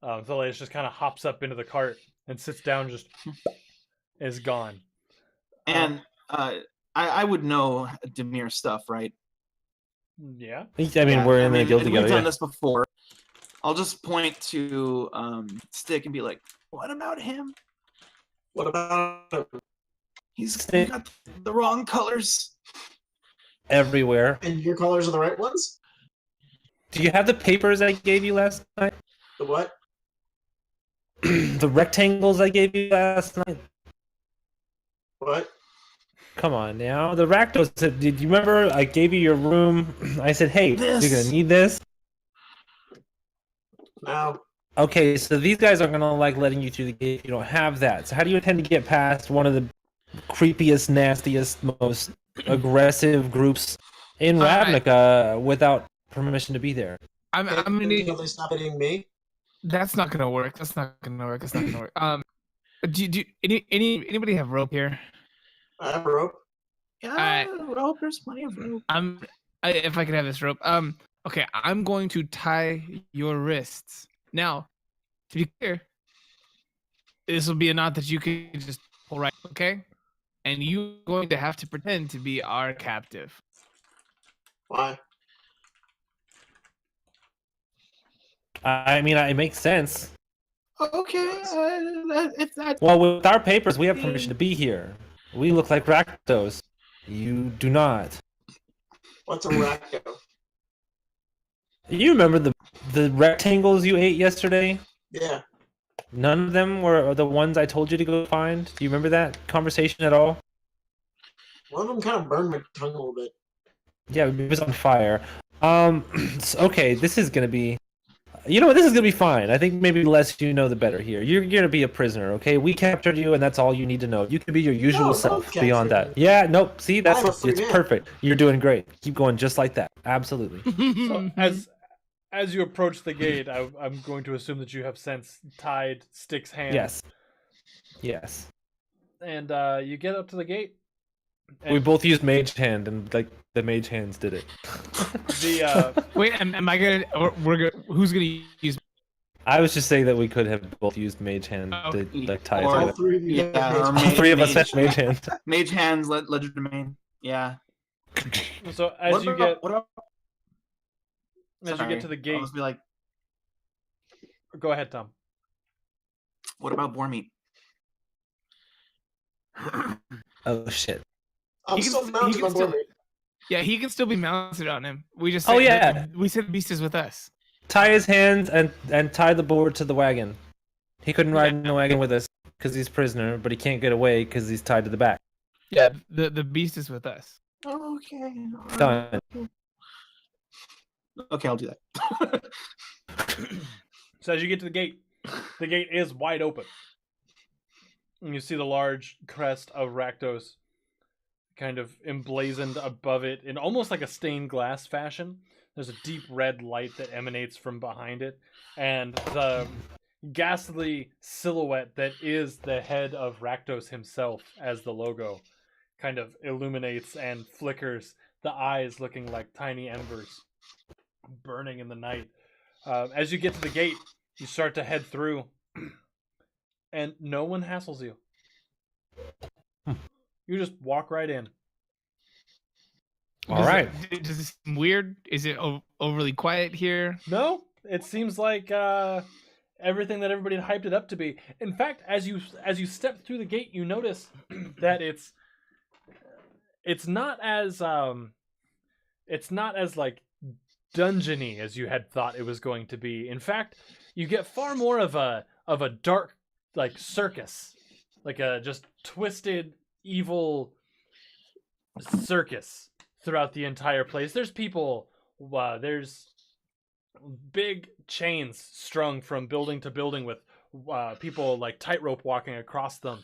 Thalias just kind of hops up into the cart and sits down. Just is gone. And I would know Demir stuff, right? Yeah. I mean, we're in the guild together. We've done this before. I'll just point to Stick and be like, "What about him? What about him? He's Stick. got the wrong colors." Everywhere. And your colors are the right ones? Do you have the papers I gave you last night? The what? The rectangles I gave you last night? What? Come on now. The Rakdos said, did you remember I gave you your room? I said, hey, This. you're going to need this? No. Okay, so these guys aren't going to like letting you through the gate if you don't have that. So how do you intend to get past one of the creepiest, nastiest, most aggressive groups in Ravnica without permission to be there? I'm gonna need. Will they stop hitting me? That's not gonna work. That's not gonna work. That's not gonna work. Do anybody have rope here? I have a rope. Yeah, rope. There's plenty of rope. If I could have this rope. Okay, I'm going to tie your wrists. Now, to be clear, this will be a knot that you can just pull right. Okay, and you're going to have to pretend to be our captive. Why? I mean, it makes sense. Okay, if that. Well, with our papers, we have permission to be here. We look like Rakdos. You do not. What's a racco? You remember the rectangles you ate yesterday? Yeah. None of them were the ones I told you to go find. Do you remember that conversation at all? One of them kind of burned my tongue a little bit. Yeah, it was on fire. Okay, this is gonna be. You know what? This is gonna be fine. I think maybe the less you know, the better. Here, you're gonna be a prisoner. Okay, we captured you, and that's all you need to know. You can be your usual No, self. don't Beyond capture that, yeah. Nope. See, I'm a it's free man. perfect. You're doing great. Keep going just like that. Absolutely. So as you approach the gate, I'm going to assume that you have since tied Stick's hands. Yes. Yes. And you get up to the gate. We both used Mage Hand, and like the Mage Hands did it. Wait, am I gonna? Or we're gonna? Who's gonna use? I was just saying that we could have both used Mage Hand to like tie it Or- All together. three of you. Yeah, or All Mage- three of us Mage- had Mage Hand. Mage hands, Ledger Domain. Yeah. So as you get What about, as you get to the I'll gate, just be like, go ahead, Tom. what about boar meat? Oh shit. I'm He can still st- mounted he can on board. still- Yeah, he can still be mounted on him. We just Oh, said, yeah. we said the beast is with us. Tie his hands and tie the board to the wagon. He couldn't ride in the wagon with us because he's prisoner, but he can't get away because he's tied to the back. Yeah, the beast is with us. Okay. Done. Okay, I'll do that. So as you get to the gate is wide open. And you see the large crest of Rakdos kind of emblazoned above it in almost like a stained glass fashion. There's a deep red light that emanates from behind it, and the ghastly silhouette that is the head of Rakdos himself as the logo kind of illuminates and flickers, the eyes looking like tiny embers burning in the night. As you get to the gate, you start to head through, and no one hassles you. You just walk right in. All right. Does this seem weird? Is it overly quiet here? No, it seems like everything that everybody had hyped it up to be. In fact, as you step through the gate, you notice that it's not as like dungeony as you had thought it was going to be. In fact, you get far more of a dark, like, circus, like a just twisted evil circus throughout the entire place. There's people, there's big chains strung from building to building with people like tightrope walking across them.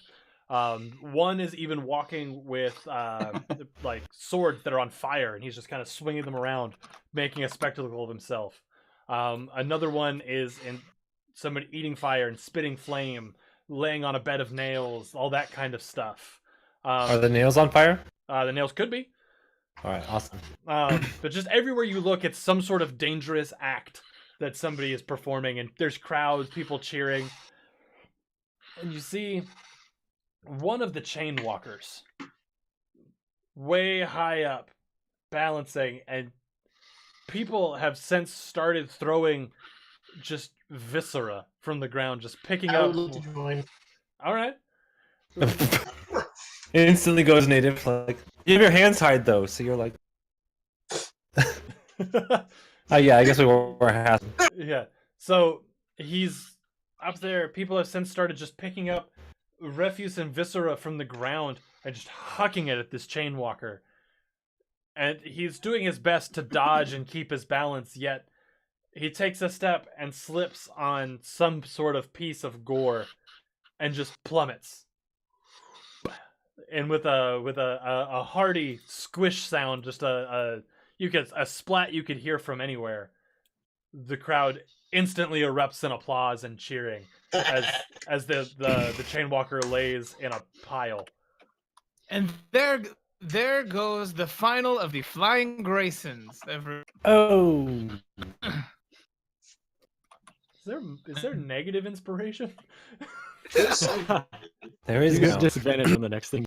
One is even walking with like swords that are on fire, and he's just kind of swinging them around, making a spectacle of himself. Another one is in somebody eating fire and spitting flame, laying on a bed of nails, all that kind of stuff. Are the nails on fire? The nails could be. All right, awesome. But just everywhere you look, it's some sort of dangerous act that somebody is performing, and there's crowds, people cheering. And you see one of the chain walkers way high up, balancing, and people have since started throwing just viscera from the ground, just picking I up. would love to join. All right. Instantly goes native. Like, you have your hands tied though, so you're like, yeah, I guess we were half. Yeah. So he's up there. People have since started just picking up refuse and viscera from the ground and just hucking it at this chain walker. And he's doing his best to dodge and keep his balance, yet he takes a step and slips on some sort of piece of gore and just plummets. And with a hearty squish sound, just a splat you could hear from anywhere, the crowd instantly erupts in applause and cheering as the chain walker lays in a pile. And there goes the final of the Flying Graysons. Oh, Is there negative inspiration? there is You get no. disadvantage on the next thing.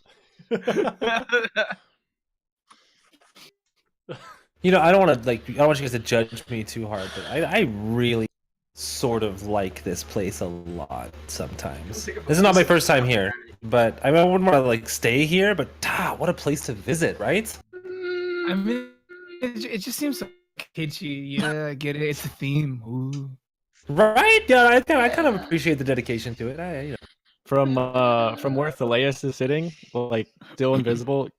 You know, I don't want you guys to judge me too hard, but I really sort of like this place a lot sometimes. This is not my first time here, but I wouldn't want to like stay here, but what a place to visit, right? I mean, it just seems so kitschy. Yeah, I get it. It's a theme. Ooh. Right? Yeah, I kind of appreciate the dedication to it. From where Thaleus is sitting, like still invisible,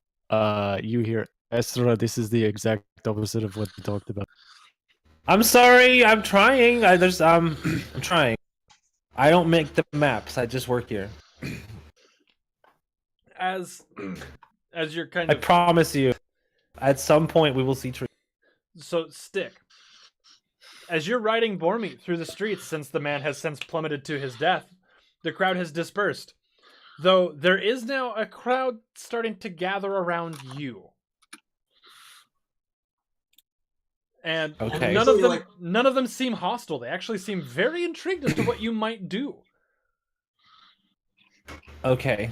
you hear, Estra, this is the exact opposite of what we talked about. I'm sorry, I'm trying. I'm trying. I don't make the maps. I just work here. As you're kind I of promise you, at some point we will see trees. So, Stick, as you're riding Bormeat through the streets, since the man has since plummeted to his death, the crowd has dispersed. Though there is now a crowd starting to gather around you. And Okay. none of them seem hostile. They actually seem very intrigued as to what you might do. Okay.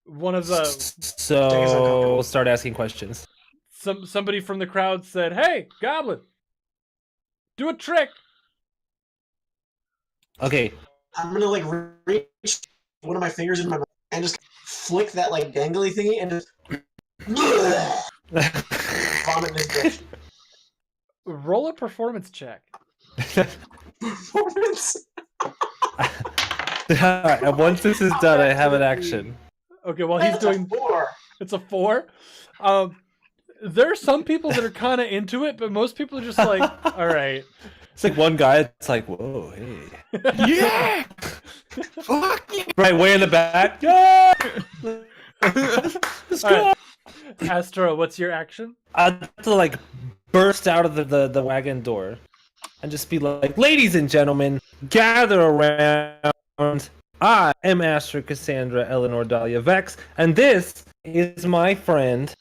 One of the So we'll start asking questions. somebody from the crowd said, "Hey, Goblin, do a trick." Okay. I'm gonna like reach one of my fingers in my mouth and just flick that like dangly thingy and just vomit in his direction. Roll a performance check. Performance. And once this is done, I have an action. Okay, while he's doing 4. it's a 4. There are some people that are kind of into it, but most people are just like, all right. It's like one guy. It's like, whoa, hey. Yeah! Fuck yeah! Right, way in the back. Yeah! Let's All go. right. Astro, what's your action? I have to like burst out of the wagon door and just be like, ladies and gentlemen, gather around. I am Astra Cassandra Eleanor Dahlia Vex, and this is my friend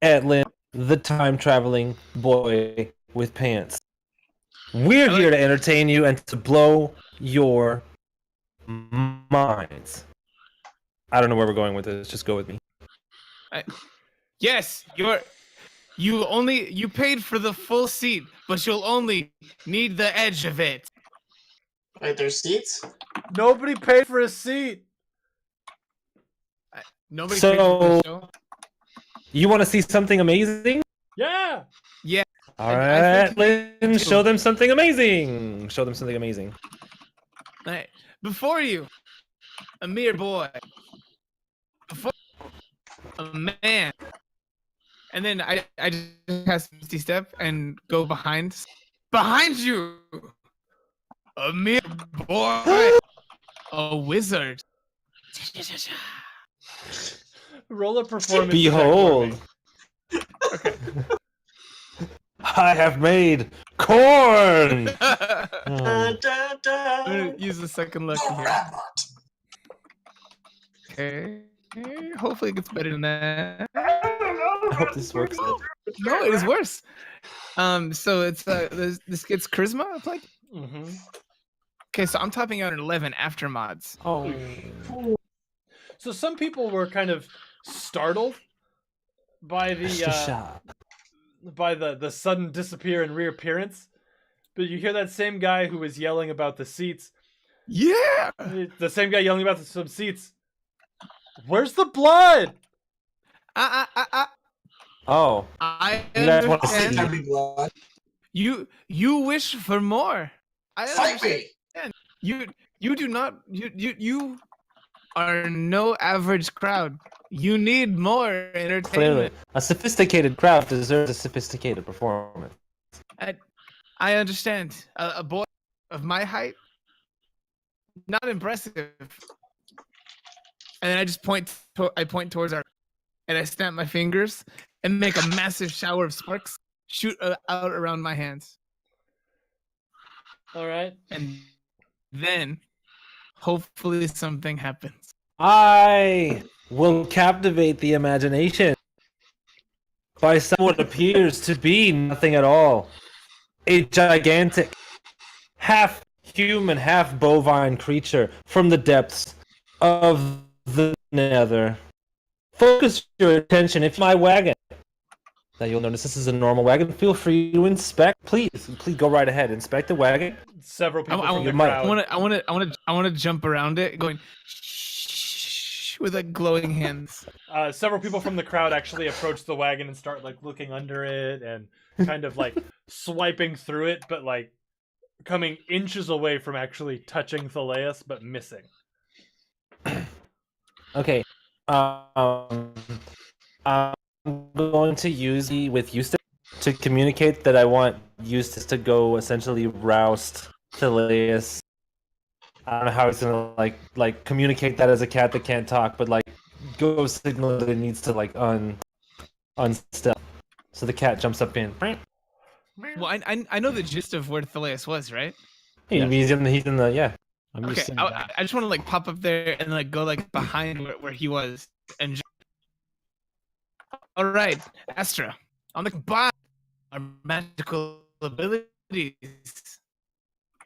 Edlin, the time-traveling boy with pants. We're here to entertain you and to blow your minds. I don't know where we're going with this. Just go with me. Yes, you paid for the full seat, but you'll only need the edge of it. Wait, there's seats? Nobody paid for a seat. Nobody paid for the show. You want to see something amazing? Yeah. Yeah. All I right, think Lynn, you- show them something amazing. Show them something amazing. All right. Before you, a mere boy. Before a man. And then I just cast Misty Step and go behind you. A mere boy. A wizard. Roll a performance. Behold. check for me. I have made corn. Da, Oh. da, da. I'm gonna use the second lucky here. Okay. Hopefully it gets better than that. I hope this works. No, it is worse. So it's this gets charisma applied. Mm-hmm. Okay, so I'm topping out an 11 after mods. Oh. So some people were kind of startled by the sudden disappear and reappearance, but you hear that same guy who was yelling about the seats. Yeah. The same guy yelling about some seats. Where's the blood? Oh. I You guys want to understand. see? Heavy blood. You wish for more. I Fight me! understand. You do not you are no average crowd. You need more entertainment. Clearly, a sophisticated crowd deserves a sophisticated performance. I understand. A boy of my height, not impressive. And then I just point towards our, and I snap my fingers and make a massive shower of sparks shoot out around my hands. All right. And then, hopefully, something happens. I will captivate the imagination by what appears to be nothing at all. A gigantic, half human, half bovine creature from the depths of the nether. Focus your attention if my wagon. Now you'll notice this is a normal wagon. Feel free to inspect. Please go right ahead. Inspect the wagon. Several people from the might- crowd. I want to jump around it, going shh, with like glowing hands. Several people from the crowd actually approach the wagon and start like looking under it and kind of like swiping through it, but like coming inches away from actually touching Thaleus, but missing. Okay. I'm going to use with Eustace to communicate that I want Eustace to go essentially roust Thaleus. I don't know how he's gonna like communicate that as a cat that can't talk, but like go signal that it needs to like unstill. So the cat jumps up in. Well, I know the gist of where Thaleus was, right? He's in the yeah. I'm Okay, just saying I just want to like pop up there and like go like behind where he was and. All right, Astra, on the by our magical abilities.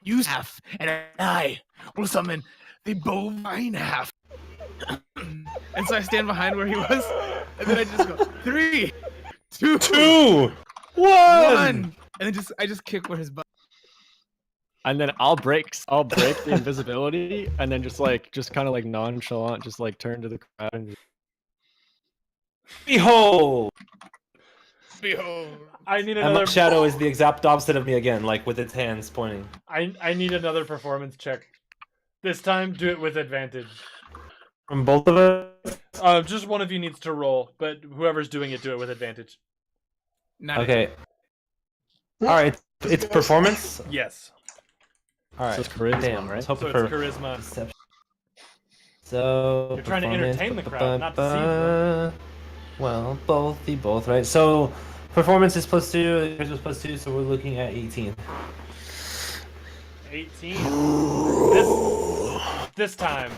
Use half, and I will summon the bovine half. And so I stand behind where he was, and then I just go 3, 2, 1. and then I just kick where his butt. and then I'll break the invisibility, and then just kind of like nonchalant, just like turn to the crowd and just... Behold! Behold. I need And another. my shadow is the exact opposite of me again, like with its hands pointing. I need another performance check. This time, do it with advantage. From both of us? Just one of you needs to roll, but whoever's doing it, do it with advantage. Not Okay. Alright, it's performance? Yes. Alright. So it's charisma, Damn, right? let's hope So for it's charisma. deception. So You're trying to performance, entertain the crowd, not deceive them. Well, both, right? So performance is +2, charisma is +2, so we're looking at 18. 18. This time,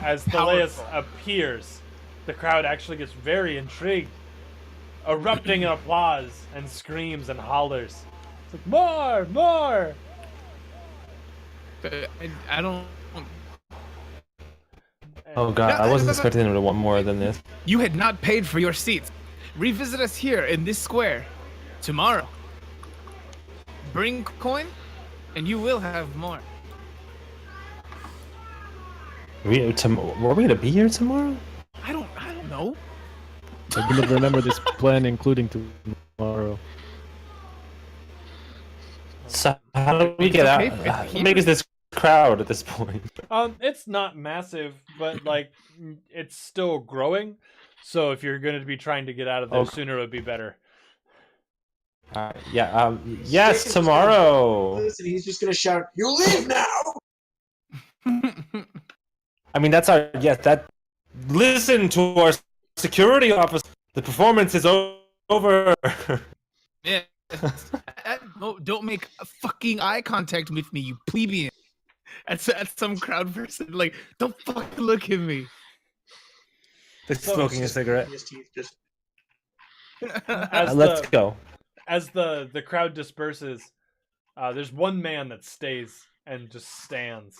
as Thaleus appears, the crowd actually gets very intrigued, erupting in applause and screams and hollers. It's like, more, more! I don't. Oh god, I wasn't expecting them to want more than this. You had not paid for your seats. Revisit us here in this square tomorrow. Bring coin, and you will have more. Were we gonna be here tomorrow? I don't know. I'm gonna remember this plan, including tomorrow. So how do we get okay, out? it's How here. big is this crowd at this point? It's not massive, but like it's still growing. So if you're going to be trying to get out of there Okay. sooner, it would be better. Yeah. Stick Yes, is tomorrow. Listen, he's just gonna shout, "You leave now!" I mean, that's our that. Listen to our security officer. The performance is over. Yeah. No, don't make a fucking eye contact with me, you plebeian. That's some crowd person. Like, don't fucking look at me. They're smoking a cigarette. His teeth just. Let's go. As the crowd disperses, there's one man that stays and just stands.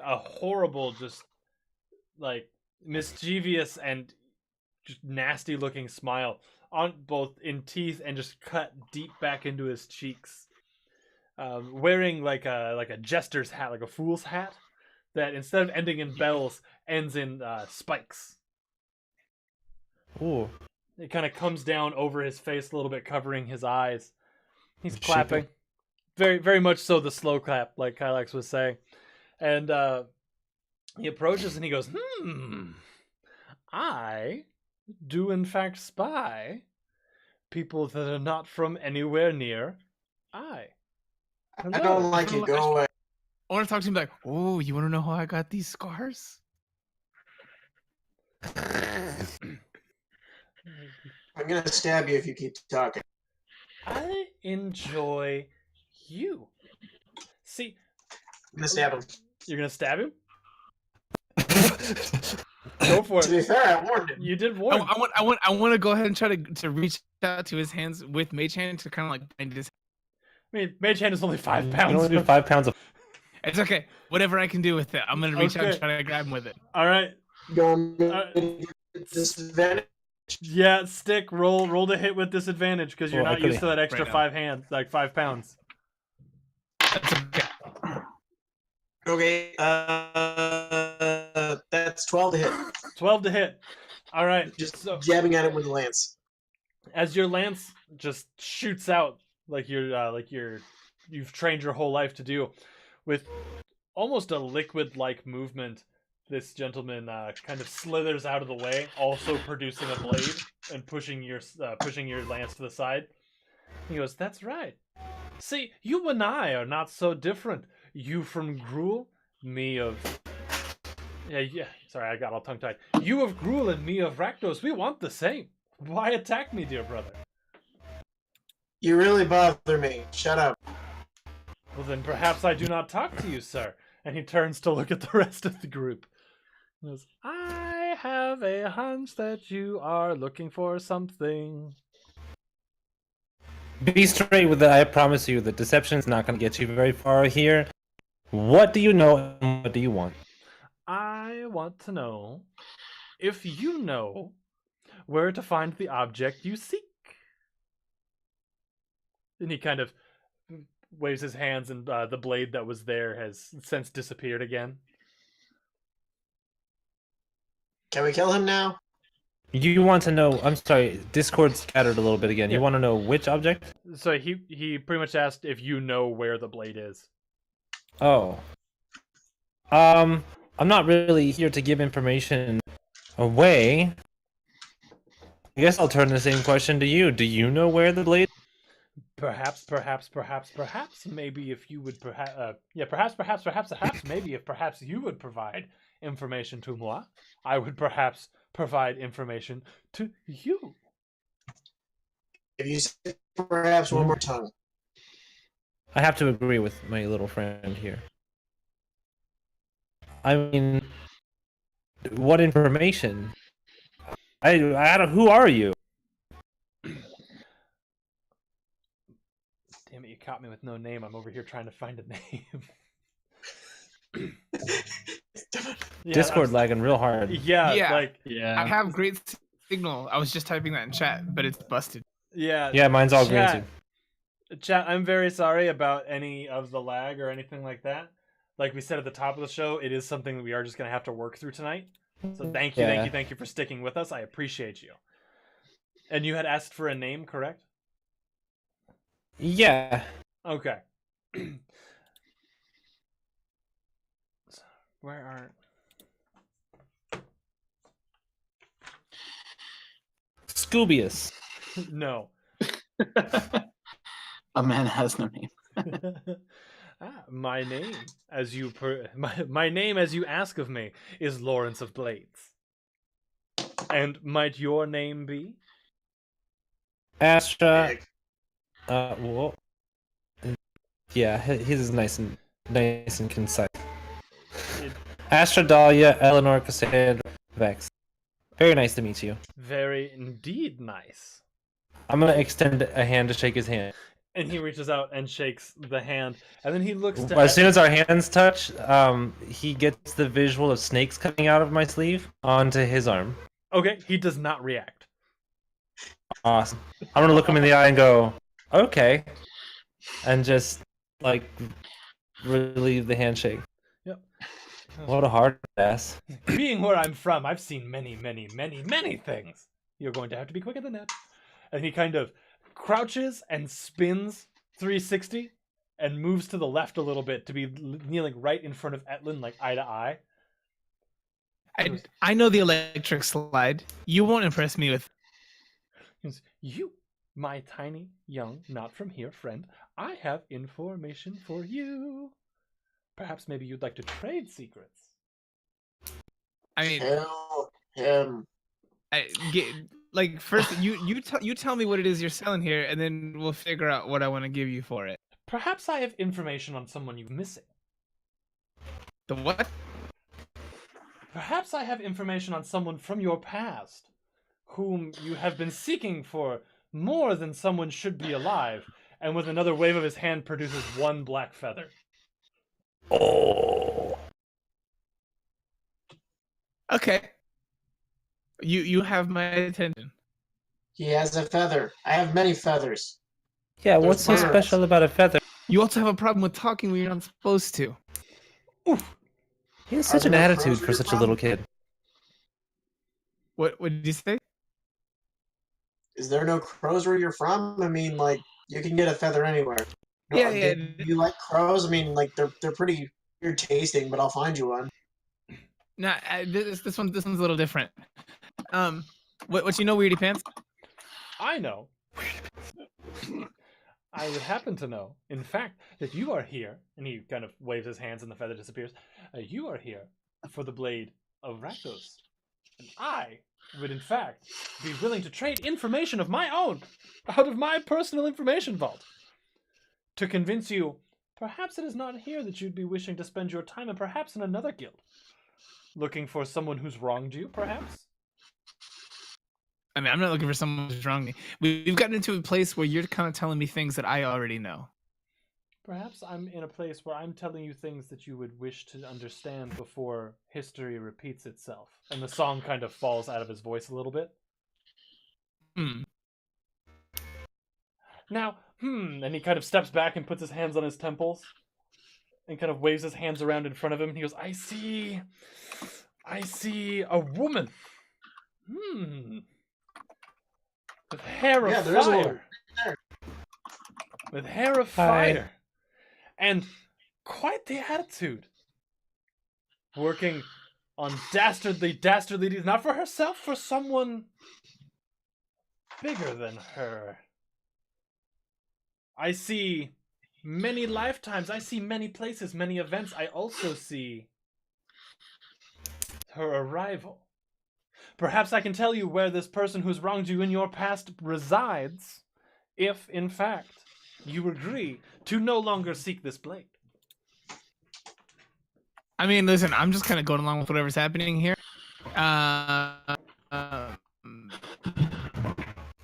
A horrible, just like mischievous and just nasty looking smile on both in teeth and just cut deep back into his cheeks. Wearing like a jester's hat, like a fool's hat, that instead of ending in bells ends in spikes. Ooh. It kind of comes down over his face a little bit, covering his eyes. He's Shaking. clapping, very very much so the slow clap, like Kylax was saying, and he approaches and he goes, I do in fact spy people that are not from anywhere near. I don't like it. Go away. I want to talk to him like, oh, you want to know how I got these scars? I'm gonna stab you if you keep talking. I enjoy you. See, I'm gonna stab him. you're gonna stab him? Go for To be it. fair, I warned him. You did warn. I want to go ahead and try to reach out to his hands with Mage Hand to kind of like bind his. I mean, Mage Hand is only 5 You pounds. only do 5 pounds of. It's okay. Whatever I can do with it, I'm gonna reach out Okay. and try to grab him with it. All right. Disadvantage. Yeah, stick. Roll to hit with disadvantage because you're Oh, I not used to couldn't- that extra right now. 5 pounds. That's okay. Okay. That's 12 to hit. 12 to hit. All right. Just So jabbing at it with the lance. as your lance just shoots out like you've trained your whole life to do, with almost a liquid-like movement, this gentleman kind of slithers out of the way, also producing a blade and pushing your lance to the side. He goes, "That's right. See, you and I are not so different. You from Gruul, me of yeah. Sorry, I got all tongue-tied. You of Gruul and me of Rakdos. We want the same. Why attack me, dear brother? You really bother me. Shut up. Well, then perhaps I do not talk to you, sir." And he turns to look at the rest of the group. He goes, "I have a hunch that you are looking for something." Be straight with it. I promise you that deception is not going to get you very far here. What do you know and what do you want? I want to know if you know where to find the object you seek. And he kind of waves his hands, and the blade that was there has since disappeared again. Can we kill him now? You want to know? I'm sorry, Discord scattered a little bit again. Yeah. You want to know which object? So he pretty much asked if you know where the blade is. Oh. I'm not really here to give information away. I guess I'll turn the same question to you. Do you know where the blade? Perhaps, maybe if you would perhaps maybe if perhaps you would provide information to moi, I would perhaps provide information to you. If you say perhaps one more time. I have to agree with my little friend here. I mean, what information? I don't. Who are you? Damn it, you caught me with no name. I'm over here trying to find a name. Yeah, Discord lagging real hard. Yeah, Yeah. like I have great signal. I was just typing that in chat, but it's busted. yeah. Yeah, mine's all green Chat. too. Chat, I'm very sorry about any of the lag or anything like that. like we said at the top of the show, it is something that we are just going to have to work through tonight. So thank you for sticking with us. I appreciate you. And you had asked for a name, correct? Yeah. Okay. Where are... Scoobius. No. A man has no name. My name, as you my name, as you ask of me, is Lawrence of Blades. And might your name be? Astra. Well, yeah, his is nice and concise. Astra, Dahlia, Eleanor, Cassandra, Vex. Very nice to meet you. Very indeed nice. I'm gonna extend a hand to shake his hand. And he reaches out and shakes the hand, and then he looks to... As soon as our hands touch, he gets the visual of snakes coming out of my sleeve onto his arm. Okay, he does not react. Awesome. I'm gonna look him in the eye and go, okay, and just like relieve the handshake. Yep. What a hard ass. Being where I'm from, I've seen many things. You're going to have to be quicker than that. And he kind of crouches and spins 360 and moves to the left a little bit to be kneeling right in front of Etlin, like eye to eye. I know the electric slide. You won't impress me with... You, my tiny, young, not from here friend, I have information for you. Perhaps maybe you'd like to trade secrets. I mean, Tell him. First, you tell me what it is you're selling here, and then we'll figure out what I want to give you for it. Perhaps I have information on someone you're missing. The what? Perhaps I have information on someone from your past, whom you have been seeking for more than someone should be alive, and with another wave of his hand produces one black feather. Oh. Okay. You have my attention. He has a feather. I have many feathers. Yeah, There's what's so birds. special about a feather? You also have a problem with talking when you're not supposed to. Oof. He has such an there attitude crows for in such a your little kid. What did you say? Is there no crows where you're from? I mean, like, you can get a feather anywhere. Yeah. Do you like crows? I mean, like, they're pretty weird tasting, but I'll find you one. Nah, this one's a little different. What you know, Weirdy Pants? I know. I would happen to know, in fact, that you are here, and he kind of waves his hands and the feather disappears. You are here for the blade of Rakdos. And I would, in fact, be willing to trade information of my own, out of my personal information vault, to convince you perhaps it is not here that you'd be wishing to spend your time, and perhaps in another guild. Looking for someone who's wronged you, perhaps? I mean, I'm not looking for someone who's wronged me. We've gotten into a place where you're kind of telling me things that I already know. Perhaps I'm in a place where I'm telling you things that you would wish to understand before history repeats itself. And the song kind of falls out of his voice a little bit. Now, and he kind of steps back and puts his hands on his temples and kind of waves his hands around in front of him. And he goes, I see a woman. With hair of there's a woman. fire. With hair of fire. And quite the attitude. Working on dastardly deeds, not for herself, for someone bigger than her. I see many lifetimes. I see many places, many events. I also see her arrival. Perhaps I can tell you where this person who's wronged you in your past resides, if, in fact, you agree to no longer seek this blade. I mean, listen, I'm just kind of going along with whatever's happening here. I'm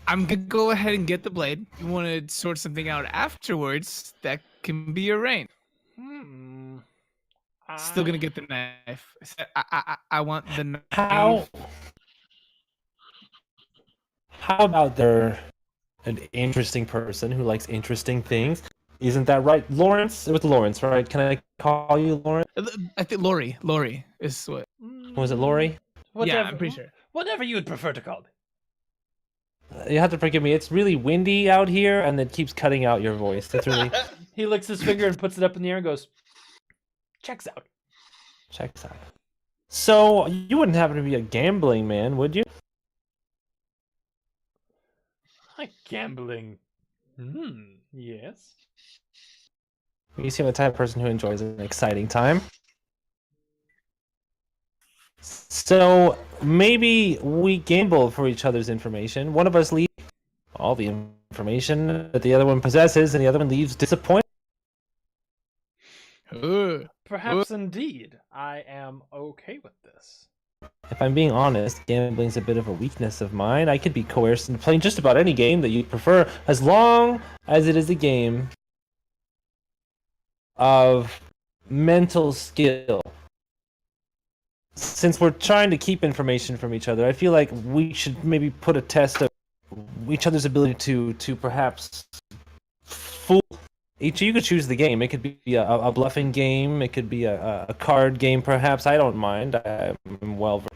going to go ahead and get the blade. You want to sort something out afterwards, that can be arranged. Still going to get the knife. I want the knife. How about they're an interesting person who likes interesting things? Isn't that right, Lawrence? It was Lawrence, right? Can I call you Lawrence? I think Lori. Lori is what. Was it Lori? Whatever, Yeah, I'm pretty sure. Whatever you would prefer to call me. You have to forgive me. It's really windy out here, and it keeps cutting out your voice. It's really He licks his finger and puts it up in the air and goes, checks out. checks out. So you wouldn't happen to be a gambling man, would you? Like gambling. Yes. You seem the type of person who enjoys an exciting time. So maybe we gamble for each other's information. One of us leaves all the information that the other one possesses, and the other one leaves disappointed. Perhaps indeed. I am okay with this. If I'm being honest, gambling's a bit of a weakness of mine. I could be coerced into playing just about any game that you prefer, as long as it is a game of mental skill. Since we're trying to keep information from each other, I feel like we should maybe put a test of each other's ability to perhaps fool each. You could choose the game. It could be a bluffing game. It could be a card game, perhaps. I don't mind. I'm well versed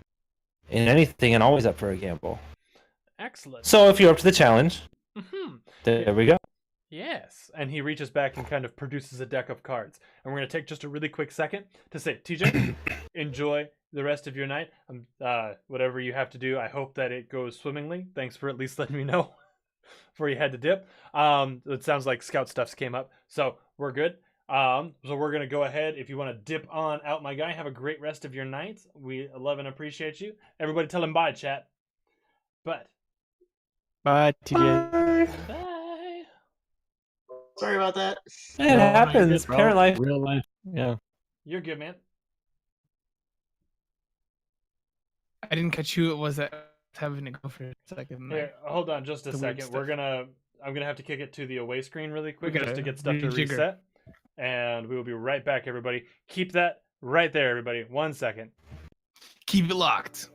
in anything and always up for a gamble. Excellent. So if you're up to the challenge, there we go. Yes. And he reaches back and kind of produces a deck of cards. And we're going to take just a really quick second to say, TJ, enjoy the rest of your night. Whatever you have to do, I hope that it goes swimmingly. Thanks for at least letting me know before you had to dip. It sounds like scout stuffs came up, so we're good. So we're going to go ahead. If you want to dip on out, my guy, have a great rest of your night. We love and appreciate you. Everybody tell him bye, chat. But Bye, TJ. bye. Sorry about that. It happens. Bro, Parent life. Real life. Yeah. You're good, man. I didn't catch who it was that was having to go for a second. Here, hold on just a The weird second. stuff. I'm gonna have to kick it to the away screen really quick gotta just to get stuff to rejigger. reset. And we will be right back, everybody. Keep that right there, everybody. 1 second. Keep it locked.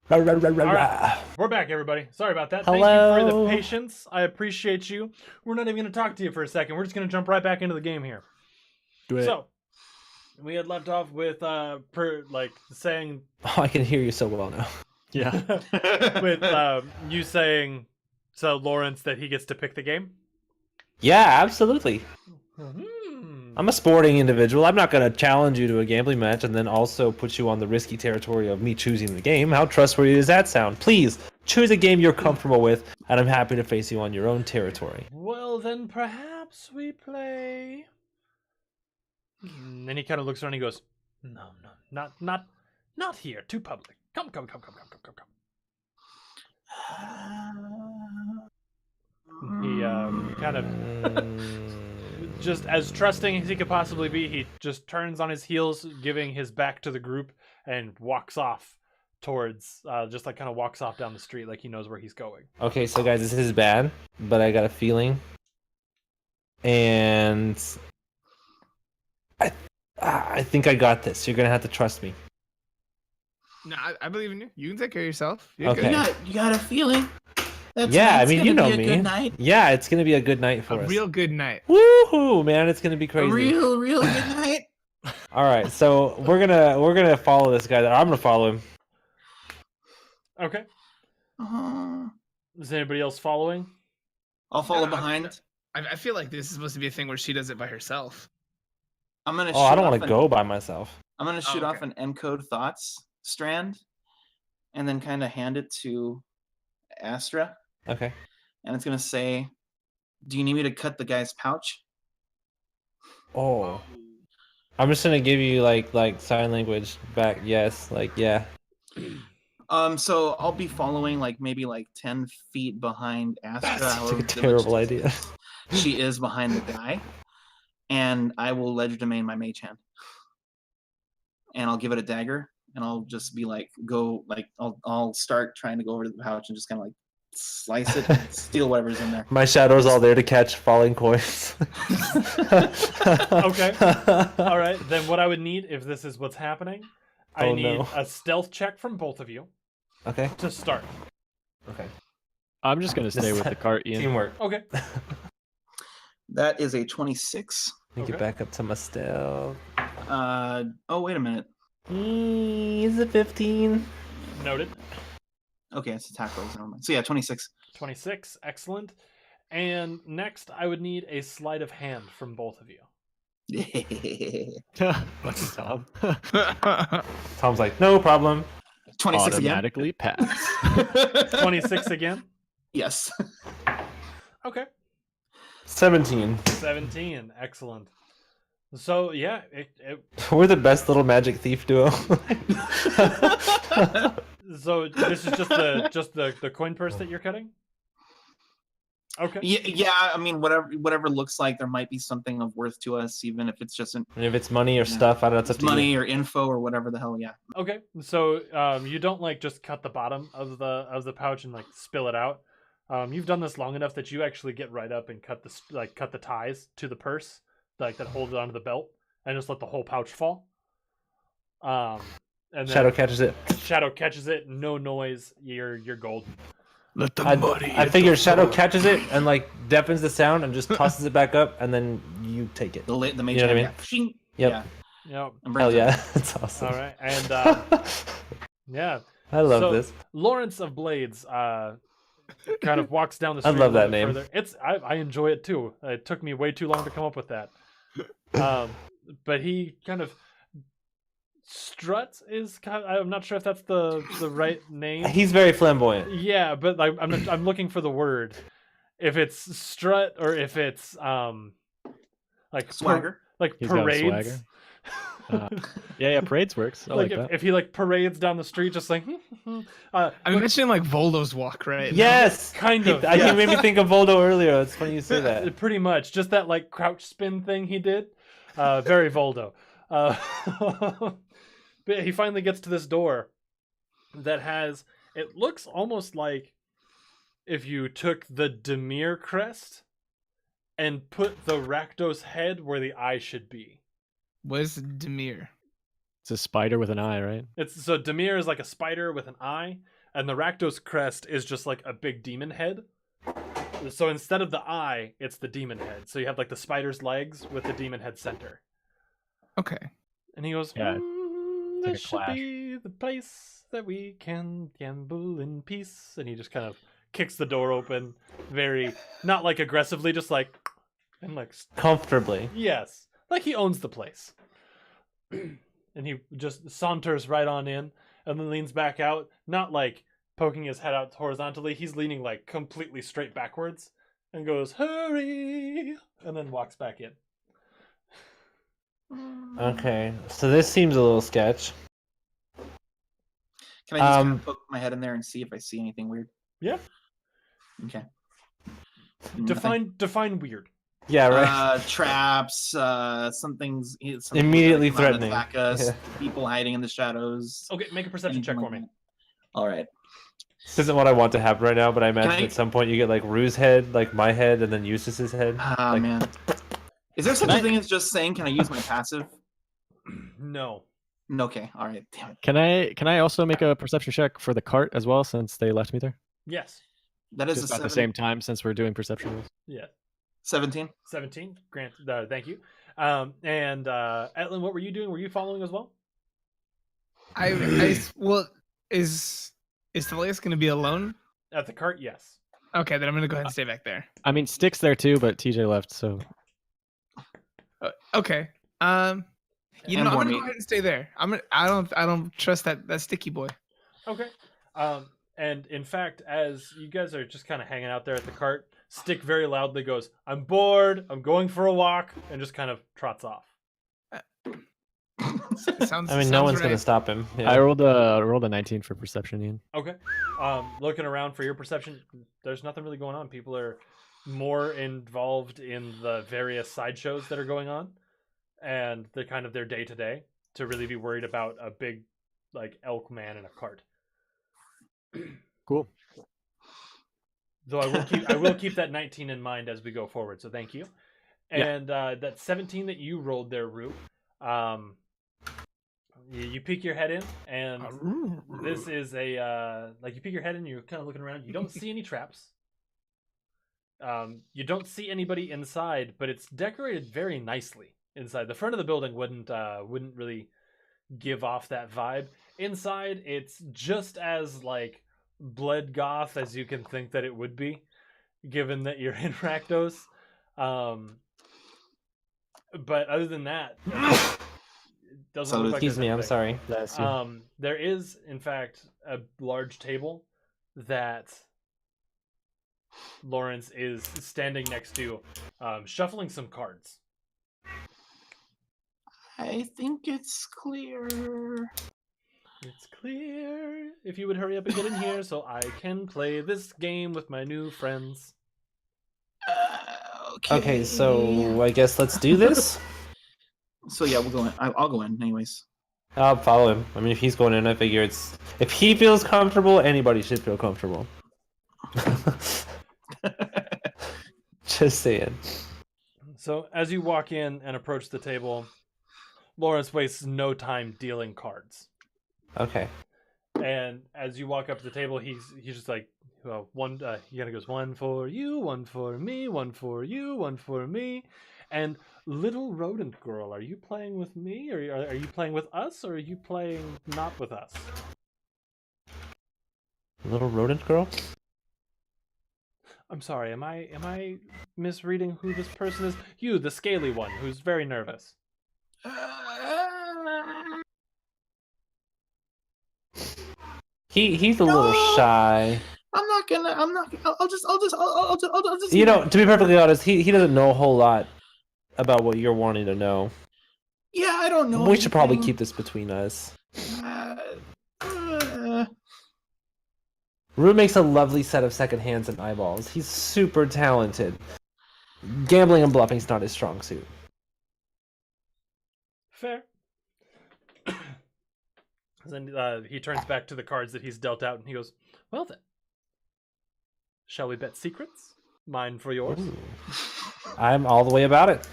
Rah, rah, rah, rah, All right. rah. We're back, everybody. Sorry about that. Hello. Thank you for the patience. I appreciate you. We're not even going to talk to you for a second. We're just going to jump right back into the game here. Do it. So, we had left off with saying Oh, I can hear you so well now. Yeah. with you saying so Lawrence that he gets to pick the game. Yeah, absolutely. Hmm. I'm a sporting individual. I'm not going to challenge you to a gambling match and then also put you on the risky territory of me choosing the game. How trustworthy does that sound? Please choose a game you're comfortable with, and I'm happy to face you on your own territory. Well, then perhaps we play. And then he kind of looks around and he goes, "No, not here. Too public. Come. He kind of just as trusting as he could possibly be. He just turns on his heels, giving his back to the group, and walks off towards just like kind of walks off down the street like he knows where he's going. Okay, so guys, this is bad, but I got a feeling, and I think I got this. You're gonna have to trust me. No, I believe in you. You can take care of yourself. Okay. You got a feeling? Yeah, I mean, you know be a me. Good night. Yeah, it's gonna be a good night for A us. real good night. Woohoo, man! It's gonna be crazy. A real good night. All right, so we're gonna follow this guy. I'm gonna follow him. Okay. Uh, Is anybody else following? I'll follow No, behind. I feel like this is supposed to be a thing where she does it by herself. I'm gonna. Oh, I don't want want to go by myself. I'm gonna shoot off okay. an encode thoughts strand, and then kind of hand it to Astra, Okay. and it's gonna say, "Do you need me to cut the guy's pouch?" Oh, I'm just gonna give you like sign language back. Yes, like yeah. So I'll be following maybe 10 feet behind Astra. That's however like a terrible diligent idea. She is behind the guy, and I will legerdemain my mage hand, and I'll give it a dagger, and I'll just be I'll start trying to go over to the pouch and just kind of slice it, and steal whatever's in there. My shadow's all there to catch falling coins. Okay. All right. Then what I would need, if this is what's happening, I need a stealth check from both of you Okay. to start. Okay. I'm just gonna stay with the cart, Ian. Teamwork. Okay. That is a 26. Let me get Okay. back up to my stealth. Oh, wait a minute. Is it 15? Noted. Okay, it's attack rolls. Never mind. So yeah, 26. 26. Excellent. And next, I would need a sleight of hand from both of you. Fucking Tom. Tom's like, no problem. 26 again. Automatically pass. 26 again. Yes. Okay. 17. 17. Excellent. So yeah, We're the best little magic thief duo. so this is just the coin purse that you're cutting. Okay. Yeah. I mean, whatever looks like there might be something of worth to us, even if it's just And if it's money or stuff, I don't know. It's up to money you. or info or whatever the hell. Yeah. Okay. So you don't just cut the bottom of the pouch and spill it out. You've done this long enough that you actually get right up and cut the ties to the purse that hold it onto the belt and just let the whole pouch fall. And then Shadow catches it. Shadow catches it. No noise. You're golden. Let the I figure Shadow catches it and deafens the sound and just tosses it back up, and then you take it. The mage You know what I hand, mean? yeah. Yep. Yeah. Yep. And Hell brings it. yeah, that's awesome. All right. And yeah. I love So, this. Lawrence of Blades kind of walks down the I street. love a little that bit name. further. I enjoy it too. It took me way too long to come up with that. But he kind of struts I'm not sure if that's the right name. He's very flamboyant. Yeah, but I'm looking for the word. If it's strut or if it's Swagger. He's got a parades. Yeah, parades works. I like that. if he parades down the street just I'm imagining Voldo's walk, right? Yes, kind of. I think made me think of Voldo earlier. It's funny you say that. Pretty much, just that crouch spin thing he did. Very Voldo. But he finally gets to this door that has. It looks almost like if you took the Demir crest and put the Rakdos head where the eye should be. What is Demir? It's a spider with an eye, right? So Demir is like a spider with an eye. and the Rakdos crest is just like a big demon head. So instead of the eye, it's the demon head. So you have like the spider's legs with the demon head center. Okay. And he goes, Yeah, like this a should clash. be the place that we can gamble in peace. And he just kind of kicks the door open, very, not like aggressively, just like, and like, Comfortably. yes, like he owns the place. And he just saunters right on in and then leans back out, not like poking his head out horizontally. He's leaning like completely straight backwards and goes, hurry, and then walks back in. Okay, so this seems a little sketch. Can I just kind of poke my head in there and see if I see anything weird? Yeah. Okay. Define weird. Yeah, right. Traps, something's Immediately gonna come out and threatening. attack us, Yeah. people hiding in the shadows. Okay, make a perception check for me. All right. This isn't what I want to have right now, but I imagine I- at some point you get like Rue's head, like my head, and then Eustace's head. Ah, Like- man. Is there such a thing as just saying, can I use my passive? No. Okay, all right. Damn it. Can I also make a perception check for the cart as well, since they left me there? Yes. That is Just a at the same time, since we're doing perception rules. Yeah. 17. 17. Grant. Thank you. And Etlin, what were you doing? Were you following as well? Well, is Thalias going to be alone? At the cart, yes. Okay, then I'm going to go ahead and stay back there. I mean, Stick's there too, but TJ left, so Okay. You And know, I'm more gonna meat. go ahead and stay there. I don't trust that sticky boy. Okay. And in fact, as you guys are just kind of hanging out there at the cart, Stick very loudly goes, "I'm bored. I'm going for a walk," and just kind of trots off. Sounds. I mean, no sounds one's right. gonna stop him. Yeah. I rolled a 19 for perception, Ian. Okay. Looking around for your perception, there's nothing really going on. People are more involved in the various sideshows that are going on, and they're kind of their day to day to really be worried about a big, like, elk man in a cart. Cool. Though I will keep that 19 in mind as we go forward. So thank you. Yeah. And that 17 that you rolled there, Rue. You peek your head in, and this is a like you peek your head in. You're kind of looking around. You don't see any traps. You don't see anybody inside, but it's decorated very nicely inside. The front of the building wouldn't really give off that vibe. Inside, it's just as like bled goth as you can think that it would be, given that you're in Rakdos. But other than that, it doesn't look like Excuse there's me, I'm anything. sorry. Bless you. There is, in fact, a large table that Lawrence is standing next to, shuffling some cards. I think it's clear. It's clear. If you would hurry up and get in here so I can play this game with my new friends. Okay, so I guess let's do this. So yeah, we'll go in. I'll go in anyways. I'll follow him. I mean, if he's going in, I figure it's if he feels comfortable, anybody should feel comfortable. Just saying. So as you walk in and approach the table, Lawrence wastes no time dealing cards. Okay. And as you walk up to the table, he's just like, one. He kind of goes, one for you, one for me, one for you, one for me. And little rodent girl, are you playing with me, or are you playing with us, or are you playing not with us? Little rodent girl. I'm sorry. Am I misreading who this person is? You, the scaly one, who's very nervous. He's a little shy. I'll just. You know, to be perfectly honest, he doesn't know a whole lot about what you're wanting to know. Yeah, I don't know. We should probably anything. keep this between us. Rue makes a lovely set of second hands and eyeballs. He's super talented. Gambling and bluffing's not his strong suit. Fair. Then he turns back to the cards that he's dealt out, and he goes, "Well then, shall we bet secrets? Mine for yours." Ooh. I'm all the way about it.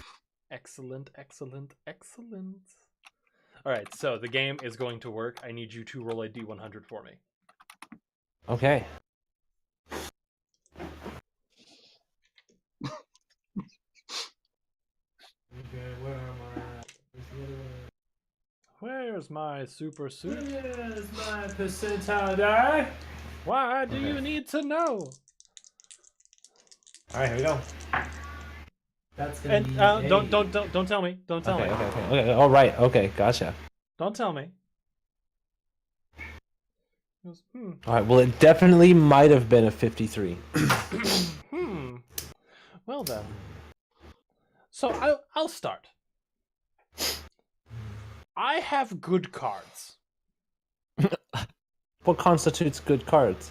Excellent, excellent, excellent. All right, so the game is going to work. I need you to roll a d100 for me. Okay. Where's my super suit? Where's my percentile die? Why do you need to know? All right, here we go. That's gonna And be don't tell me. Don't tell me. Okay. All right. Okay, gotcha. Don't tell me. He goes, All right. Well, it definitely might have been a 53. Well then. So I'll start. I have good cards. What constitutes good cards?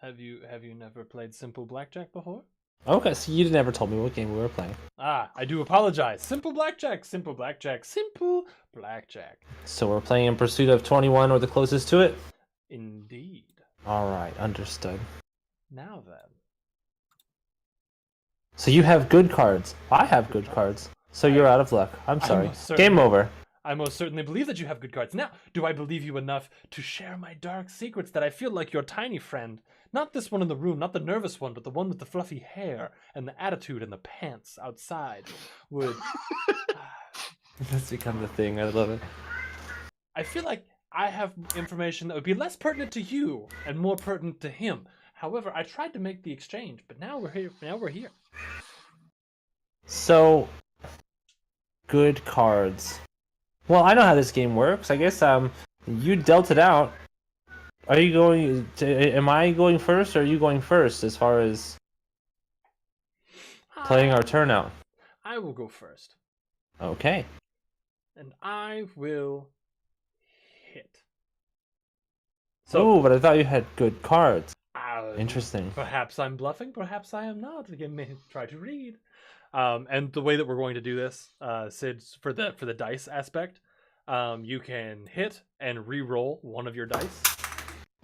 Have you never played Simple Blackjack before? Okay, so you never told me what game we were playing. Ah, I do apologize. Simple Blackjack, Simple Blackjack, Simple Blackjack. So we're playing in pursuit of 21 or the closest to it? Indeed. All right, understood. Now then. So you have good cards. I have good cards. So you're out of luck. I'm sorry. Game over. I most certainly believe that you have good cards. Now, do I believe you enough to share my dark secrets that I feel like your tiny friend, not this one in the room, not the nervous one, but the one with the fluffy hair and the attitude and the pants outside, would... That's become the thing. I love it. I feel like I have information that would be less pertinent to you and more pertinent to him. However, I tried to make the exchange, but now we're here. So, good cards. Well, I know how this game works. I guess you dealt it out. Are you going to, am I going first or are you going first as far as playing our turn out? I will go first. Okay. And I will hit. So, but I thought you had good cards. Interesting. Perhaps I'm bluffing, perhaps I am not. Again, try to read. And the way that we're going to do this, Sid, for the dice aspect, you can hit and re-roll one of your dice.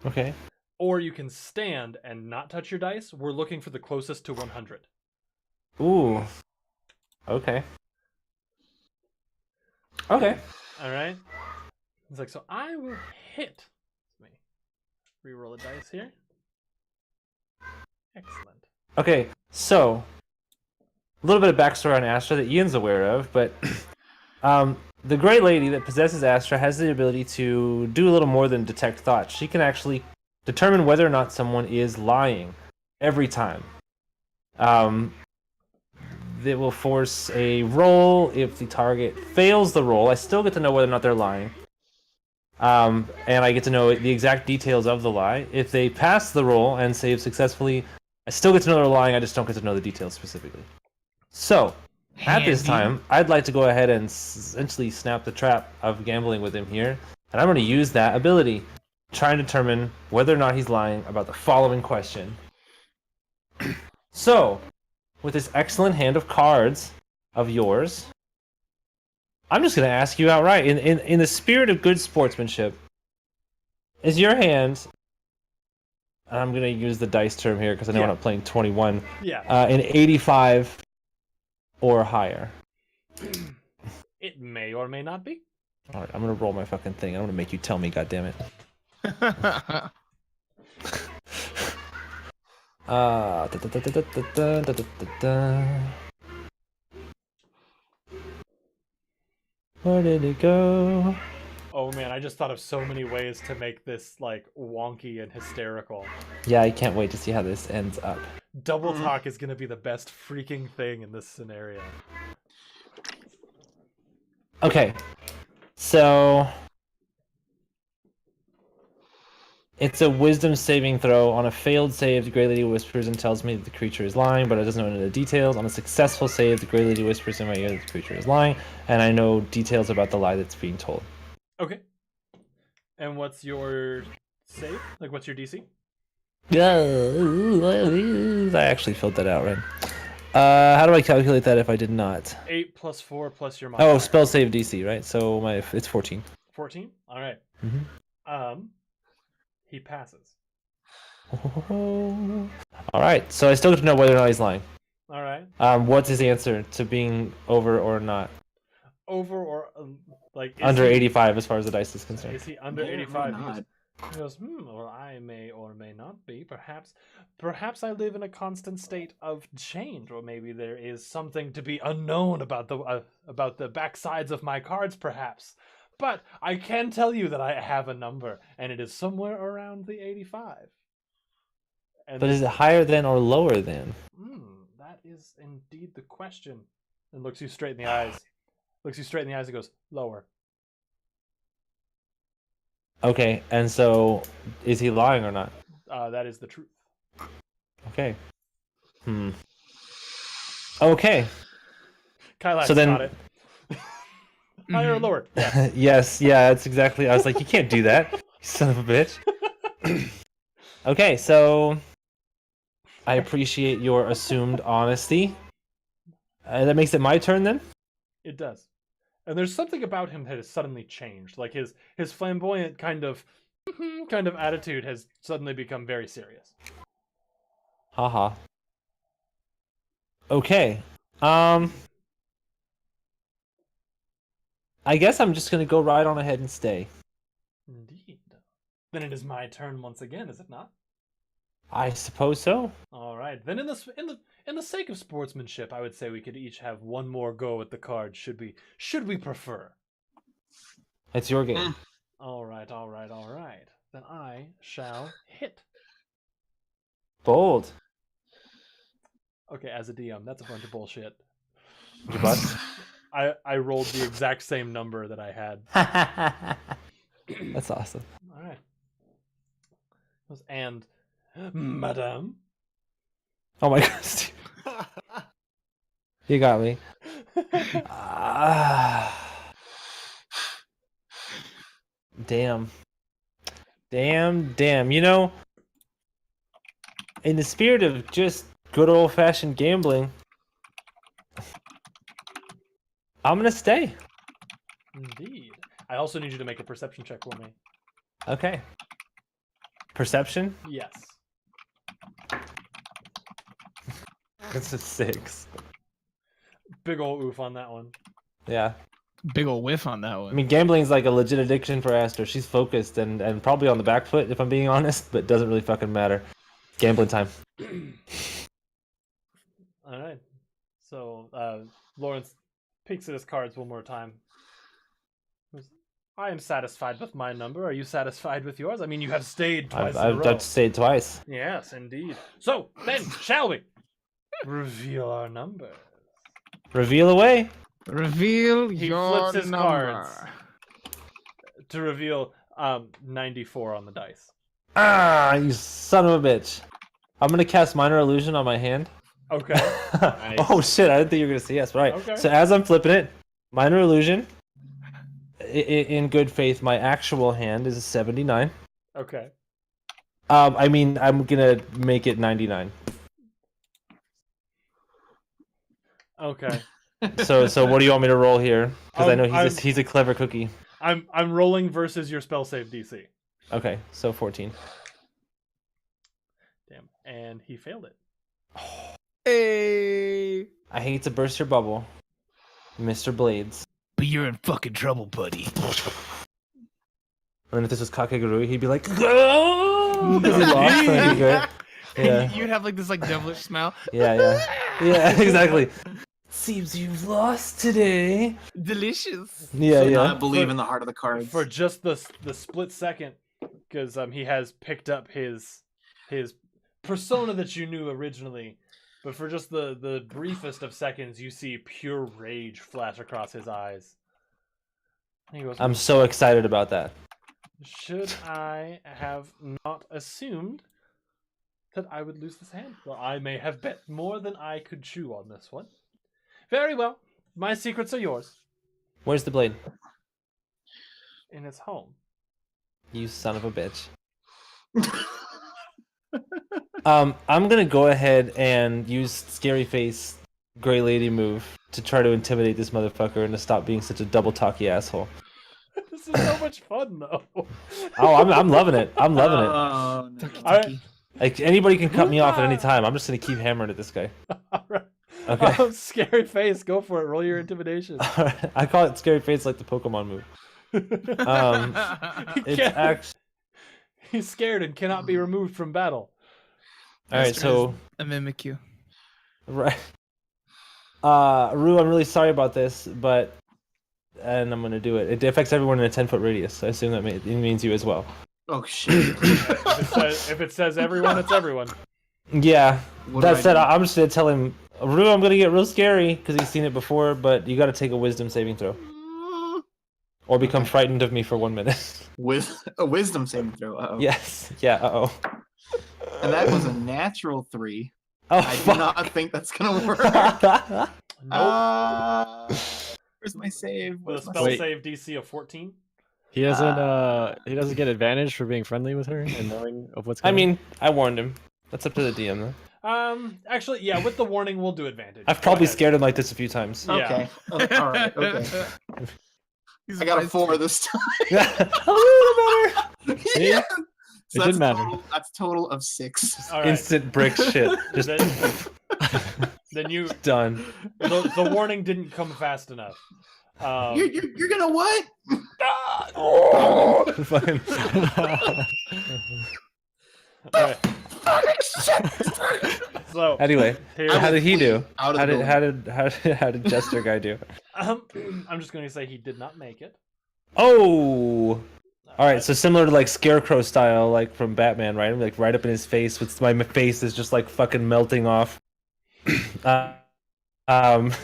Okay. Or you can stand and not touch your dice. We're looking for the closest to 100. Ooh. Okay. Okay. All right. It's like, so I will hit. Let me re-roll a dice here. Excellent. Okay, so a little bit of backstory on Astra that Ian's aware of, but the Great Lady that possesses Astra has the ability to do a little more than detect thoughts. She can actually determine whether or not someone is lying every time. It will force a roll. If the target fails the roll, I still get to know whether or not they're lying. And I get to know the exact details of the lie. If they pass the roll and save successfully, I still get to know they're lying, I just don't get to know the details specifically. So, at this time, I'd like to go ahead and essentially snap the trap of gambling with him here. And I'm going to use that ability, try and determine whether or not he's lying about the following question. So, with this excellent hand of cards of yours, I'm just going to ask you outright, in the spirit of good sportsmanship, is your hand... I'm going to use the dice term here because I know I'm not playing 21. Yeah. An 85 or higher. It may or may not be. All right, I'm going to roll my fucking thing. I'm going to make you tell me, goddammit. Where did it go? Oh man, I just thought of so many ways to make this like wonky and hysterical. Yeah, I can't wait to see how this ends up. Double talk is going to be the best freaking thing in this scenario. Okay, so it's a wisdom saving throw. On a failed save, the Grey Lady whispers and tells me that the creature is lying, but it doesn't know any of the details. On a successful save, the Grey Lady whispers in my ear that the creature is lying, and I know details about the lie that's being told. Okay. And what's your save? Like, what's your DC? I actually filled that out, right? How do I calculate that if I did not? 8 plus 4 plus your modifier. Oh, spell save DC, right? So it's 14. 14? All right. Mm-hmm. He passes. All right. So I still get to know whether or not he's lying. All right. What's his answer to being over or not? Over or like under 85 as far as the dice is concerned. Is he under Yeah, 85? why not? He goes, well, I may or may not be. Perhaps I live in a constant state of change, or maybe there is something to be unknown about the backsides of my cards, perhaps. But I can tell you that I have a number, and it is somewhere around the 85. And But is it higher than or lower than? That is indeed the question. And looks you straight in the eyes. Looks you straight in the eyes and goes, lower. Okay, and so is he lying or not? That is the truth. Okay. Okay. Kylax So then- got it. Higher or lower? Yeah. Yes, yeah, that's exactly. I was like, you can't do that, you son of a bitch. Okay, so I appreciate your assumed honesty. That makes it my turn then? It does. And there's something about him that has suddenly changed. Like his flamboyant kind of attitude has suddenly become very serious. Haha. Okay. I guess I'm just gonna go right on ahead and stay. Indeed. Then it is my turn once again, is it not? I suppose so. All right. Then in the sake of sportsmanship, I would say we could each have one more go at the card. Should we prefer? It's your game. All right. Then I shall hit. Bold. Okay, as a DM, that's a bunch of bullshit. You bust? I rolled the exact same number that I had. That's awesome. All right. And Madame. Oh my god, Steve. You got me. Damn. You know, in the spirit of just good old-fashioned gambling, I'm gonna stay. Indeed. I also need you to make a perception check for me. Okay. Perception? Yes. It's a 6. Big ol' oof on that one. Yeah. Big ol' whiff on that I one. mean, gambling's like a legit addiction for Aster. She's focused and probably on the back foot, if I'm being honest, but it doesn't really fucking matter. Gambling time. All right. So Lawrence peeks at his cards one more time. I am satisfied with my number. Are you satisfied with yours? I mean, you have stayed twice in a row. I've stayed twice. Yes, indeed. So then, shall we reveal our number? Reveal away. Reveal He your flips his number. cards to reveal 94 on the dice. Ah, you son of a bitch. I'm gonna cast Minor Illusion on my hand. Okay. Oh shit, I didn't think you were gonna say yes. Right. Okay. So as I'm flipping it, Minor Illusion. In good faith, my actual hand is a 79. Okay. I mean, I'm gonna make it 99. Okay. So what do you want me to roll here? Because I know I'm- he's a clever cookie. I'm rolling versus your spell save DC. Okay, so 14. Damn. And he failed it. Hey. I hate to burst your bubble, Mr. Blades. But you're in fucking trouble, buddy. And if this was Kakegurui, he'd be like, "Go!" Because he lost. And he'd be great. Yeah, You'd have like this like devilish smile. yeah, exactly. Seems you've lost today. Delicious. Yeah, So yeah. not believe in the heart of the cards. For just the split second, because he has picked up his persona that you knew originally, but for just the briefest of seconds, you see pure rage flash across his eyes. And he goes, I'm so excited about that. should I have not assumed that I would lose this hand? Well, I may have bet more than I could chew on this one. Very well. My secrets are yours. Where's the blade? In its home. You son of a bitch. I'm gonna go ahead and use Scary Face Gray Lady move to try to intimidate this motherfucker and to stop being such a double talky asshole. This is so much fun, though. Oh, I'm loving it. I'm loving it. Oh, no. Alright. Like anybody can cut me off at any time. I'm just gonna keep hammering at this guy. Alright. Okay. Scary face, go for it. Roll your intimidation. I call it Scary Face like the Pokemon move. You It's can't- actually He's scared and cannot be removed from battle. All right, so I mimic you. right. Rue, I'm really sorry about this, and I'm gonna do it. It affects everyone in a 10-foot radius. I assume that it means you as well. Oh shit. If it says everyone, it's everyone. Yeah. What That do I said, do? I'm just gonna tell him, Rue, I'm gonna get real scary because he's seen it before, but you got to take a wisdom saving throw, or become frightened of me for 1 minute. With a wisdom saving throw. Uh-oh. Yes. Yeah. Uh-oh. And that was a natural 3. Oh, I do fuck. not think that's gonna work. Nope. Where's my save? With a Where's my spell Wait. save DC of 14. He doesn't get advantage for being friendly with her and knowing of what's I going on. mean, I warned him. That's up to the DM, though. Actually, yeah, with the warning, we'll do advantage. I've Go probably ahead. scared him like this a few times. Yeah. Okay. Oh, all right. Okay. I got a 4 this time. A little better. See? Yeah. It didn't matter. That's total of 6. All right. Instant brick shit. Just Then you done. the warning didn't come fast enough. You're gonna what? Fucking- All right. So Anyway, here, how did he do? Out of How the did building. how did Jester guy do? I'm just going to say he did not make it. Oh. All right, so similar to like Scarecrow style, like from Batman, right? Like right up in his face. With my face is just like fucking melting off. I'm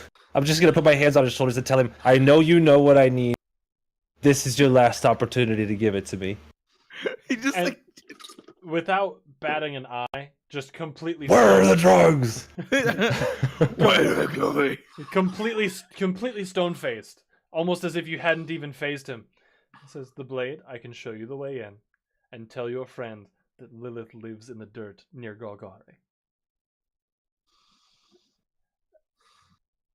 just gonna put my hands on his shoulders and tell him, "I know you know what I need. This is your last opportunity to give it to me." He just And like without batting an eye, just completely Where are the drugs? completely stone faced, almost as if you hadn't even phased him. He says, "The blade, I can show you the way in, and tell your friend that Lilith lives in the dirt near Golgari."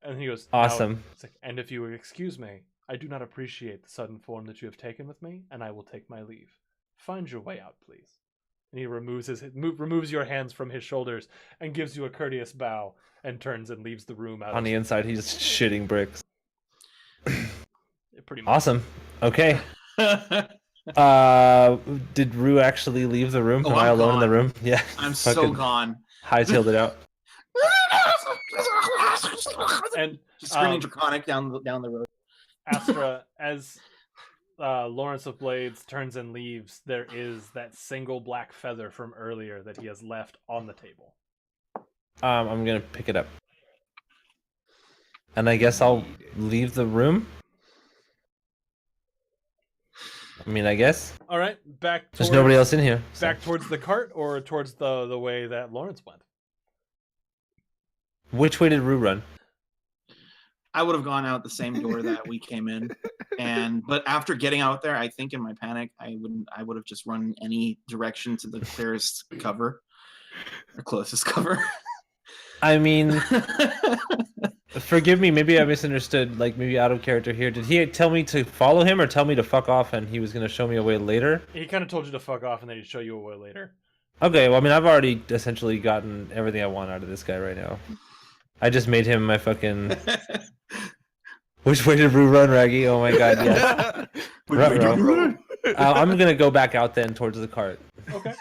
And he goes, "Now," Awesome. it's like, "and if you would excuse me, I do not appreciate the sudden form that you have taken with me, and I will take my leave. Find your way out, please." And he removes your hands from his shoulders and gives you a courteous bow and turns and leaves the room out. On the inside, he's shitting bricks. Pretty much. Awesome. Okay. Did Rue actually leave the room? Oh, Am I I'm alone in the gone. room? Yeah. I'm so Fucking gone. hightailed it out. And Just screaming draconic down the road. Astra, as Lawrence of Blades turns and leaves, there is that single black feather from earlier that he has left on the table. I'm gonna pick it up. And I guess I'll leave the room. I mean, I guess. All right, back. There's nobody else in here. so- Back towards the cart, or towards the way that Lawrence went. Which way did Rue run? I would have gone out the same door that we came in, but after getting out there, I think in my panic, I would have just run any direction to the clearest cover, or closest cover. I mean, forgive me, maybe I misunderstood, like maybe out of character here. Did he tell me to follow him or tell me to fuck off and he was going to show me a way later? He kind of told you to fuck off, and then he'd show you a way later. Okay, well, I mean, I've already essentially gotten everything I want out of this guy right now. I just made him my fucking... Which way did Rue run, Raggy? Oh my god, yes. I'm going to go back out then towards the cart. Okay.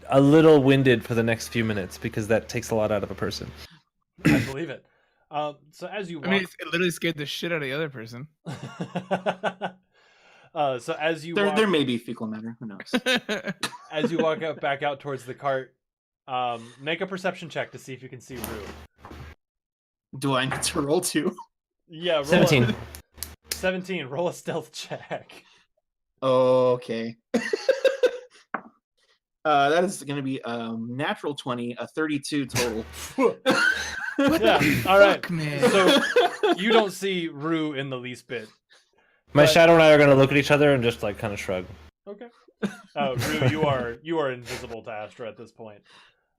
A little winded for the next few minutes because that takes a lot out of a person. I believe it. So as you walk... I mean, it literally scared the shit out of the other person. So as you walk... there may be fecal matter. Who knows? As you walk back out towards the cart, make a perception check to see if you can see Rue. Do I need to roll 2? Yeah, roll 17. 17. Roll a stealth check. Okay. That is going to be natural 20, a 32 total. Yeah. All right. Fuck, man. So you don't see Rue in the least bit. My But- shadow and I are going to look at each other and just like kind of shrug. Okay. Rue, you are invisible to Astra at this point.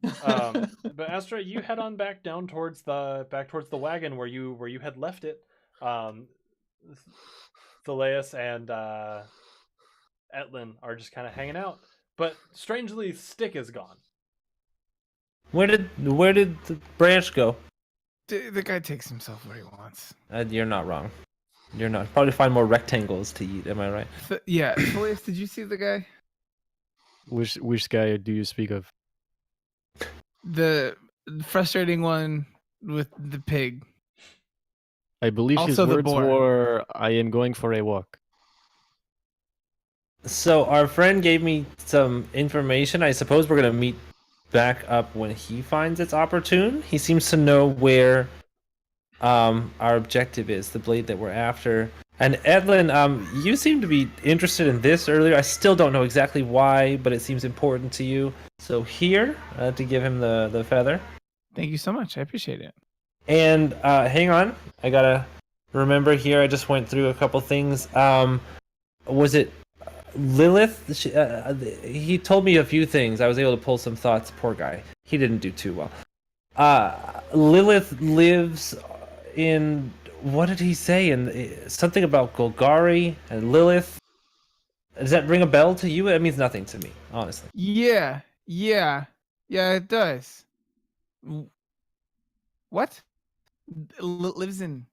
But Astra, you head on back down towards the wagon where you had left it. Thaleus and Etlin are just kind of hanging out, but strangely, Stick is gone. Where did the branch go? The guy takes himself where he wants. You're not wrong. You're not. Probably find more rectangles to eat. Am I right? Yeah, Felius, did you see the guy? Which guy do you speak of? The frustrating one with the pig. I believe his Also the words boar. were, "I am going for a walk." So our friend gave me some information. I suppose we're gonna meet back up when he finds it's opportune. He seems to know where our objective is, the blade that we're after. And Edlin, you seem to be interested in this earlier. I still don't know exactly why, but it seems important to you. So here, to give him the feather. Thank you so much. I appreciate it. And hang on, I gotta remember here. I just went through a couple things. Was it Lilith? He told me a few things. I was able to pull some thoughts. Poor guy. He didn't do too well. Lilith lives in, what did he say? Something about Golgari and Lilith. Does that ring a bell to you? It means nothing to me, honestly. Yeah, it does. What? Lives in?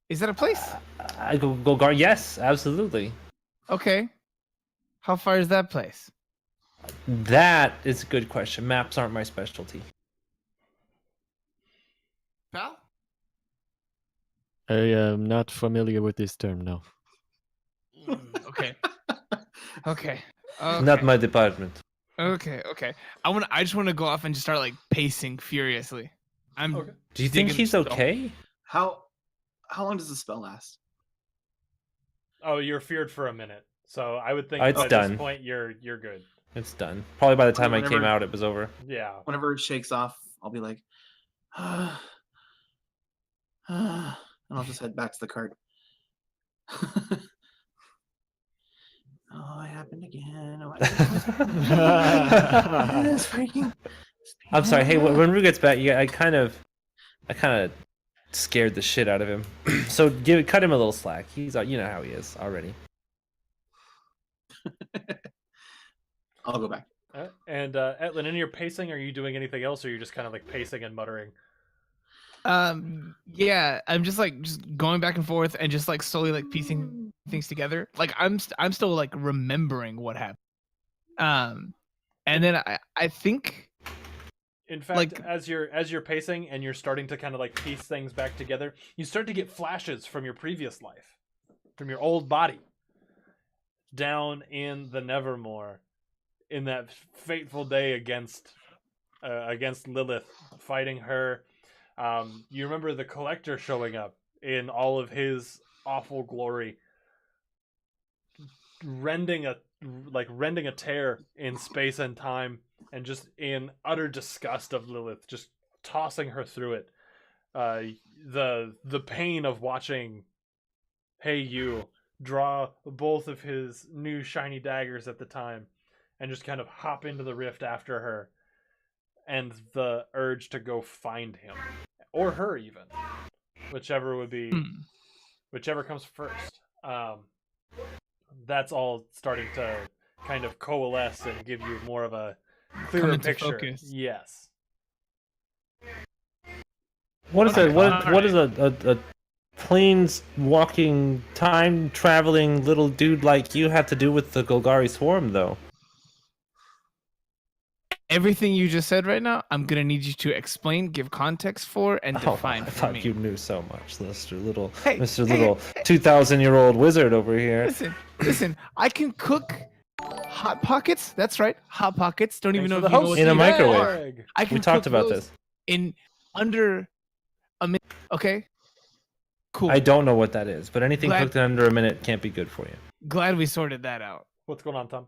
Is that a place? Golgari, yes, absolutely. Okay. How far is that place? That is a good question. Maps aren't my specialty. Pal? I am not familiar with this term, no. Okay. Okay. Not my department. Okay. I just want to go off and just start like pacing furiously. Okay. Do you think digging he's the spell. okay? How long does the spell last? Oh, you're feared for a minute. So I would think It's by done. this point you're good. It's done. Probably by the time I Whenever- came out, it was over. Yeah. Whenever it shakes off, I'll be like, and I'll just head back to the cart. Oh, it happened again. Oh, it's freaking. I'm sorry. Hey, when Rue gets back, I kind of scared the shit out of him. So cut him a little slack. He's, you know how he is already. I'll go back. And Etlin, in your pacing, are you doing anything else, or are you just kind of like pacing and muttering? Yeah, I'm just going back and forth and just like slowly like piecing things together. Like I'm still like remembering what happened. And then I think, in fact, like, as you're pacing and you're starting to kind of like piece things back together, you start to get flashes from your previous life, from your old body, down in the Nevermore, in that fateful day against Lilith, fighting her. You remember the Collector showing up in all of his awful glory, rending a tear in space and time, and just in utter disgust of Lilith, just tossing her through it. The pain of watching Hey You draw both of his new shiny daggers at the time and just kind of hop into the rift after her, and the urge to go find him or her, even whichever comes first. That's all starting to kind of coalesce and give you more of a clearer picture. Focus. Yes. What is Okay, what is a planes walking, time traveling little dude like you have to do with the Golgari swarm, though? everything you just said right now, I'm gonna need you to explain, give context for, and define I for thought me. you knew so much, Mr. Little, Hey, Mr. hey, Little 2,000-year-old wizard over here. Listen. I can cook hot pockets. That's right, hot pockets. Don't even Thanks know for if the you know what host In a these microwave. are. I can We talked cook about those this. in under a minute. Okay. Cool. I don't know what that is, but anything Glad- cooked in under a minute can't be good for you. Glad we sorted that out. What's going on, Tom?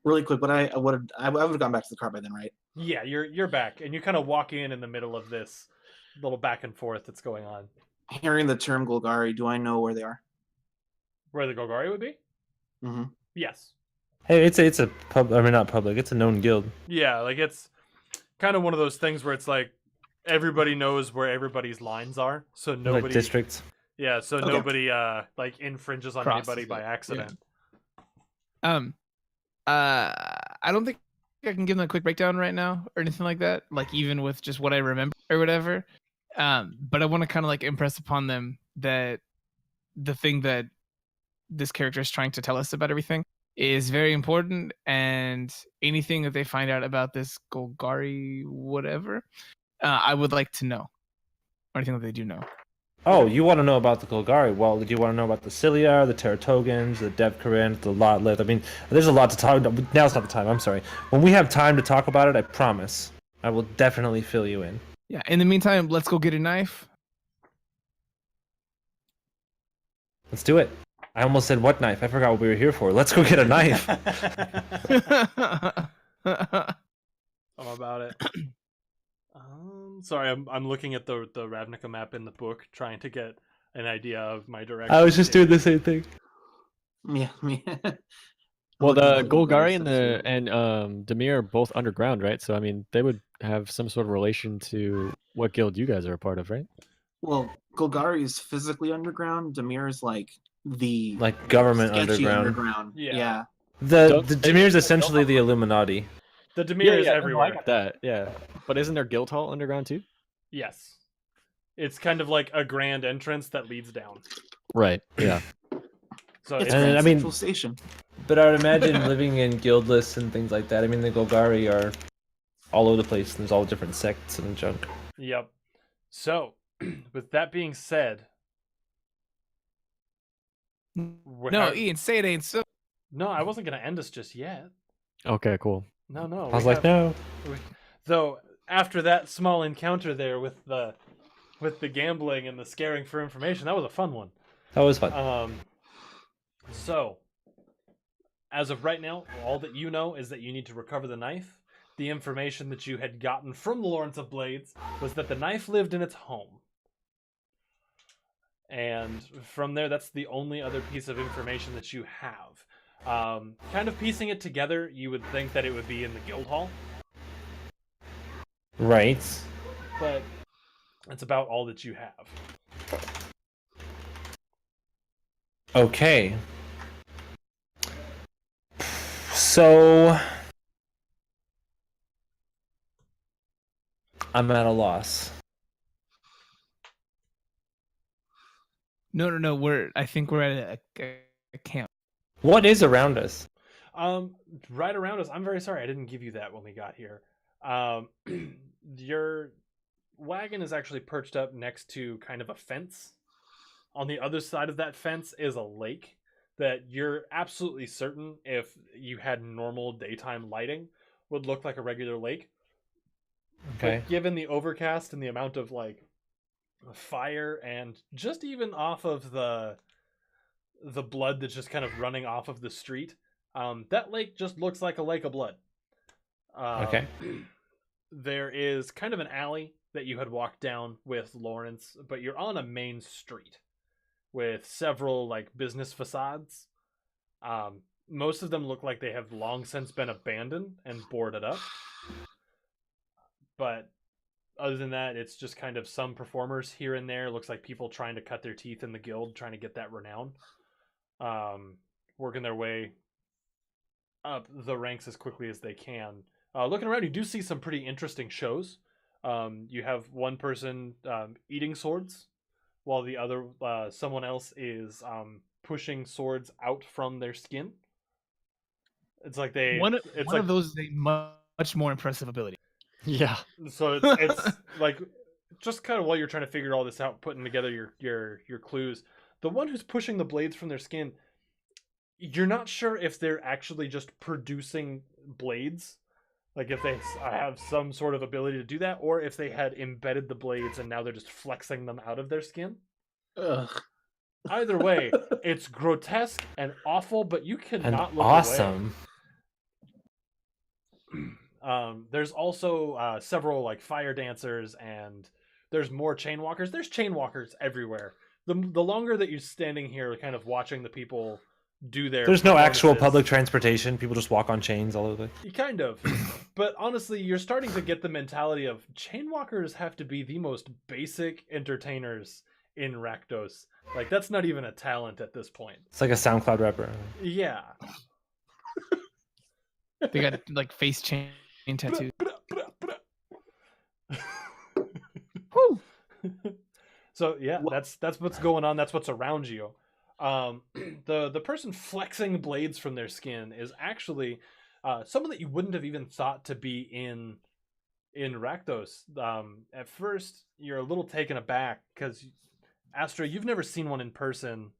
Really quick, but I would have gone back to the car by then, right? Yeah, you're back, and you kind of walk in the middle of this little back and forth that's going on. Hearing the term Golgari, do I know where they are? Where the Golgari would be? Mm-hmm. Yes. Hey, it's a pub. I mean, not public. It's a known guild. Yeah, like it's kind of one of those things where it's like everybody knows where everybody's lines are, so nobody. Like districts. Yeah, so Okay. nobody like infringes on Crosses anybody by it, accident. I don't think I can give them a quick breakdown right now or anything like that. Like even with just what I remember or whatever. But I want to kind of like impress upon them that the thing that this character is trying to tell us about everything is very important, and anything that they find out about this Golgari whatever, I would like to know. Or anything that they do know. Oh, you want to know about the Golgari? Well, do you want to know about the Cilia, the Teratogans, the Devkarin, the Lotlith? I mean, there's a lot to talk about. Now's not the time, I'm sorry. When we have time to talk about it, I promise, I will definitely fill you in. Yeah, in the meantime, let's go get a knife. Let's do it. I almost said what knife? I forgot what we were here for. Let's go get a knife. I'm about it. Sorry, I'm looking at the Ravnica map in the book, trying to get an idea of my direction. I was just doing the same thing. Yeah, Well, the Golgari and Demir are both underground, right? So I mean, they would have some sort of relation to what guild you guys are a part of, right? Well, Golgari is physically underground. Demir is like the government sketchy underground. Yeah. The Demir is essentially the Illuminati. The Demir is everywhere. I got that. Yeah, but isn't there guild hall underground too? Yes, it's kind of like a grand entrance that leads down. Right. Yeah. So It's And Grand I mean- Central Station. But I would imagine living in guild lists and things like that. I mean, the Golgari are all over the place. And there's all different sects and junk. Yep. So, with that being said, No, Ian, say it ain't so. No, I wasn't gonna end us just yet. Okay. Cool. No. I was like, no. Though after that small encounter there with the gambling and the scaring for information, that was a fun one. That was fun. So, as of right now, all that you know is that you need to recover the knife. The information that you had gotten from the Lawrence of Blades was that the knife lived in its home. And from there, that's the only other piece of information that you have. Kind of piecing it together, you would think that it would be in the guild hall, Right. but that's about all that you have. Okay. So I'm at a loss. No. I think we're at a camp. What is around us? Right around us. I'm very sorry I didn't give you that when we got here. Your wagon is actually perched up next to kind of a fence. On the other side of that fence is a lake that you're absolutely certain, if you had normal daytime lighting, would look like a regular lake. Okay. But given the overcast and the amount of like fire and just even off of the blood that's just kind of running off of the street, that lake just looks like a lake of blood. Okay. There is kind of an alley that you had walked down with Lawrence, but you're on a main street with several like business facades. Most of them look like they have long since been abandoned and boarded up. But other than that, it's just kind of some performers here and there. Looks like people trying to cut their teeth in the guild, trying to get that renown. Working their way up the ranks as quickly as they can. Looking around, you do see some pretty interesting shows. You have one person eating swords, while the other, someone else is pushing swords out from their skin. It's like One of those is a much more impressive ability. Yeah. So it's like just kind of while you're trying to figure all this out, putting together your clues. The one who's pushing the blades from their skin, you're not sure if they're actually just producing blades, like if they have some sort of ability to do that, or if they had embedded the blades and now they're just flexing them out of their skin. Ugh. Either way, it's grotesque and awful, but you And cannot look awesome. away. There's also several like fire dancers, and there's more chain walkers. There's chain walkers everywhere. The longer that you're standing here, kind of watching the people do their. There's no actual performances- public transportation. People just walk on chains all over the place. Kind of. But honestly, you're starting to get the mentality of chain walkers have to be the most basic entertainers in Rakdos. Like, that's not even a talent at this point. It's like a SoundCloud rapper. Yeah. They got like face chain tattoos. So yeah, that's what's going on. That's what's around you. The person flexing blades from their skin is actually someone that you wouldn't have even thought to be in Rakdos. At first, you're a little taken aback because Astra, you've never seen one in person,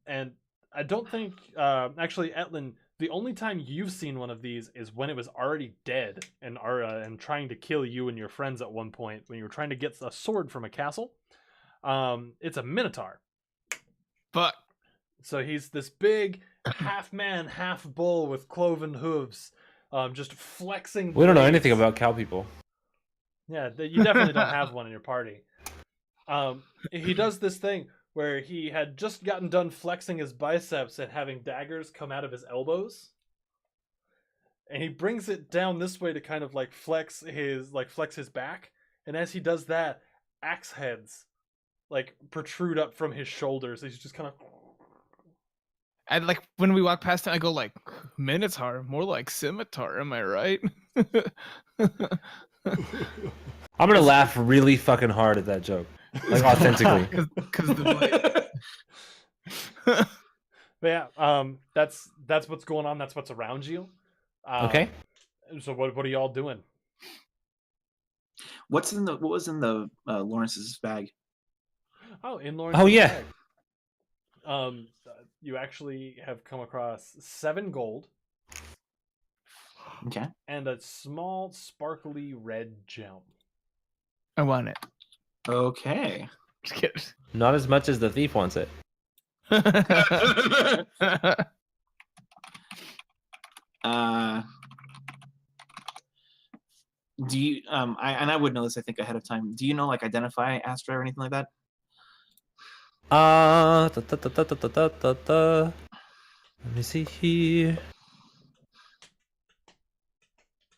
and I don't think actually, Etlin, the only time you've seen one of these is when it was already dead and trying to kill you and your friends at one point when you were trying to get a sword from a castle. It's a minotaur. But So he's this big half man, half bull with cloven hooves, just flexing. We don't know blades. anything about cow people. Yeah, you definitely don't have one in your party. He does this thing where he had just gotten done flexing his biceps and having daggers come out of his elbows, and he brings it down this way to kind of like flex his back. And as he does that, axe heads like protrude up from his shoulders. He's just kind of. and like when we walk past him, I go like, Minotaur, more like scimitar. Am I right? I'm gonna laugh really fucking hard at that joke, like authentically. Because the But yeah, that's what's going on. That's what's around you. Okay. So what are y'all doing? What was in the Lawrence's bag? Oh, in Lawrence. Oh yeah. Bag. You actually have come across 7 gold Okay. and a small, sparkly red gem. I want it. Okay. Just kidding. Not as much as the thief wants it. Do you I would know this, I think, ahead of time. Do you know like identify Astra or anything like that? Let me see here.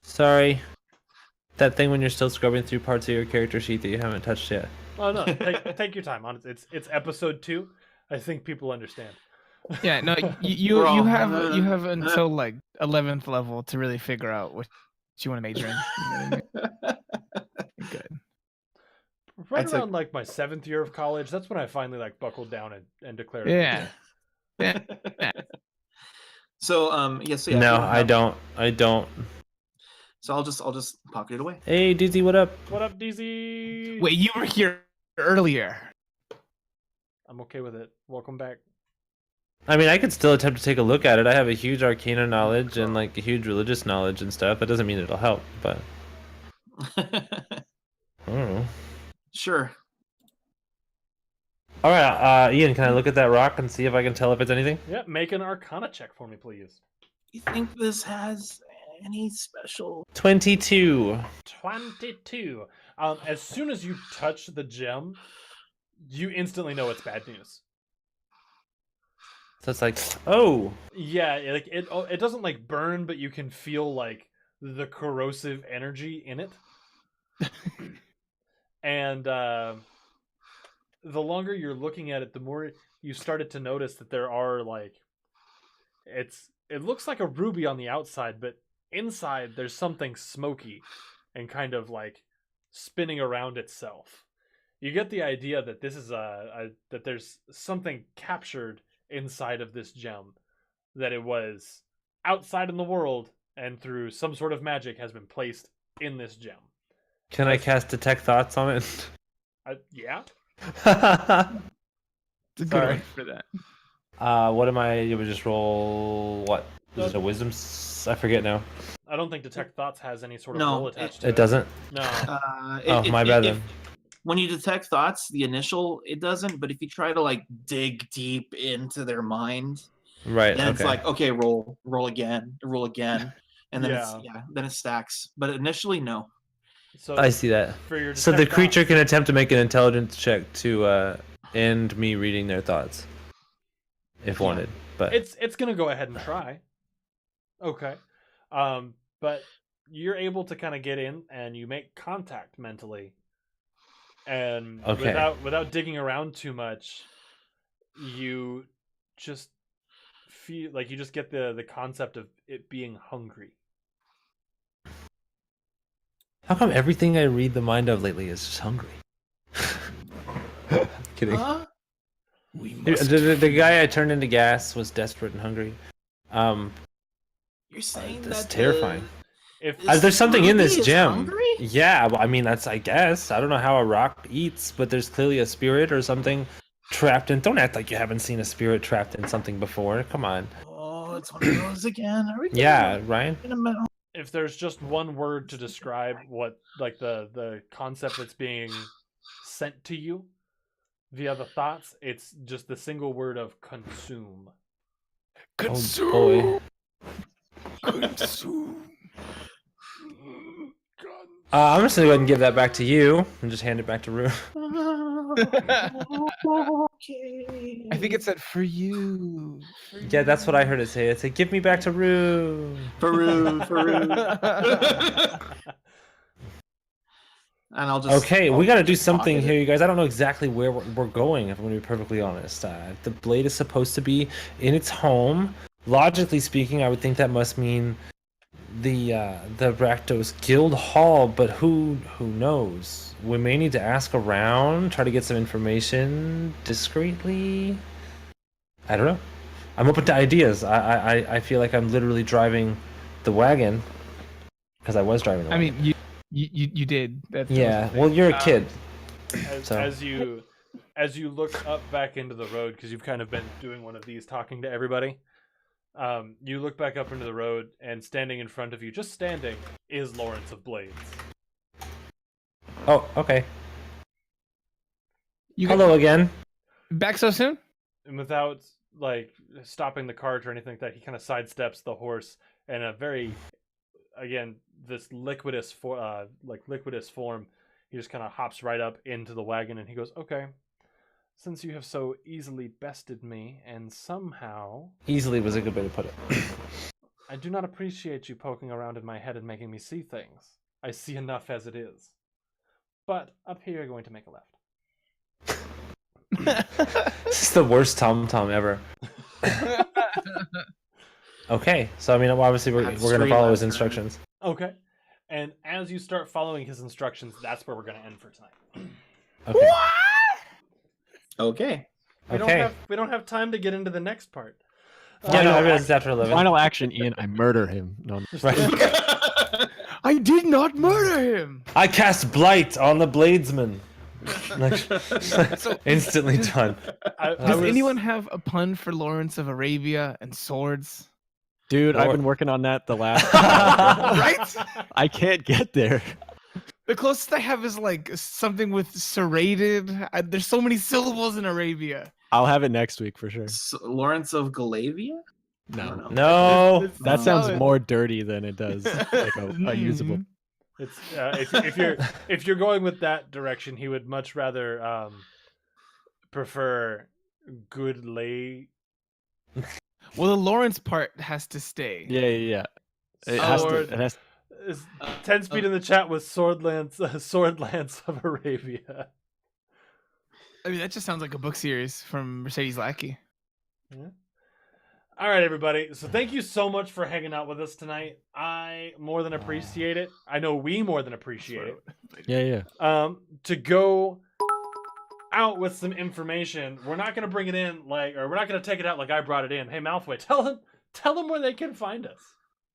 Sorry. That thing when you're still scrubbing through parts of your character sheet that you haven't touched yet. Oh no, take your time on it. It's episode 2. I think people understand. Yeah, no, you We're all- have until like 11th level to really figure out what you want to major in. You know what I mean? Good. Right That's around like my 7th year of college, that's when I finally like buckled down and declared. Yeah. So yes, yeah, No, we I have- don't. I don't. So I'll just pocket it away. Hey, DZ, what up? What up, DZ? Wait, you were here earlier. I'm okay with it. Welcome back. I mean, I could still attempt to take a look at it. I have a huge arcana knowledge and like a huge religious knowledge and stuff. That doesn't mean it'll help, but I don't know. Sure. All right, Ian, can I look at that rock and see if I can tell if it's anything? Yeah, make an Arcana check for me, please. You think this has any special? 22. 22. As soon as you touch the gem, you instantly know it's bad news. So it's like, oh, Yeah, it doesn't like burn, but you can feel like the corrosive energy in it. And the longer you're looking at it, the more you started to notice that there are like it looks like a ruby on the outside, but inside there's something smoky and kind of like spinning around itself. You get the idea that this is that there's something captured inside of this gem, that it was outside in the world and through some sort of magic has been placed in this gem. can I cast detect thoughts on it? Yeah. It's a good Sorry. one for that. What am I? You would just roll what? Is it a wisdom? I forget now. I don't think detect thoughts has any sort of No, roll attached to it. It doesn't. No. Oh, my bad then. When you detect thoughts, the initial it doesn't, but if you try to like dig deep into their mind, Right. then Okay. it's like, okay, roll again, and then Yeah. then it stacks. But initially, no. So I see that. for your So the detect creature thoughts- can attempt to make an intelligence check to end me reading their thoughts, if Yeah. wanted. But it's gonna go ahead and try. Okay. But you're able to kind of get in and you make contact mentally. And Okay. without digging around too much, you just feel like you just get the concept of it being hungry. how come everything I read the mind of lately is just hungry? Kidding. Huh? The guy I turned into gas was desperate and hungry. You're saying That's that terrifying. If There's something in this Ruby is gem. hungry? Yeah, well, I mean that's I guess. I don't know how a rock eats, but there's clearly a spirit or something trapped in. Don't act like you haven't seen a spirit trapped in something before. Come on. Oh, it's one of those again. Are we Yeah, Ryan. in a minute? if there's just one word to describe what like the concept that's being sent to you via the thoughts, it's just the single word of consume. Oh boy. Consume. I'm just gonna go ahead and give that back to you and just hand it back to Rue. Okay. I think it said for you. Yeah, that's what I heard it say. It said, "Give me back to Rue." Peru. And I'll just. Okay, we got to do just something pocket here, it. you guys. I don't know exactly where we're going, if I'm going to be perfectly honest. The blade is supposed to be in its home. Logically speaking, I would think that must mean the Rakdos Guild Hall, but who knows? We may need to ask around, try to get some information discreetly. I don't know. I'm open to ideas. I feel like I'm literally driving the wagon because I was driving the wagon. I mean, you did. That's yeah. Well, you're a kid. So. As you look up back into the road, because you've kind of been doing one of these talking to everybody, you look back up into the road, and standing in front of you, just standing, is Lawrence of Blades. Oh, okay. Hello again. Back so soon? And without like stopping the cart or anything like that, he kind of sidesteps the horse in a very, again, this liquidous form. He just kind of hops right up into the wagon, and he goes, "Okay, since you have so easily bested me, and somehow Easily was a good way to put it. I do not appreciate you poking around in my head and making me see things. I see enough as it is. But up here, you're going to make a left." This is the worst Tom ever. Okay, so I mean, obviously we're gonna follow his instructions. Okay. And as you start following his instructions, that's where we're going to end for tonight. Okay. Okay. We don't have time to get into the next part. Yeah, no, I realize it's after 11. Final action, Ian. I murder him. No, Right. I did not murder him. I cast blight on the bladesman. Like, instantly done. Does anyone have a pun for Lawrence of Arabia and swords? dude, I've been working on that the last. Right? I can't get there. The closest I have is like something with serrated. There's so many syllables in Arabia. I'll have it next week for sure. Lawrence of Galavia? No, No. that sounds more dirty than it does like a usable. It's if you're going with that direction, he would much rather prefer good lay. Well, the Lawrence part has to stay. Yeah. It has 10 speed in the chat was sword lance of Arabia. I mean, that just sounds like a book series from Mercedes Lackey. Yeah. All right, everybody. So thank you so much for hanging out with us tonight. I more than appreciate it. I know we more than appreciate it. Yeah. To go out with some information, we're not going to bring it in or we're not going to take it out like I brought it in. Hey, Malfoy, tell them where they can find us.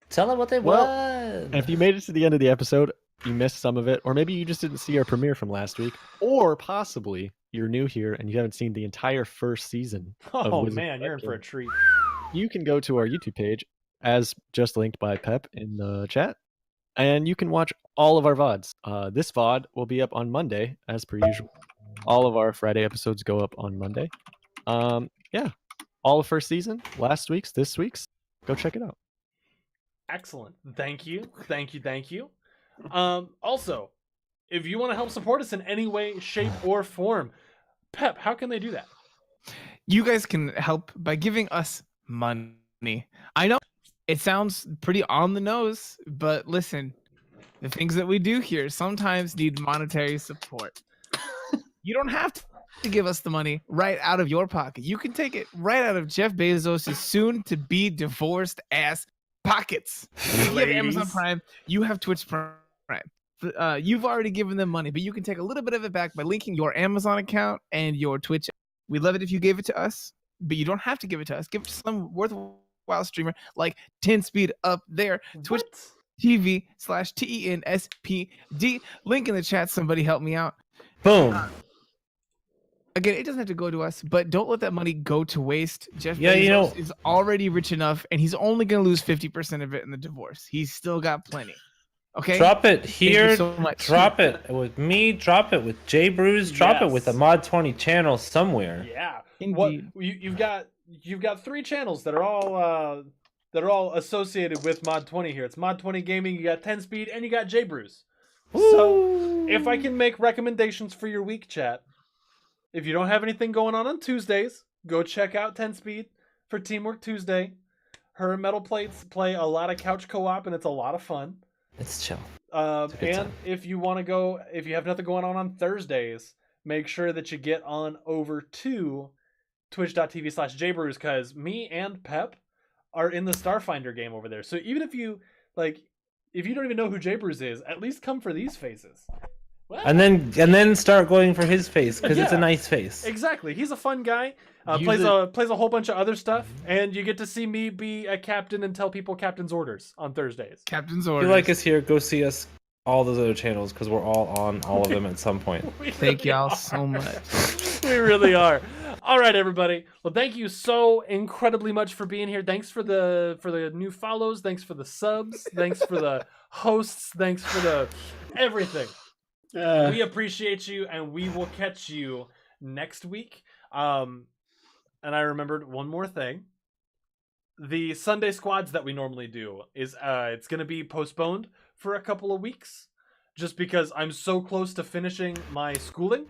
Tell them what they Well, want. And if you made it to the end of the episode, you missed some of it, or maybe you just didn't see our premiere from last week, or possibly you're new here and you haven't seen the entire first season. Oh man, you're in for a treat. You can go to our YouTube page, as just linked by Pep in the chat, and you can watch all of our VODs. This VOD will be up on Monday, as per usual. All of our Friday episodes go up on Monday. Yeah, all of first season, last week's, this week's. Go check it out. Excellent. Thank you. Also, if you want to help support us in any way, shape, or form, Pep, how can they do that? You guys can help by giving us money. I know it sounds pretty on the nose, but listen, the things that we do here sometimes need monetary support. You don't have to give us the money right out of your pocket. You can take it right out of Jeff Bezos' soon-to-be divorced ass pockets. You have Amazon Prime. You have Twitch Prime. You've already given them money, but you can take a little bit of it back by linking your Amazon account and your Twitch We'd love it if you gave it to us, but you don't have to give it to us. Give it to some worthwhile streamer like 10 Speed up there. Twitch TV/TENSPD. Link in the chat. Somebody help me out. Boom. Again, it doesn't have to go to us, but don't let that money go to waste. Jeff Yeah, Bezos is already rich enough, and he's only going to lose 50% of it in the divorce. He's still got plenty. Okay? Drop it here. so much. Drop it with me. Drop it with J Brews. Drop it with the Mod 20 channel somewhere. Yeah. Indeed. You've got 3 channels that are all associated with Mod 20 here. It's Mod 20 Gaming, you got 10 Speed, and you got J Brews. So if I can make recommendations for your week, chat. If you don't have anything going on Tuesdays, go check out 10 Speed for Teamwork Tuesday. Her and Metal Plates play a lot of couch co-op, and it's a lot of fun. It's chill. And if you want to go, if you have nothing going on Thursdays, make sure that you get on over to twitch.tv/jbrews, because me and Pep are in the Starfinder game over there. So even if you don't even know who J Brews is, at least come for these faces. Well, And then start going for his face, because it's a nice face. exactly. He's a fun guy. Plays a whole bunch of other stuff, and you get to see me be a captain and tell people captain's orders on Thursdays. Captain's If orders. you like us here, go see us all those other channels, because we're all on all of them at some point. Thank y'all so much. We really are. All right, everybody. Well, thank you so incredibly much for being here. Thanks for the new follows. Thanks for the subs. Thanks for the hosts. Thanks for the everything. We appreciate you, and we will catch you next week. And I remembered one more thing. The Sunday squads that we normally do is it's going to be postponed for a couple of weeks, just because I'm so close to finishing my schooling.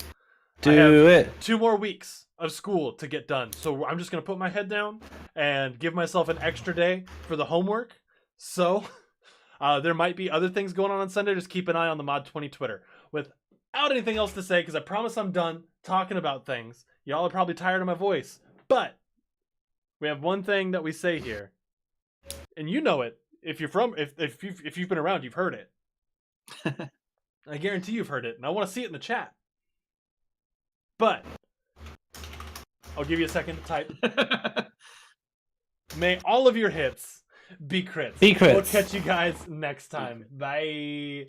Do it. 2 more weeks of school to get done, so I'm just going to put my head down and give myself an extra day for the homework. So there might be other things going on Sunday. Just keep an eye on the Mod 20 Twitter. Without anything else to say, because I promise I'm done talking about things. Y'all are probably tired of my voice, but we have one thing that we say here, and you know it. If you've been around, you've heard it. I guarantee you've heard it, and I want to see it in the chat. But I'll give you a second to type. May all of your hits be crits. Be crits. We'll catch you guys next time. Bye.